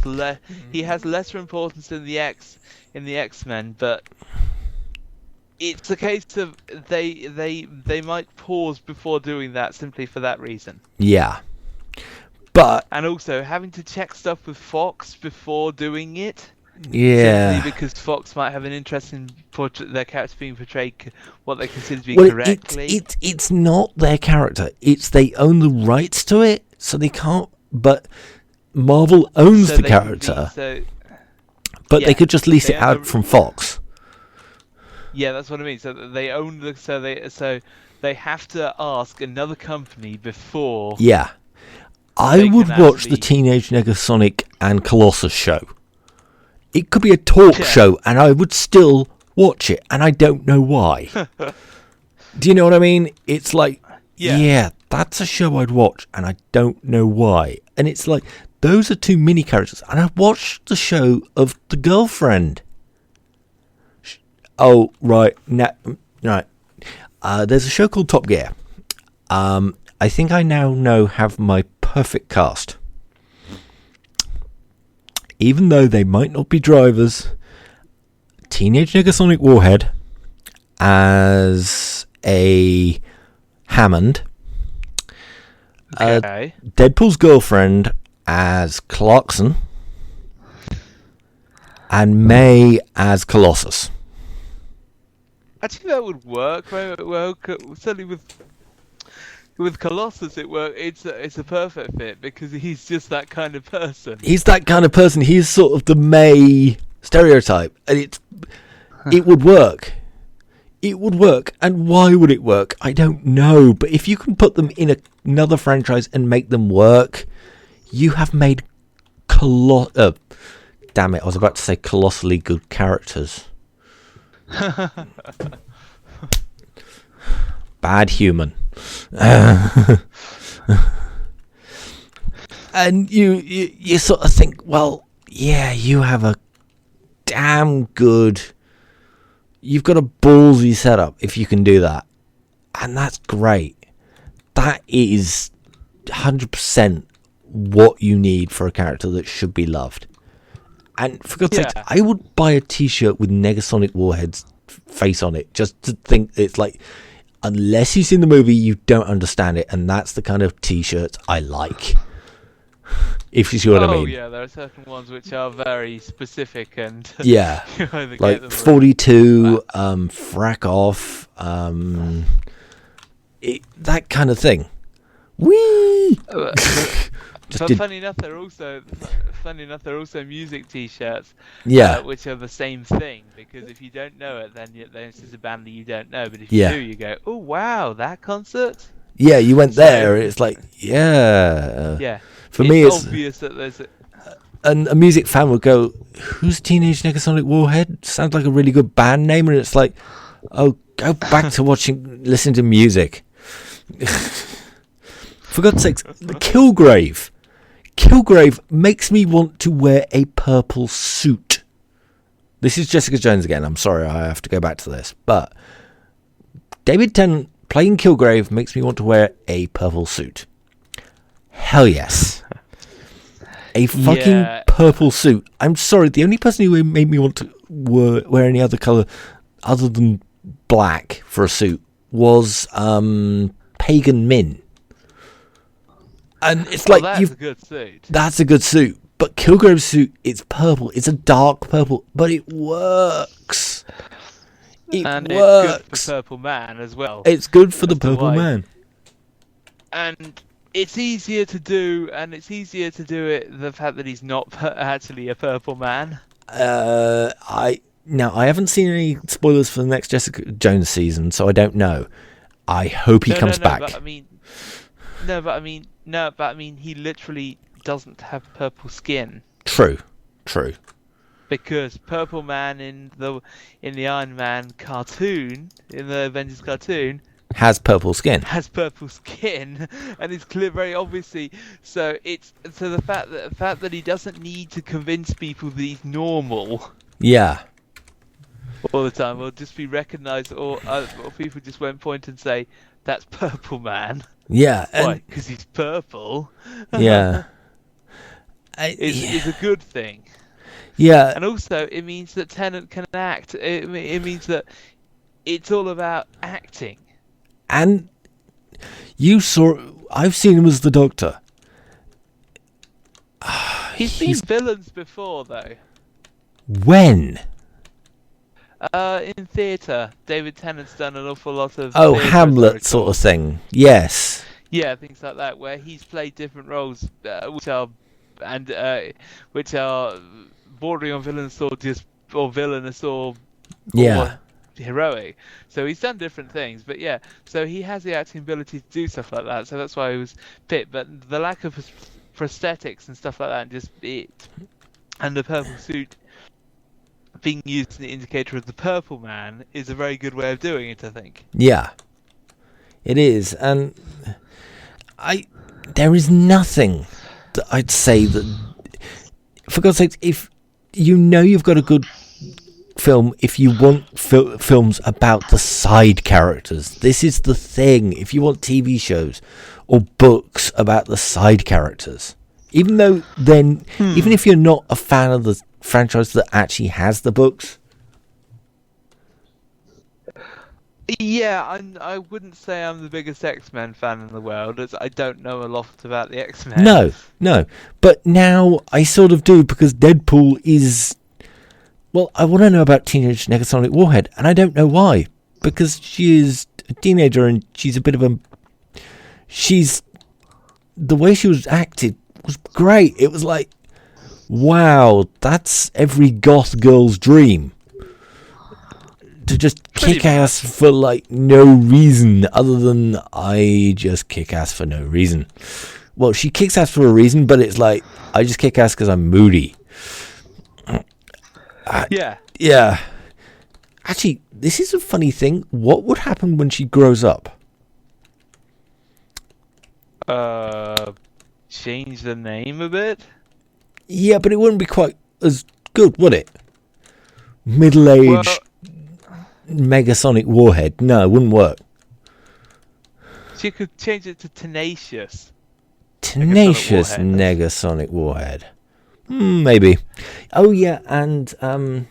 he has lesser importance in the X-Men, but it's a case of they might pause before doing that simply for that reason. Yeah. And also having to check stuff with Fox before doing it. Yeah. Simply because Fox might have an interest in their character being portrayed what they consider to be correctly. It's not their character. It's they own the rights to it, so they can't. But Marvel owns the character. They could just lease it out from Fox. Yeah, that's what I mean. So they own they have to ask another company before. Yeah. I would watch the Teenage Negasonic and Colossus show. It could be a talk show, and I would still watch it, and I don't know why. Do you know what I mean? It's like, yeah, that's a show I'd watch, and I don't know why. And it's like, those are two mini characters, and I watched the show of The Girlfriend. Oh, right. Right. There's a show called Top Gear. I think I now have my perfect cast. Even though they might not be drivers, Teenage Negasonic Warhead as a Hammond, Deadpool's girlfriend as Clarkson, and May as Colossus. Actually, that would work. Well, certainly with Colossus, it's a perfect fit because he's just that kind of person. He's that kind of person. He's sort of the May stereotype, and it would work. It would work, and why would it work? I don't know. But if you can put them in another franchise and make them work, you have made damn it! I was about to say colossally good characters. Bad human. And you sort of think, well, yeah, you have a damn good, you've got a ballsy setup if you can do that, and that's great. That is 100% what you need for a character that should be loved. And for God's sake, I would buy a t-shirt with Negasonic Warhead's face on it, just to think it's like, unless you've seen the movie, you don't understand it, and that's the kind of t-shirts I like. If you see what I mean. Oh yeah, there are certain ones which are very specific and yeah, like 42, frack off, that kind of thing. Whee! But funny enough, there are also music T-shirts. Which are the same thing, because if you don't know it, then it's just a band that you don't know. But if you do, you go, "Oh wow, that concert!" Yeah, you went there. It's like, yeah. For me, it's obvious that there's a music fan would go, "Who's Teenage Negasonic Warhead? Sounds like a really good band name." And it's like, "Oh, go back to listening to music." For God's sakes, the Kilgrave. Kilgrave makes me want to wear a purple suit. This is Jessica Jones again. I'm sorry, I have to go back to this. But David Tennant playing Kilgrave makes me want to wear a purple suit. Hell yes. A fucking purple suit. I'm sorry, the only person who made me want to wear any other colour other than black for a suit was Pagan Min. And it's like, that's a good suit. That's a good suit. But Kilgrave's suit, it's purple. It's a dark purple, but it works. It works. It's good for Purple Man as well. It's good for the Purple Man. And it's easier to do, it the fact that he's not actually a Purple Man. I haven't seen any spoilers for the next Jessica Jones season, so I don't know. I hope he comes back. But I mean, he literally doesn't have purple skin. True. Because Purple Man in the Iron Man cartoon, in the Avengers cartoon, has purple skin. And it's clear very obviously. So the fact that he doesn't need to convince people that he's normal. Yeah. All the time, will just be recognised, or people just won't point and say, "That's Purple Man." Yeah. Why? Because he's purple. Yeah. It's a good thing. Yeah. And also, it means that Tennant can act. It means that it's all about acting. And I've seen him as the Doctor. He's been villains before, though. When? In theatre, David Tennant's done an awful lot of. Hamlet sort of thing. Yes. Yeah, things like that, where he's played different roles, which are bordering on villainous or villainous or heroic. So he's done different things, but yeah, so he has the acting ability to do stuff like that. So that's why he was picked. But the lack of prosthetics and stuff like that, and the purple suit being used as an indicator of the Purple Man is a very good way of doing it, I think. Yeah, it is, and there is nothing that I'd say that, for God's sake, if you've got a good film, if you want films about the side characters, this is the thing. If you want TV shows or books about the side characters, even if you're not a fan of the franchise that actually has the books. Yeah, I wouldn't say I'm the biggest X-Men fan in the world, as I don't know a lot about the X-Men. No. But now I sort of do, because Deadpool is... Well, I want to know about Teenage Negasonic Warhead, and I don't know why. Because she is a teenager, and she's a bit of a... The way she was acted was great. It was like, wow, that's every goth girl's dream. To just kick ass for like no reason other than I just kick ass for no reason. Well, she kicks ass for a reason, but it's like I just kick ass because I'm moody. Yeah. Actually, this is a funny thing. What would happen when she grows up? Change the name a bit? Yeah, but it wouldn't be quite as good, would it? Middle-aged Megasonic Warhead. No, it wouldn't work. She could change it to Tenacious. Tenacious Negasonic Warhead. Maybe. Oh, yeah, and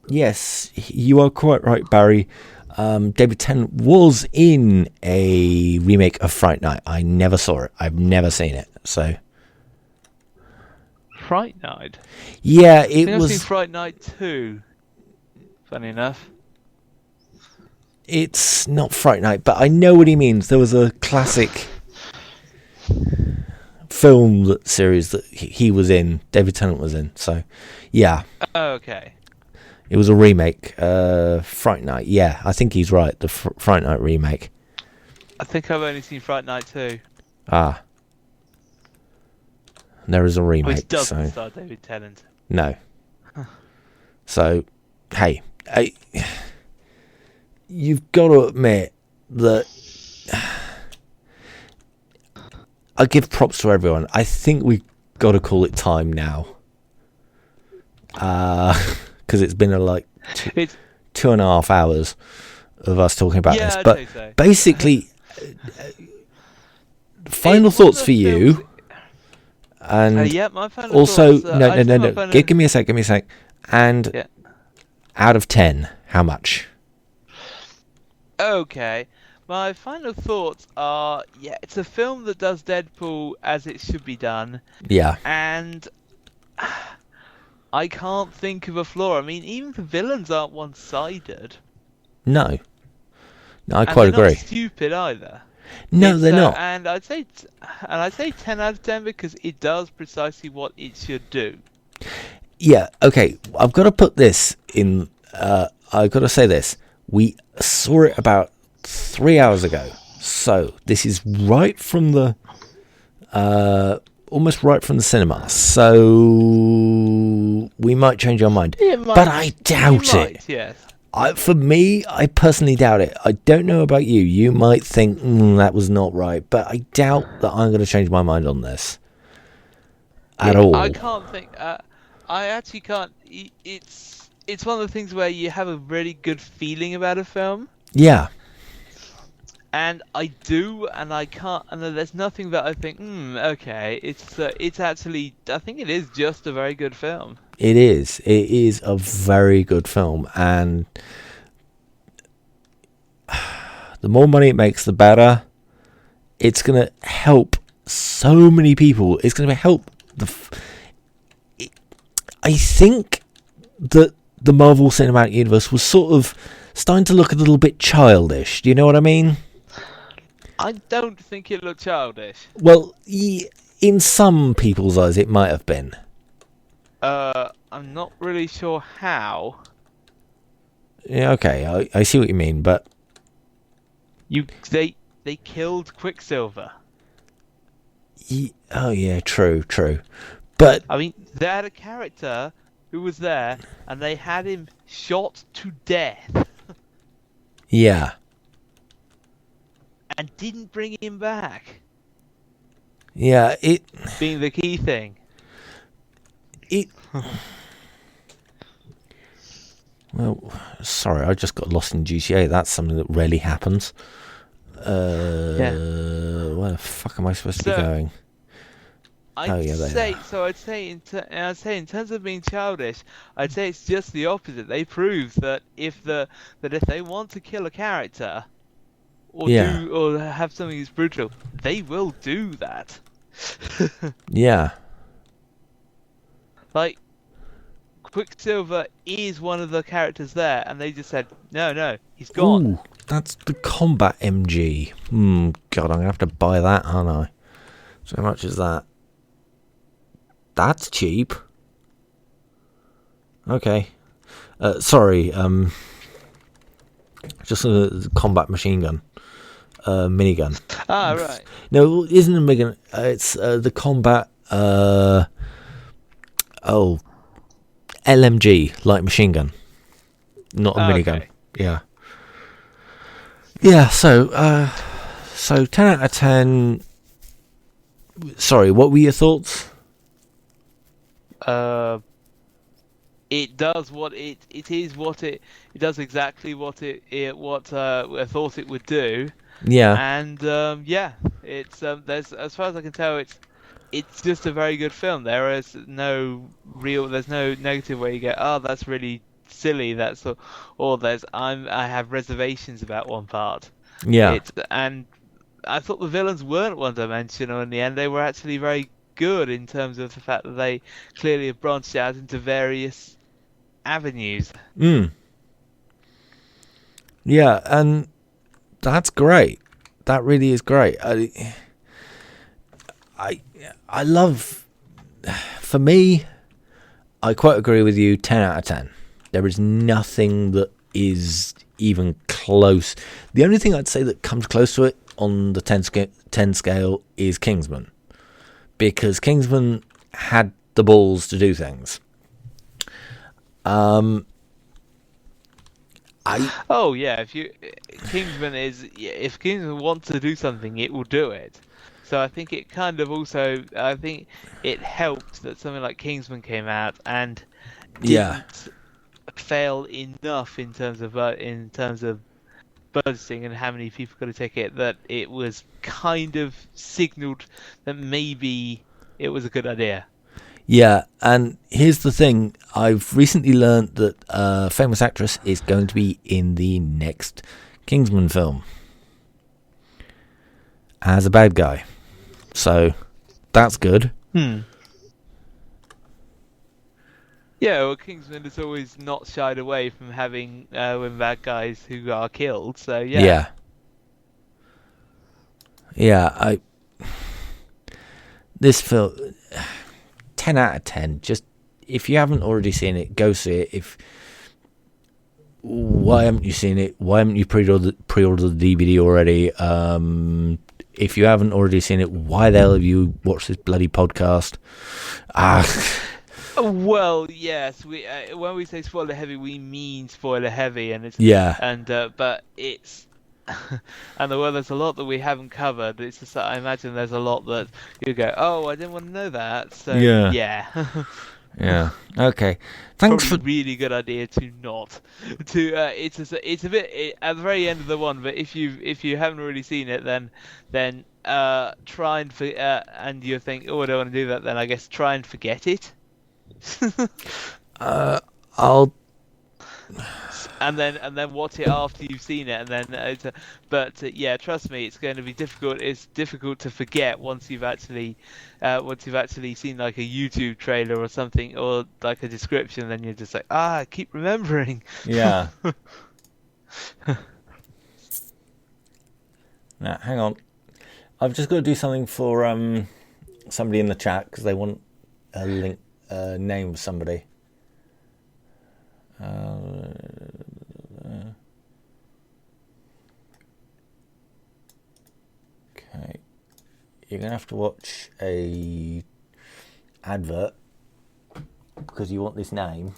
yes, you are quite right, Barry. David Tennant was in a remake of Fright Night. I never saw it. I've never seen it, so... Fright Night? Yeah, I think I've seen Fright Night 2. Funny enough. It's not Fright Night, but I know what he means. There was a classic film series that he was in, David Tennant was in, so yeah. Okay. It was a remake, Fright Night. Yeah, I think he's right, the Fright Night remake. I think I've only seen Fright Night 2. Ah. There is a remake. Which doesn't star David Tennant. No. So, hey, you've got to admit that I give props to everyone. I think we've got to call it time now. Because it's been like 2.5 hours of us talking about this. But so. Basically, final thoughts for you. And my final also, thoughts, no. Give me a sec. And out of 10, how much? Okay. My final thoughts are, it's a film that does Deadpool as it should be done. Yeah. And I can't think of a flaw. I mean, even the villains aren't one-sided. No, I quite agree. They're not stupid either. No, they're not. And I'd say 10 out of 10 because it does precisely what it should do. Yeah, okay. I've got to put this in. I've got to say this. We saw it about 3 hours ago. So this is right from the... almost right from the cinema. So we might change our mind. But I doubt it. Yes. For me, I personally doubt it. I don't know about you. You might think that was not right, but I doubt that I'm going to change my mind on this at all. I can't think. I actually can't. It's one of the things where you have a really good feeling about a film. Yeah. And I do, and I can't. And there's nothing that I think. Okay. It's actually. I think it is just a very good film. It is. It is a very good film, and the more money it makes, the better. It's going to help so many people. It's going to help I think that the Marvel Cinematic Universe was sort of starting to look a little bit childish. Do you know what I mean? I don't think it looked childish. Well, in some people's eyes, it might have been. I'm not really sure how. Yeah, okay, I see what you mean, but They killed Quicksilver. Oh yeah, true. But I mean, they had a character who was there, and they had him shot to death. Yeah. And didn't bring him back. Yeah, being the key thing. Well, sorry, I just got lost in GTA. That's something that rarely happens. Where the fuck am I supposed to be going? I'd say in terms of being childish, I'd say it's just the opposite. They prove that if they want to kill a character or have something that's brutal, they will do that. Yeah. Like, Quicksilver is one of the characters there, and they just said, no, he's gone. Ooh, that's the combat MG. God, I'm going to have to buy that, aren't I? So how much is that? That's cheap. Okay. Sorry, just a combat machine gun. Minigun. Ah, right. No, it isn't a minigun. It's the combat... LMG, light machine gun. Not a minigun. Yeah. Yeah, so 10 out of 10... Sorry, what were your thoughts? It does exactly what I thought it would do. Yeah. And it's as far as I can tell, it's just a very good film. There's no negative where you go, oh, that's really silly. I have reservations about one part. Yeah. And I thought the villains weren't one-dimensional in the end. They were actually very good in terms of the fact that they clearly have branched out into various avenues. Yeah, and that's great. That really is great. I love... For me, I quite agree with you, 10 out of 10. There is nothing that is even close. The only thing I'd say that comes close to it on the 10 scale is Kingsman. Because Kingsman had the balls to do things. If Kingsman wants to do something, it will do it. So I think it kind of also, I think it helped that something like Kingsman came out and didn't fail enough in terms of budgeting and how many people got a ticket, that it was kind of signalled that maybe it was a good idea. Yeah, and here's the thing. I've recently learned that a famous actress is going to be in the next Kingsman film as a bad guy. So, that's good. Yeah, well, Kingsman has always not shied away from having when bad guys who are killed, so yeah. Yeah, this film... 10 out of 10. Just, if you haven't already seen it, go see it. Why haven't you seen it? Why haven't you pre-ordered the DVD already? If you haven't already seen it, why the hell have you watched this bloody podcast? Well, yes, we when we say spoiler heavy, we mean spoiler heavy, and it's but it's and there's a lot that we haven't covered. It's just that I imagine there's a lot that you go, oh, I didn't want to know that. So yeah. Yeah. Okay. Thanks Probably really good idea to not it's a bit at the very end of the one, but if you haven't really seen it, then try and and you think, oh, I don't want to do that, then I guess try and forget it. I'll and then watch it after you've seen it, and then yeah, trust me, it's going to be difficult. It's difficult to forget once you've actually seen like a YouTube trailer or something, or like a description. Then you're just like, I keep remembering. Yeah. Now, hang on. I've just got to do something for somebody in the chat because they want a link, name of somebody. Okay, you're gonna have to watch a advert because you want this name.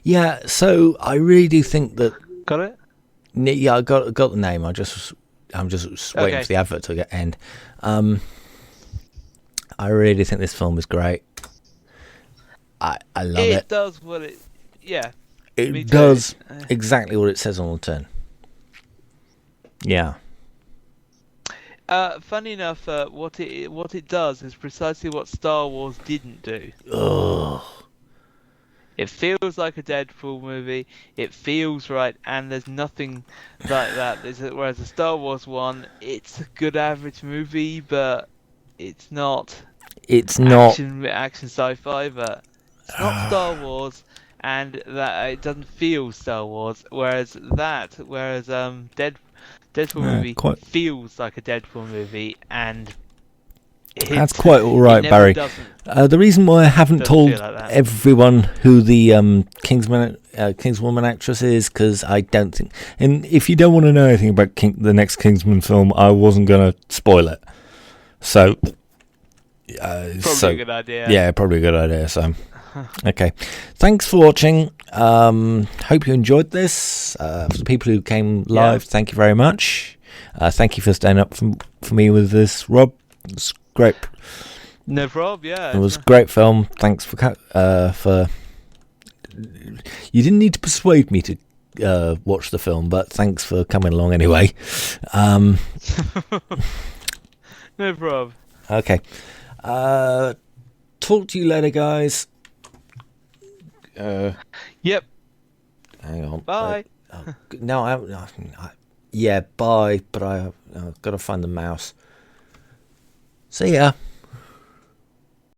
Yeah, so I really do think that. Got it? Yeah, I got the name. I'm just waiting for the advert to end. I really think this film is great. I love it. It does what it. Yeah. It does exactly what it says on the tin. Yeah. Funny enough, what it does is precisely what Star Wars didn't do. Ugh. It feels like a Deadpool movie. It feels right, and there's nothing like that. Whereas the Star Wars one, it's a good average movie, but it's not. It's not action sci-fi, but it's not Star Wars, and that it doesn't feel Star Wars. Whereas Deadpool movie feels like a Deadpool movie, and that's quite all right, Barry. The reason why I haven't told everyone who the Kingswoman actress is because I don't think, and if you don't want to know anything about the next Kingsman film, I wasn't going to spoil it. So, probably a good idea. Yeah, probably a good idea. So, okay, thanks for watching. Hope you enjoyed this. For the people who came live, thank you very much. Thank you for staying up for me with this, Rob. It's great. No problem. Yeah, it was a great film. Thanks for you didn't need to persuade me to watch the film, but thanks for coming along anyway. No problem. Okay. Talk to you later, guys. Yep. Hang on. Bye. No, yeah, bye. But I've got to find the mouse. See ya.